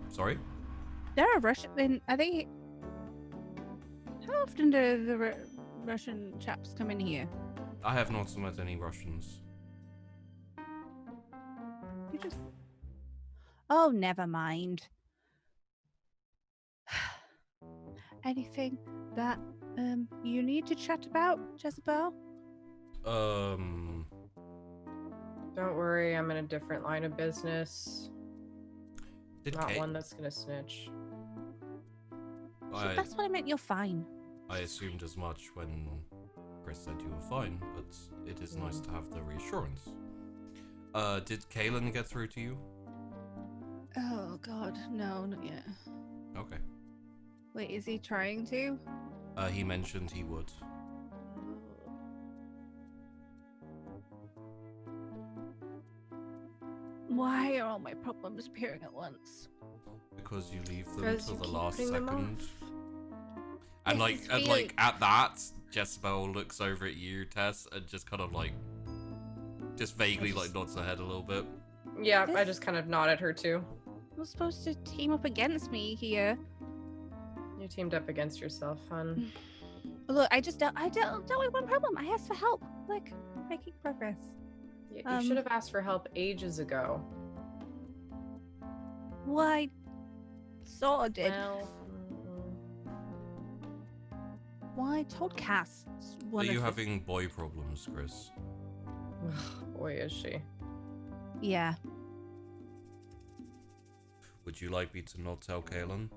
Sorry? There are Russian. Are they? How often do the Russian chaps come in here? I have not met any Russians. You just. Oh, never mind. Anything that you need to chat about, Jezebel? Don't worry, I'm in a different line of business. Did Not Kate? one that's gonna snitch. That's what I meant. You're fine. I assumed as much when Chrys said you were fine, but it is nice to have the reassurance. Did Kaelin get through to you? Oh God, no, not yet. Okay. Wait, is he trying to? He mentioned he would. Why are all my problems appearing at once? Because you leave them Because till you the keep last putting them second. off. And This like, is and really- like at that, Jezebel looks over at you, Tess, and just kind of like, just vaguely like nods her head a little bit. Yeah, I This- just kind of nod at her too. You're supposed to team up against me here. You teamed up against yourself, hun. Look, I dealt with one problem. I asked for help. Like, making progress. You should have asked for help ages ago. Well, I sort of did. Well, Well, I told Cass. It's Are one you of the- having boy problems, Chrys? boy, is she. Yeah. Would you like me to not tell Kaelin?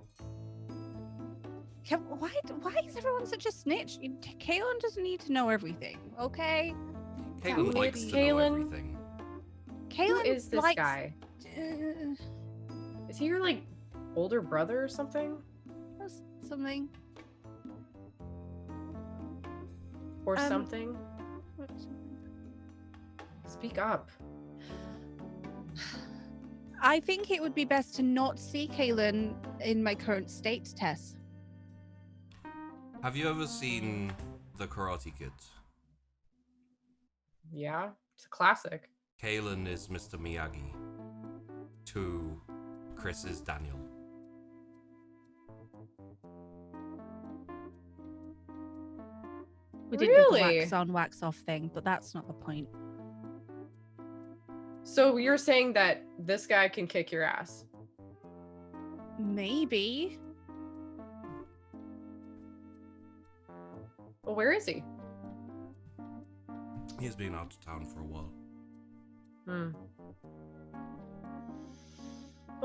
Why is everyone such a snitch? Kaelin doesn't need to know everything, okay? Kaelin Who likes is to know Kaelin? everything. Who Kaelin is this likes, guy? Is he your like older brother or something? something. Or Um, something? Speak up. I think it would be best to not see Kaylin in my current state, Tess. Have you ever seen The Karate Kid? Yeah, it's a classic. Kalen is Mr. Miyagi to Chrys is Daniel. We did the Really? wax on, wax off thing, but that's not the point. So you're saying that this guy can kick your ass? Maybe. Well, where is he? He's been out of town for a while. Well,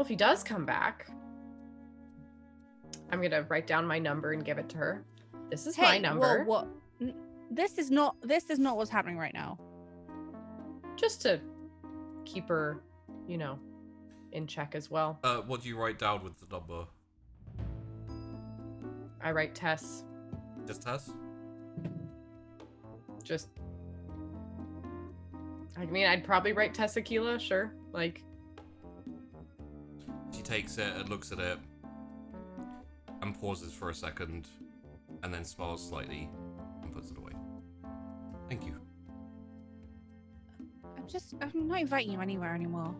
if he does come back, I'm gonna write down my number and give it to her. This is my number. What? This is not what's happening right now. Just to keep her, you know, in check as well. What do you write down with the number? I write Tess. Just Tess? Just, I mean, I'd probably write Tess Aquila, sure. Like, She takes it and looks at it and pauses for a second and then smiles slightly and puts it away. Thank you. I'm not inviting you anywhere anymore.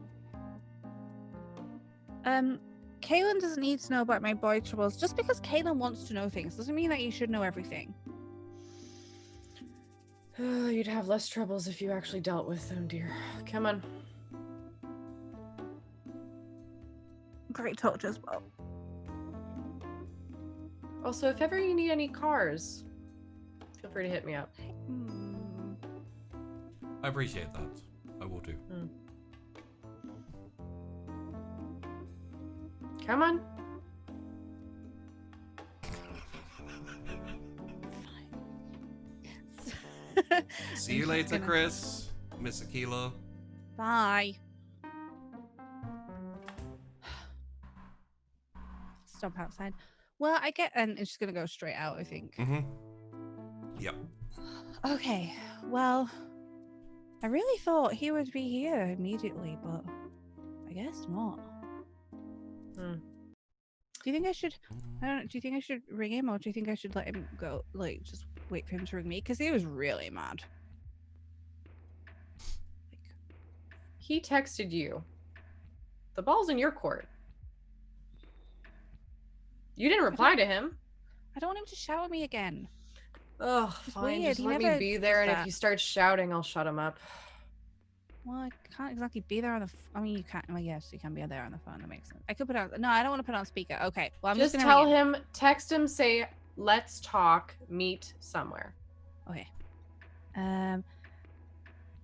Kaylin doesn't need to know about my boy troubles. Just because Kaylin wants to know things doesn't mean that you should know everything. you'd have less troubles if you actually dealt with them, dear. Come on. Great talk as well. Also, if ever you need any cars, feel free to hit me up. I appreciate that. I will do. Come on. See you later, Chrys. Miss Aquila. Bye. Stop outside. Well, and it's just gonna go straight out, I think. Yep. Okay, well, I really thought he would be here immediately, but I guess not. Do you think I should? I don't know. Do you think I should ring him, or do you think I should let him go? Like, just wait for him to ring me, because he was really mad. He texted you. The ball's in your court. You didn't reply to him. I don't want him to shout at me again. Oh, It's fine. weird. Just He let me never be does there, and if that. you start shouting, I'll shut him up. Well, I can't exactly be there on the. I mean, you can't. Well, yes, you can be there on the phone. That makes sense. I could put on. No, I don't want to put on speaker. Okay. Well, I'm Just gonna tell ring him, text him, say, let's talk, meet somewhere. Okay.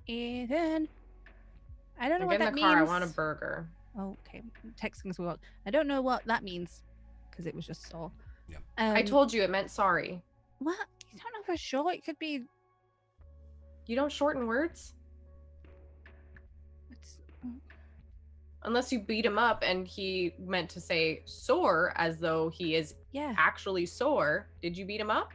Ethan. I don't know what Get in that the means. car. I want a burger. Okay. Texting as well. I don't know what that means because it was just so. Yeah. I told you it meant sorry. What? You don't know for sure. It could be. You don't shorten words? It's, Unless you beat him up and he meant to say sore as though he is yeah. actually sore. Did you beat him up?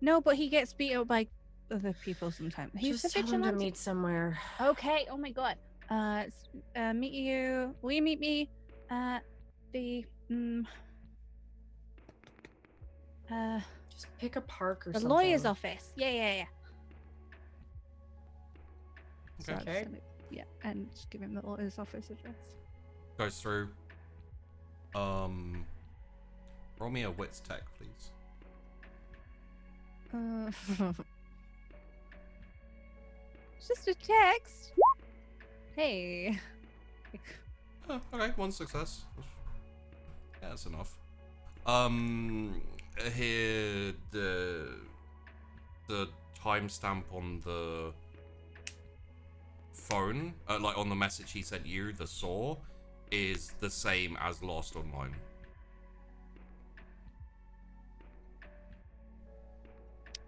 No, but he gets beat up by other people sometimes. He's Just a tell him to vigilante. meet somewhere. Okay. Oh my god. Meet you. Will you meet me at the Just pick a park or the something. lawyer's office? Yeah. So I'll just Okay. send it- yeah, and just give him the lawyer's office address. Goes through. Roll me a wits tech, please. It's just a text. Hey. Oh, okay, one success. Yeah, that's enough. Here the timestamp on the phone, like on the message he sent you, the saw, is the same as Lost Online.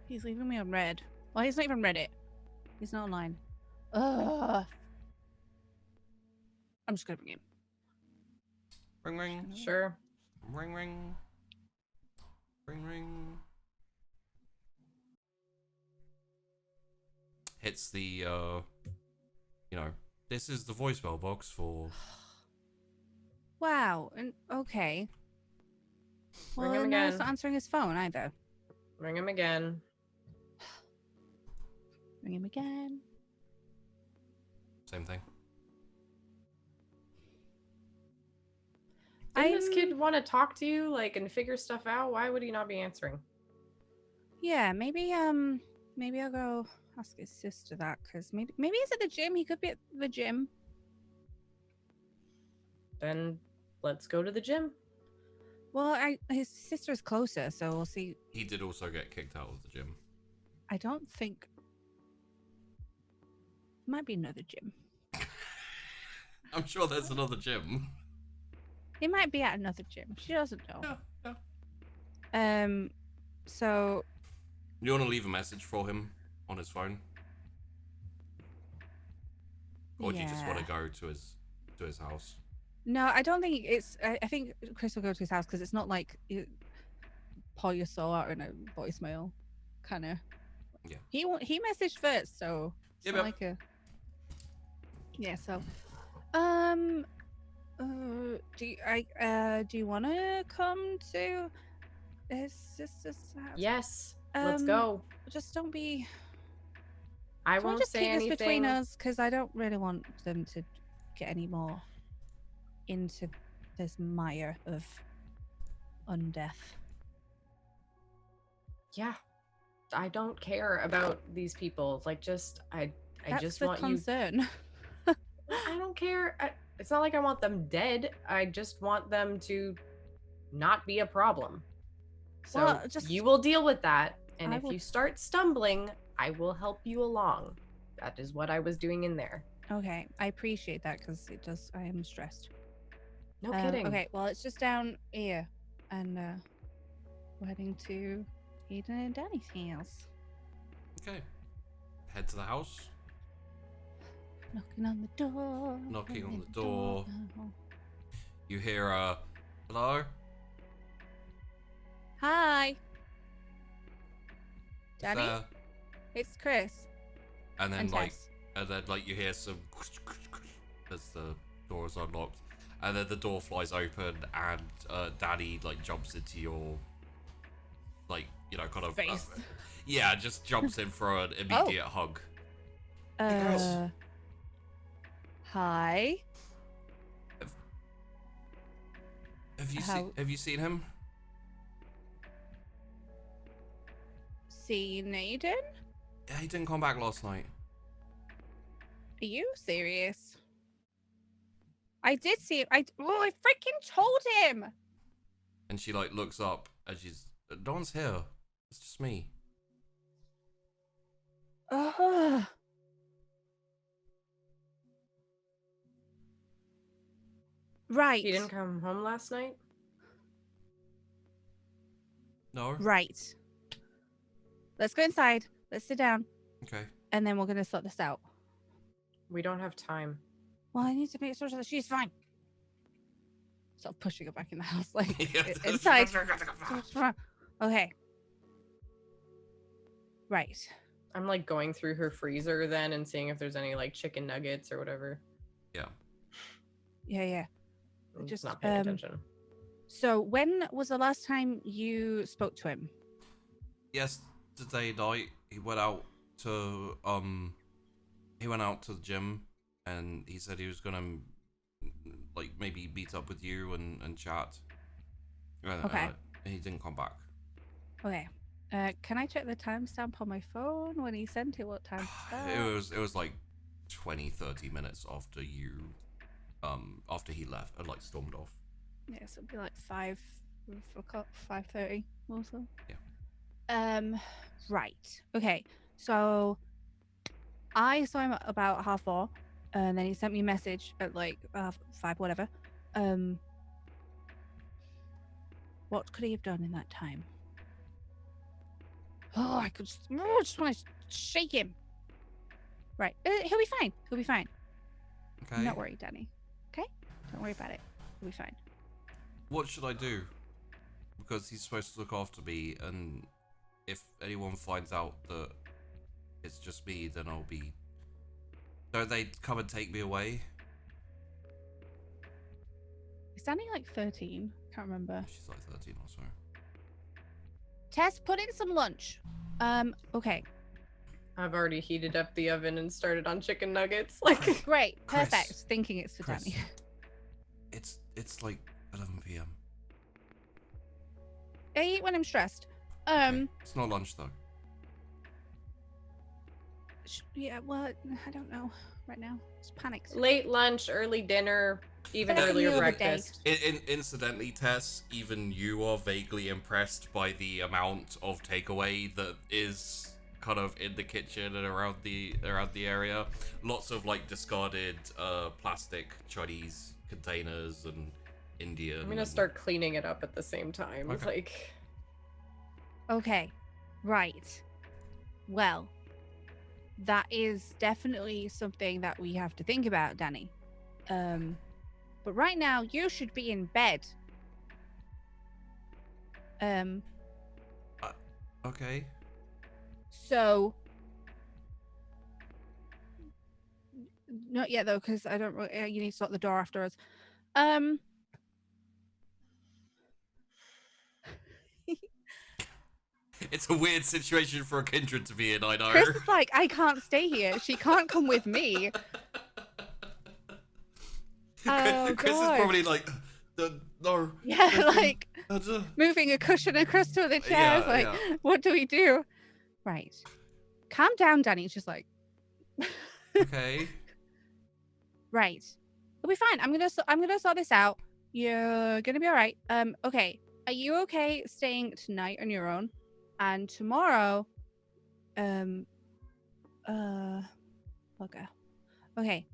He's leaving me on red. Well, he's not even read it. He's not online. Ugh. I'm just gonna bring him. Ring ring. Sure. Ring ring. Ring ring. hits the, this is the voicemail box for... Wow. And okay. Ring Well, him no, again. he's not answering his phone either. Ring him again. Ring him again. Same thing. Didn't this kid want to talk to you, and figure stuff out? Why would he not be answering? Yeah, maybe I'll go ask his sister that, because maybe he's at the gym. He could be at the gym. Then let's go to the gym. Well, his sister's closer, so we'll see. He did also get kicked out of the gym. I don't think. Might be another gym. I'm sure there's another gym. He might be at another gym. She doesn't know. Yeah. So. You want to leave a message for him on his phone? Or do you just want to go to his house? No, I don't think it's. I think Chrys will go to his house because it's not like you pour your soul out in a voicemail, kind of. Yeah. He messaged first, so it's not like a. Yeah. So, do you want to come to his sister's house? Yes. Let's go. Just don't be. I won't just say keep anything. this between us, because I don't really want them to get any more into this mire of undeath. Yeah. I don't care about these people. I just want concern. you. I don't care. It's not like I want them dead. I just want them to not be a problem. So you will deal with that. And if you start stumbling, I will help you along. That is what I was doing in there. Okay, I appreciate that, because it does. I am stressed. No kidding. Okay, well, it's just down here, and we're heading to Eden and Danny's house. Okay. Head to the house. Knocking on the door. Knocking on the door. You hear hello? Hi. Danny? It's Chrys. And then Tess. you hear some as the door is unlocked. And then the door flies open and Danny jumps into your kind of face. Just jumps in for an immediate hug. Hi. Have you seen him? Seen Aiden? Yeah, he didn't come back last night. Are you serious? I did see him. I freaking told him. And she looks up and no one's here. It's just me. Right. He didn't come home last night? No. Right. Let's go inside. Let's sit down. Okay. And then we're going to sort this out. We don't have time. Well, I need to make sure that she's fine. Sort of pushing her back in the house, inside. Okay. Right. I'm going through her freezer then and seeing if there's any chicken nuggets or whatever. Yeah. Yeah. I'm just not paying attention. So when was the last time you spoke to him? Yesterday night he went out to the gym and he said he was gonna maybe meet up with you and chat. Okay. He didn't come back. Okay. Can I check the timestamp on my phone when he sent it? What time was that? It was 20-30 minutes after you after he left and stormed off. Yeah, so it'd be 5:30 or so. Yeah. Right. Okay. So I saw him at about 4:30, and then he sent me a message at 5, whatever. What could he have done in that time? Oh, I just want to shake him. Right. He'll be fine. He'll be fine. Okay. Not worry, Danny. Okay? Don't worry about it. He'll be fine. What should I do? Because he's supposed to look after me, and if anyone finds out that it's just me, then I'll be... Don't they come and take me away? Is Danny like 13? Can't remember. She's like 13 or so. Tess, put in some lunch. Okay. I've already heated up the oven and started on chicken nuggets. Like, Great. Chrys. Perfect. Thinking it's for Chrys. Danny. It's like 11 p.m. I eat when I'm stressed. Okay. It's not lunch though. Yeah, well, I don't know right now. Just panicked. late lunch, early dinner, even Better earlier meal of the day. breakfast. Incidentally, Tess, even you are vaguely impressed by the amount of takeaway that is kind of in the kitchen and around the area. Lots of like discarded plastic Chinese containers and Indian. I'm gonna start cleaning it up at the same time. Okay. Like, Okay. Right. Well, that is definitely something that we have to think about, Danny. But right now you should be in bed. Okay. So not yet though, because I don't really, you need to lock the door after us. It's a weird situation for a kindred to be in, I know. Chris is like, I can't stay here. She can't come with me. Oh, Chris is God. probably like, no. Yeah, like Uh, moving a cushion across to the chairs. Yeah, like, yeah. what do we do? Right. Calm down, Danny. It's just like, Okay. right. We'll be fine. I'm gonna sort this out. You're gonna be all right. Okay. Are you okay staying tonight on your own? And tomorrow, bugger. Okay.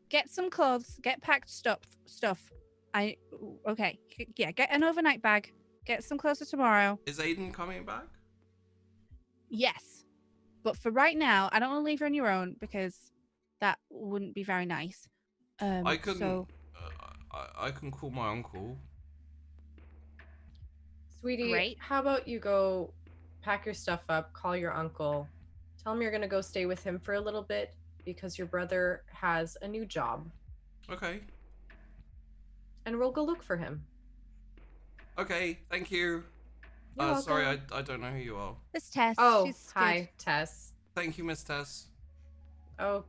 Get some clothes. Get packed stuff. Okay. Yeah. Get an overnight bag. Get some clothes for tomorrow. Is Aiden coming back? Yes. But for right now, I don't want to leave you on your own because that wouldn't be very nice. I can. So I can call my uncle. sweetie, Great. how about you go pack your stuff up, call your uncle, tell him you're gonna go stay with him for a little bit because your brother has a new job, Okay. and we'll go look for him. Okay. Thank you. You're Sorry, welcome. I don't know who you are. this Tess. Oh, she's hi, good. Tess. Thank you, Miss Tess. Oh,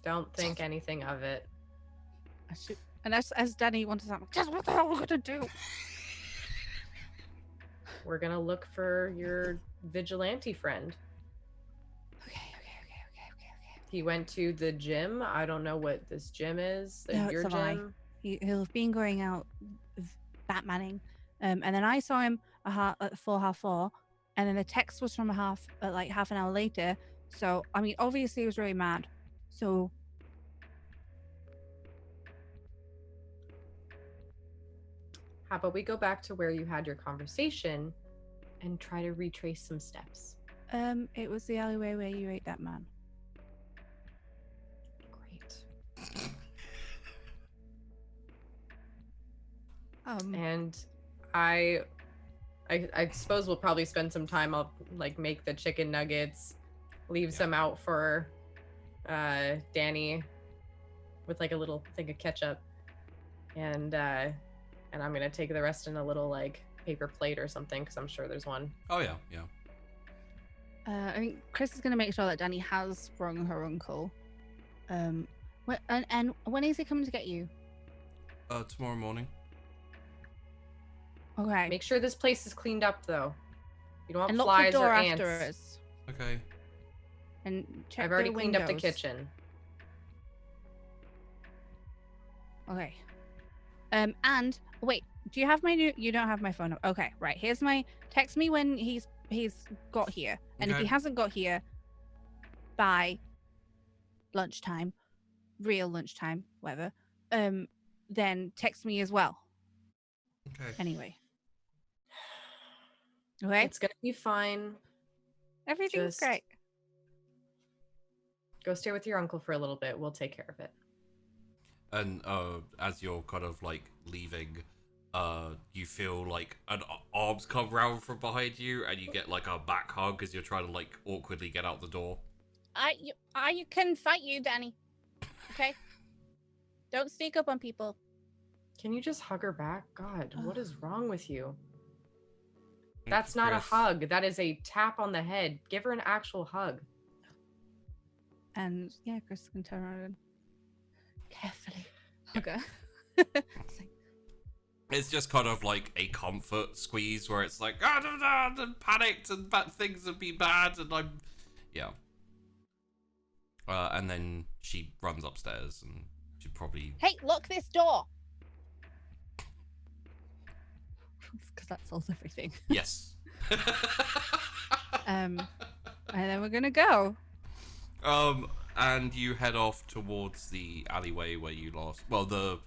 don't think anything of it. And as Danny wanted to, just what the hell are we gonna do? We're gonna look for your vigilante friend. Okay. He went to the gym. I don't know what this gym is. No, it's your a lie. gym. He'll have been going out Batmaning, and then I saw him at 4:30, and then the text was from half an hour later. So I mean, obviously he was really mad. So How about we go back to where you had your conversation and try to retrace some steps? it was the alleyway where you ate that man. Great. Um, And I suppose we'll probably spend some time. I'll like make the chicken nuggets, leave some out for Danny with like a little thing of ketchup, and I'm gonna take the rest in a little like paper plate or something because I'm sure there's one. Oh yeah, yeah. I think Chris is gonna make sure that Danny has sprung her uncle. And when is he coming to get you? Tomorrow morning. Okay. Make sure this place is cleaned up though. You don't want And lock flies the door or ants. after us. Okay. And check I've already the cleaned up the windows. kitchen. Okay. And wait, do you have my new? You don't have my phone number. Okay, right. Here's my. Text me when he's got here, and if he Okay. hasn't got here by lunchtime, real lunchtime, whatever, then text me as well. Okay. Anyway. Okay. It's gonna be fine. Everything's just- great. Go stay with your uncle for a little bit. We'll take care of it. And as you're kind of like leaving, you feel like an arms come round from behind you, and you get like a back hug as you're trying to like awkwardly get out the door. I can fight you, Danny. Okay. Don't sneak up on people. Can you just hug her back? God, what is wrong with you? Thank That's you, not a Chris. hug. That is a tap on the head. Give her an actual hug. And yeah, Chris can turn around and carefully hug her. It's like, It's just kind of like a comfort squeeze where it's like, and panicked and bad things have been bad, and I'm, yeah. And then she runs upstairs and she probably, hey, lock this door. Because that solves everything. yes. And then we're gonna go. And you head off towards the alleyway where you lost, well, the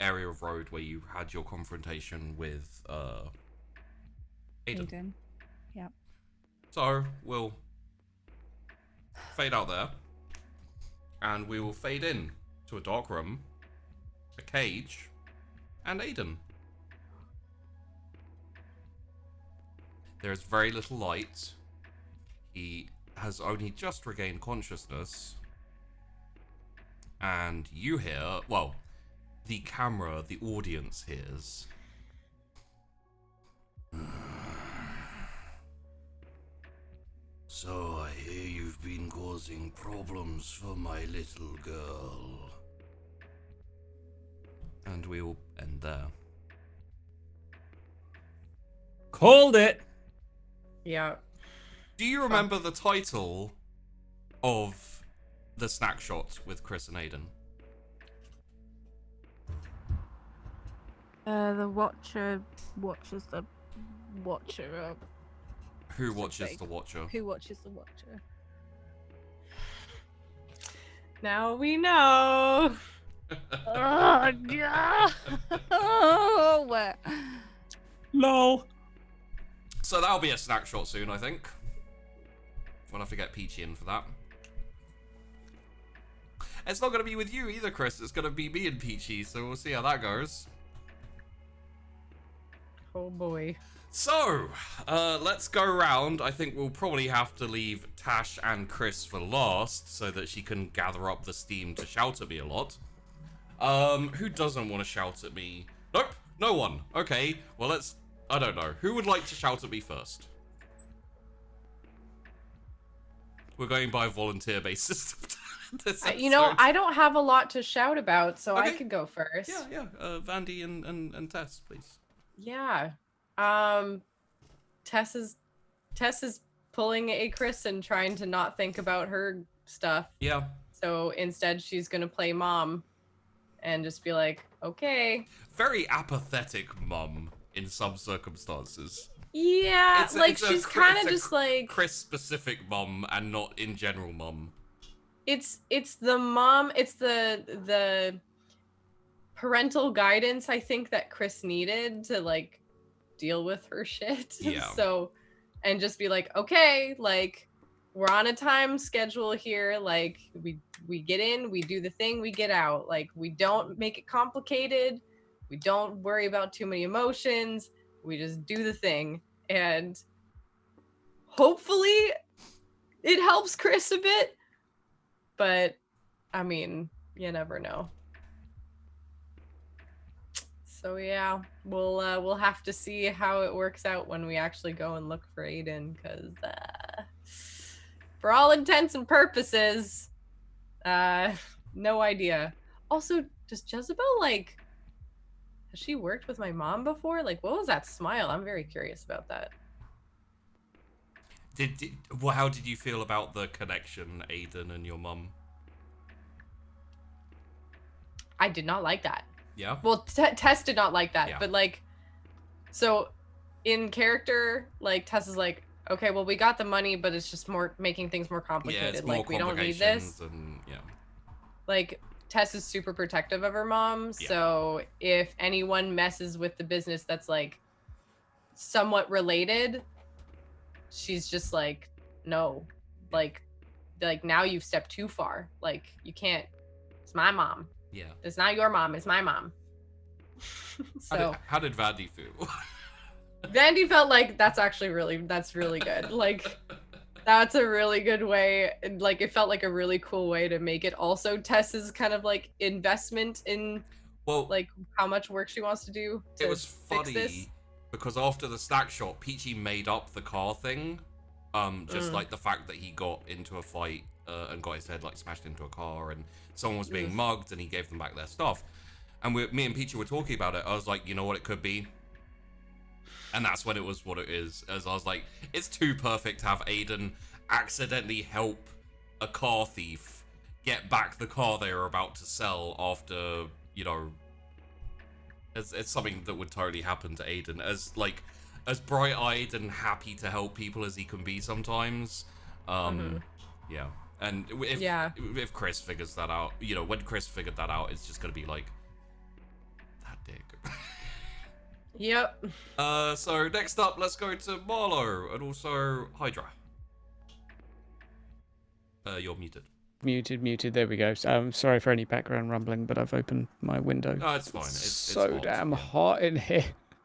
area of road where you had your confrontation with, Aiden. Yep. So, we'll fade out there. And we will fade in to a dark room, a cage, and Aiden. There is very little light. He has only just regained consciousness. And you hear, well, the camera, the audience hears. So I hear you've been causing problems for my little girl. And we will end there. Called it. Yeah. Do you remember the title of the snack shot with Chris and Aiden? The Watcher watches the Watcher. Who watches Sifting. the Watcher? Who watches the Watcher? Now we know. Oh, yeah. Oh, Lol. So that'll be a snack shot soon, I think. We'll have to get Peachy in for that. It's not going to be with you either, Chris. It's going to be me and Peachy, so we'll see how that goes. Oh boy. So, let's go around. I think we'll probably have to leave Tash and Chris for last so that she can gather up the steam to shout at me a lot. Who doesn't want to shout at me? Nope, no one. Okay, well let's... I don't know. Who would like to shout at me first? We're going by volunteer basis. You know, I don't have a lot to shout about, so I Okay. could go first. Yeah. Vandy and Tess, please. Yeah. Tess is pulling a Chris and trying to not think about her stuff. Yeah. So instead she's gonna play mom and just be like, okay. Very apathetic mum in some circumstances. Yeah, she's kind of just like Chris-specific mum and not in general mum. it's the mom, it's the parental guidance I think that Chris needed to like deal with her shit. Yeah. So, and just be like, okay, like we're on a time schedule here. Like we get in, we do the thing, we get out. Like we don't make it complicated. We don't worry about too many emotions. We just do the thing. And hopefully it helps Chris a bit. But I mean, you never know. So yeah, we'll have to see how it works out when we actually go and look for Aiden, because for all intents and purposes, no idea. Also, does Jezebel like, has she worked with my mom before? Like, what was that smile? I'm very curious about that. How did you feel about the connection, Aiden and your mum? I did not like that. Yeah. Well, Tess did not like that, Yeah. but like, so in character, like Tess is like, okay, well, we got the money, but it's just more making things more complicated. Yeah, it's more like, we don't need complications this. and yeah. Like, Tess is super protective of her mom, Yeah. so if anyone messes with the business that's like somewhat related, she's just like, no, like now you've stepped too far. Like, you can't. It's my mom. Yeah. It's not your mom. It's my mom. So How did Vandy feel? Vandy felt like that's really good. Like that's a really good way. And like it felt like a really cool way to make it also Tess's kind of like investment in Well, like how much work she wants to do to it was fix this. funny because after the snack shot, Peachy made up the car thing. Just like the fact that he got into a fight and got his head like smashed into a car, and someone was being mugged, and he gave them back their stuff. And me and Peachy were talking about it. I was like, you know what it could be? And that's when it was what it is. As I was like, it's too perfect to have Aiden accidentally help a car thief get back the car they were about to sell after, you know, it's something that would totally happen to Aiden. As bright-eyed and happy to help people as he can be sometimes. Yeah. And if Chrys figures that out, you know, when Chrys figured that out, it's just going to be like, that dick. Yep. So next up, let's go to Marlowe and also Hydra. You're muted. Muted. There we go. Sorry for any background rumbling, but I've opened my window. No, it's fine. It's so hot. damn hot in here.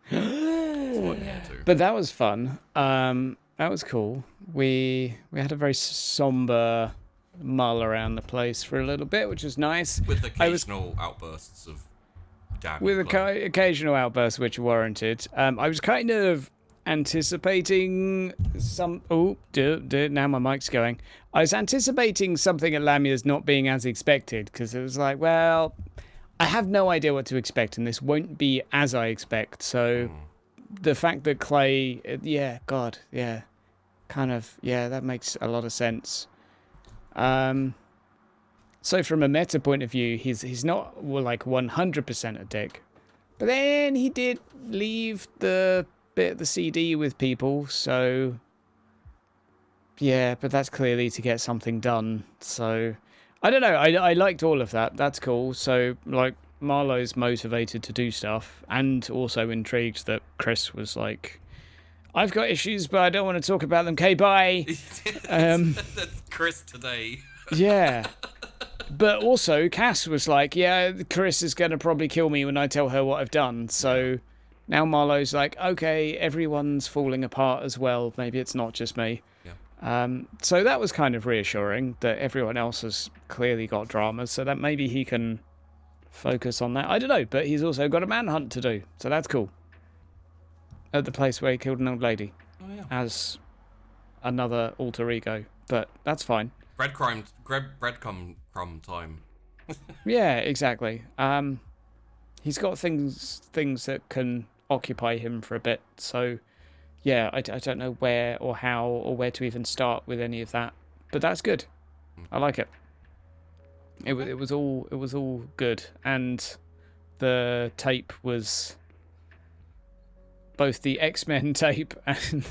It's hot in here too. But that was fun. That was cool. We had a very somber mull around the place for a little bit, which was nice. With occasional outbursts of damage. With occasional outbursts which were warranted. I was kind of anticipating some... Oh, now my mic's going. I was anticipating something at Lamia's not being as expected, because it was like, well, I have no idea what to expect, and this won't be as I expect, so... The fact that Clay... that makes a lot of sense. So from a meta point of view, he's not like 100% a dick. But then he did leave the bit of the CD with people, so... Yeah, but that's clearly to get something done, so... I don't know, I liked all of that, that's cool. So, like, Marlowe's motivated to do stuff, and also intrigued that Chrys was like... I've got issues, but I don't want to talk about them. Okay, bye. That's Chrys today. Yeah. But also, Cass was like, yeah, Chrys is going to probably kill me when I tell her what I've done. So now Marlowe's like, okay, everyone's falling apart as well. Maybe it's not just me. Yeah. So that was kind of reassuring that everyone else has clearly got dramas, so that maybe he can focus on that. I don't know, but he's also got a manhunt to do, so that's cool. At the place where he killed an old lady. Oh, yeah. As another alter ego. But that's fine. Breadcrumb time. Yeah, exactly. He's got things that can occupy him for a bit. So, yeah, I don't know where or how or where to even start with any of that. But that's good. I like it. It was all good. And the tape was... Both the X-Men tape and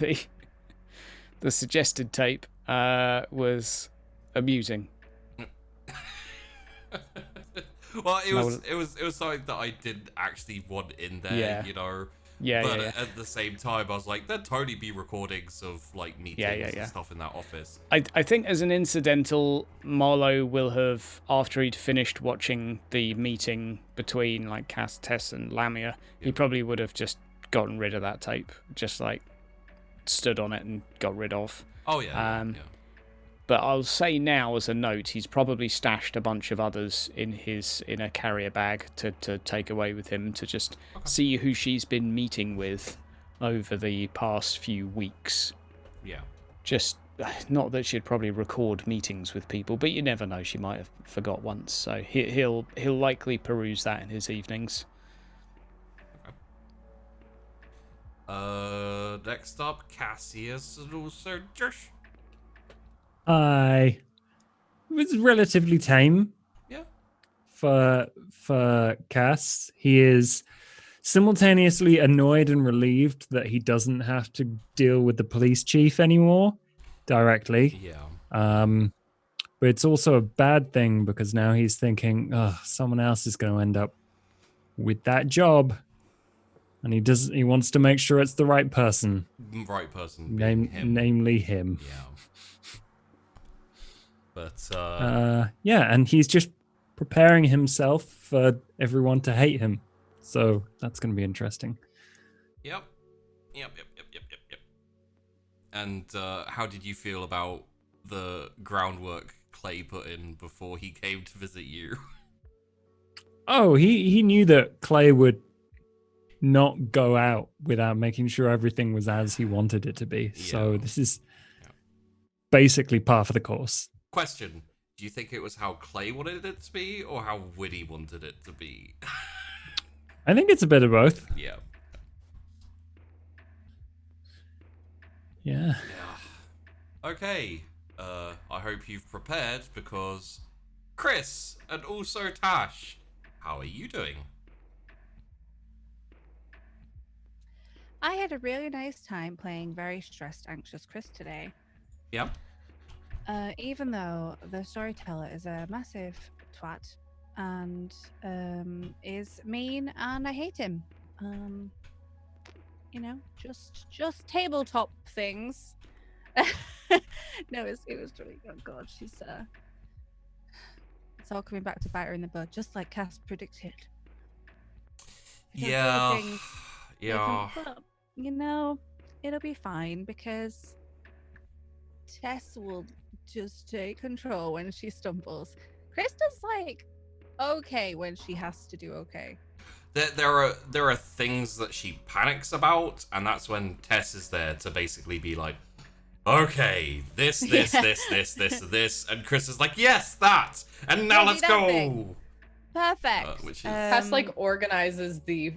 the suggested tape was amusing. Well, it was something that I didn't actually want in there, you know. Yeah, but yeah. At the same time, I was like, there'd totally be recordings of like meetings and stuff in that office. I think as an incidental, Marlowe will have, after he'd finished watching the meeting between like Cass, Tess, and Lamia, he probably would have just gotten rid of that tape, just like stood on it and got rid of. Oh yeah. But I'll say now as a note, he's probably stashed a bunch of others in a carrier bag to take away with him to just see who she's been meeting with over the past few weeks. Yeah. Just not that she'd probably record meetings with people, but you never know, she might have forgot once. So he'll likely peruse that in his evenings. Next up, Cassius and also Josh. It was relatively tame. Yeah. For Cass, he is simultaneously annoyed and relieved that he doesn't have to deal with the police chief anymore directly. Yeah. But it's also a bad thing because now he's thinking, oh, someone else is going to end up with that job. And he wants to make sure it's the right person. Right person. Him. Namely him. Yeah. But and he's just preparing himself for everyone to hate him. So that's going to be interesting. Yep. And how did you feel about the groundwork Clay put in before he came to visit you? Oh, he knew that Clay would not go out without making sure everything was as he wanted it to be. So Yeah. this is basically par for the course. Question. Do you think it was how Clay wanted it to be or how Woody wanted it to be? I think it's a bit of both. Yeah. Yeah. Okay. I hope you've prepared because Chrys and also Tash, how are you doing? I had a really nice time playing very stressed, anxious Chrys today. Yep. Even though the storyteller is a massive twat and is mean and I hate him. You know, just tabletop things. No, it was really, oh god, she's it's all coming back to bite her in the butt, just like Cass predicted. Yeah. But, you know, it'll be fine because Tess will just take control when she stumbles. Krista's like okay when she has to do okay. There are things that she panics about, and that's when Tess is there to basically be like, okay, this, and Chrys is like, yes, that, and now let's go. Thing. Perfect. Which is Tess like organizes the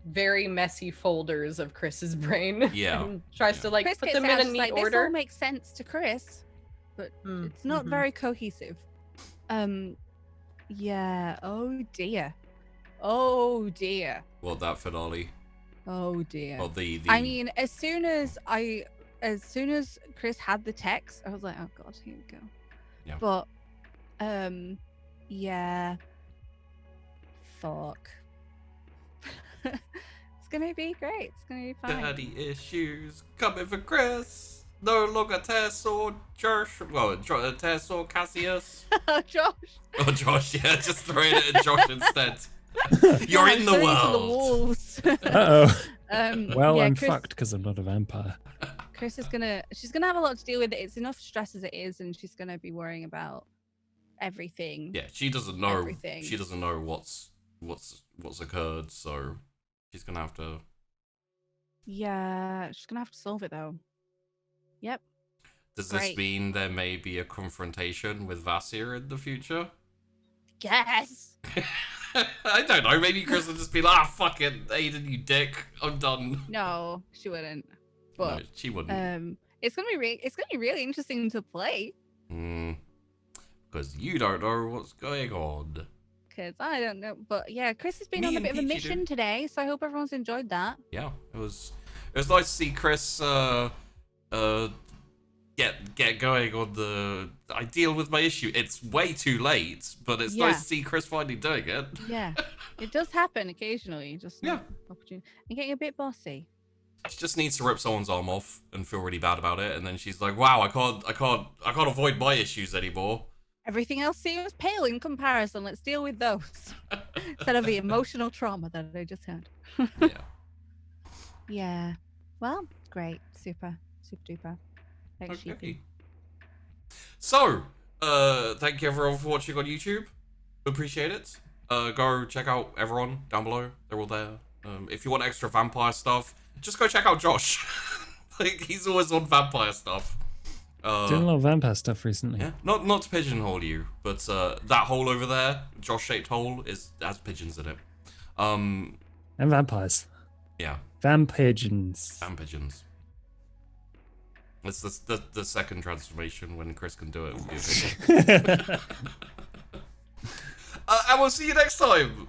very messy folders of Chris's brain. Yeah. And tries to like Chrys put gets them out, in a she's neat like, order. This all makes sense to Chrys, but it's not very cohesive. Yeah. Oh dear. What, that finale? Oh dear. Well, the I mean, as soon as Chrys had the text, I was like, oh god, here we go. Yeah. But yeah. Fuck. It's gonna be great. It's gonna be fine. Daddy issues coming for Chrys. No longer Tess or Josh. Well, Tess or Cassius. Oh, Josh. Oh, Josh, yeah, just throwing it at Josh instead. You're in the Throwing it to world. the wolves. Uh-oh. Well, yeah, I'm Chrys, fucked because I'm not a vampire. Chrys is she's gonna have a lot to deal with. It's enough stress as it is, and she's gonna be worrying about everything. Yeah, she doesn't know. Everything. She doesn't know what's occurred, so she's gonna have to. Yeah, she's gonna have to solve it though. Yep. Does Great. this mean there may be a confrontation with Vasir in the future? Yes. I don't know. Maybe Chrys will just be like, fuck it, Aiden, you dick. I'm done. No, she wouldn't. But No, she wouldn't. it's gonna be really interesting to play. Because you don't know what's going on. Because I don't know, but yeah, Chrys has been Me on a and bit of a Peachy mission do. today, so I hope everyone's enjoyed that. Yeah, it was nice to see Chrys get going on the. I deal with my issue. It's way too late, but it's nice to see Chrys finally doing it. Yeah, it does happen occasionally. Just Yeah. opportunity and getting a bit bossy. She just needs to rip someone's arm off and feel really bad about it, and then she's like, "Wow, I can't avoid my issues anymore." Everything else seems pale in comparison. Let's deal with those instead of the emotional trauma that I just had. Yeah. Yeah. Well, great, super duper. Thanks, Okay. Sheepy. So, thank you everyone for watching on YouTube. Appreciate it. Go check out everyone down below. They're all there. If you want extra vampire stuff, just go check out Josh. Like, he's always on vampire stuff. Doing a lot of vampire stuff recently. Yeah, not to pigeonhole you, but that hole over there, Josh-shaped hole, has pigeons in it. And vampires. Yeah, Vampigeons. pigeons. It's the second transformation when Chrys can do it. Will be a pigeon. And we'll see you next time.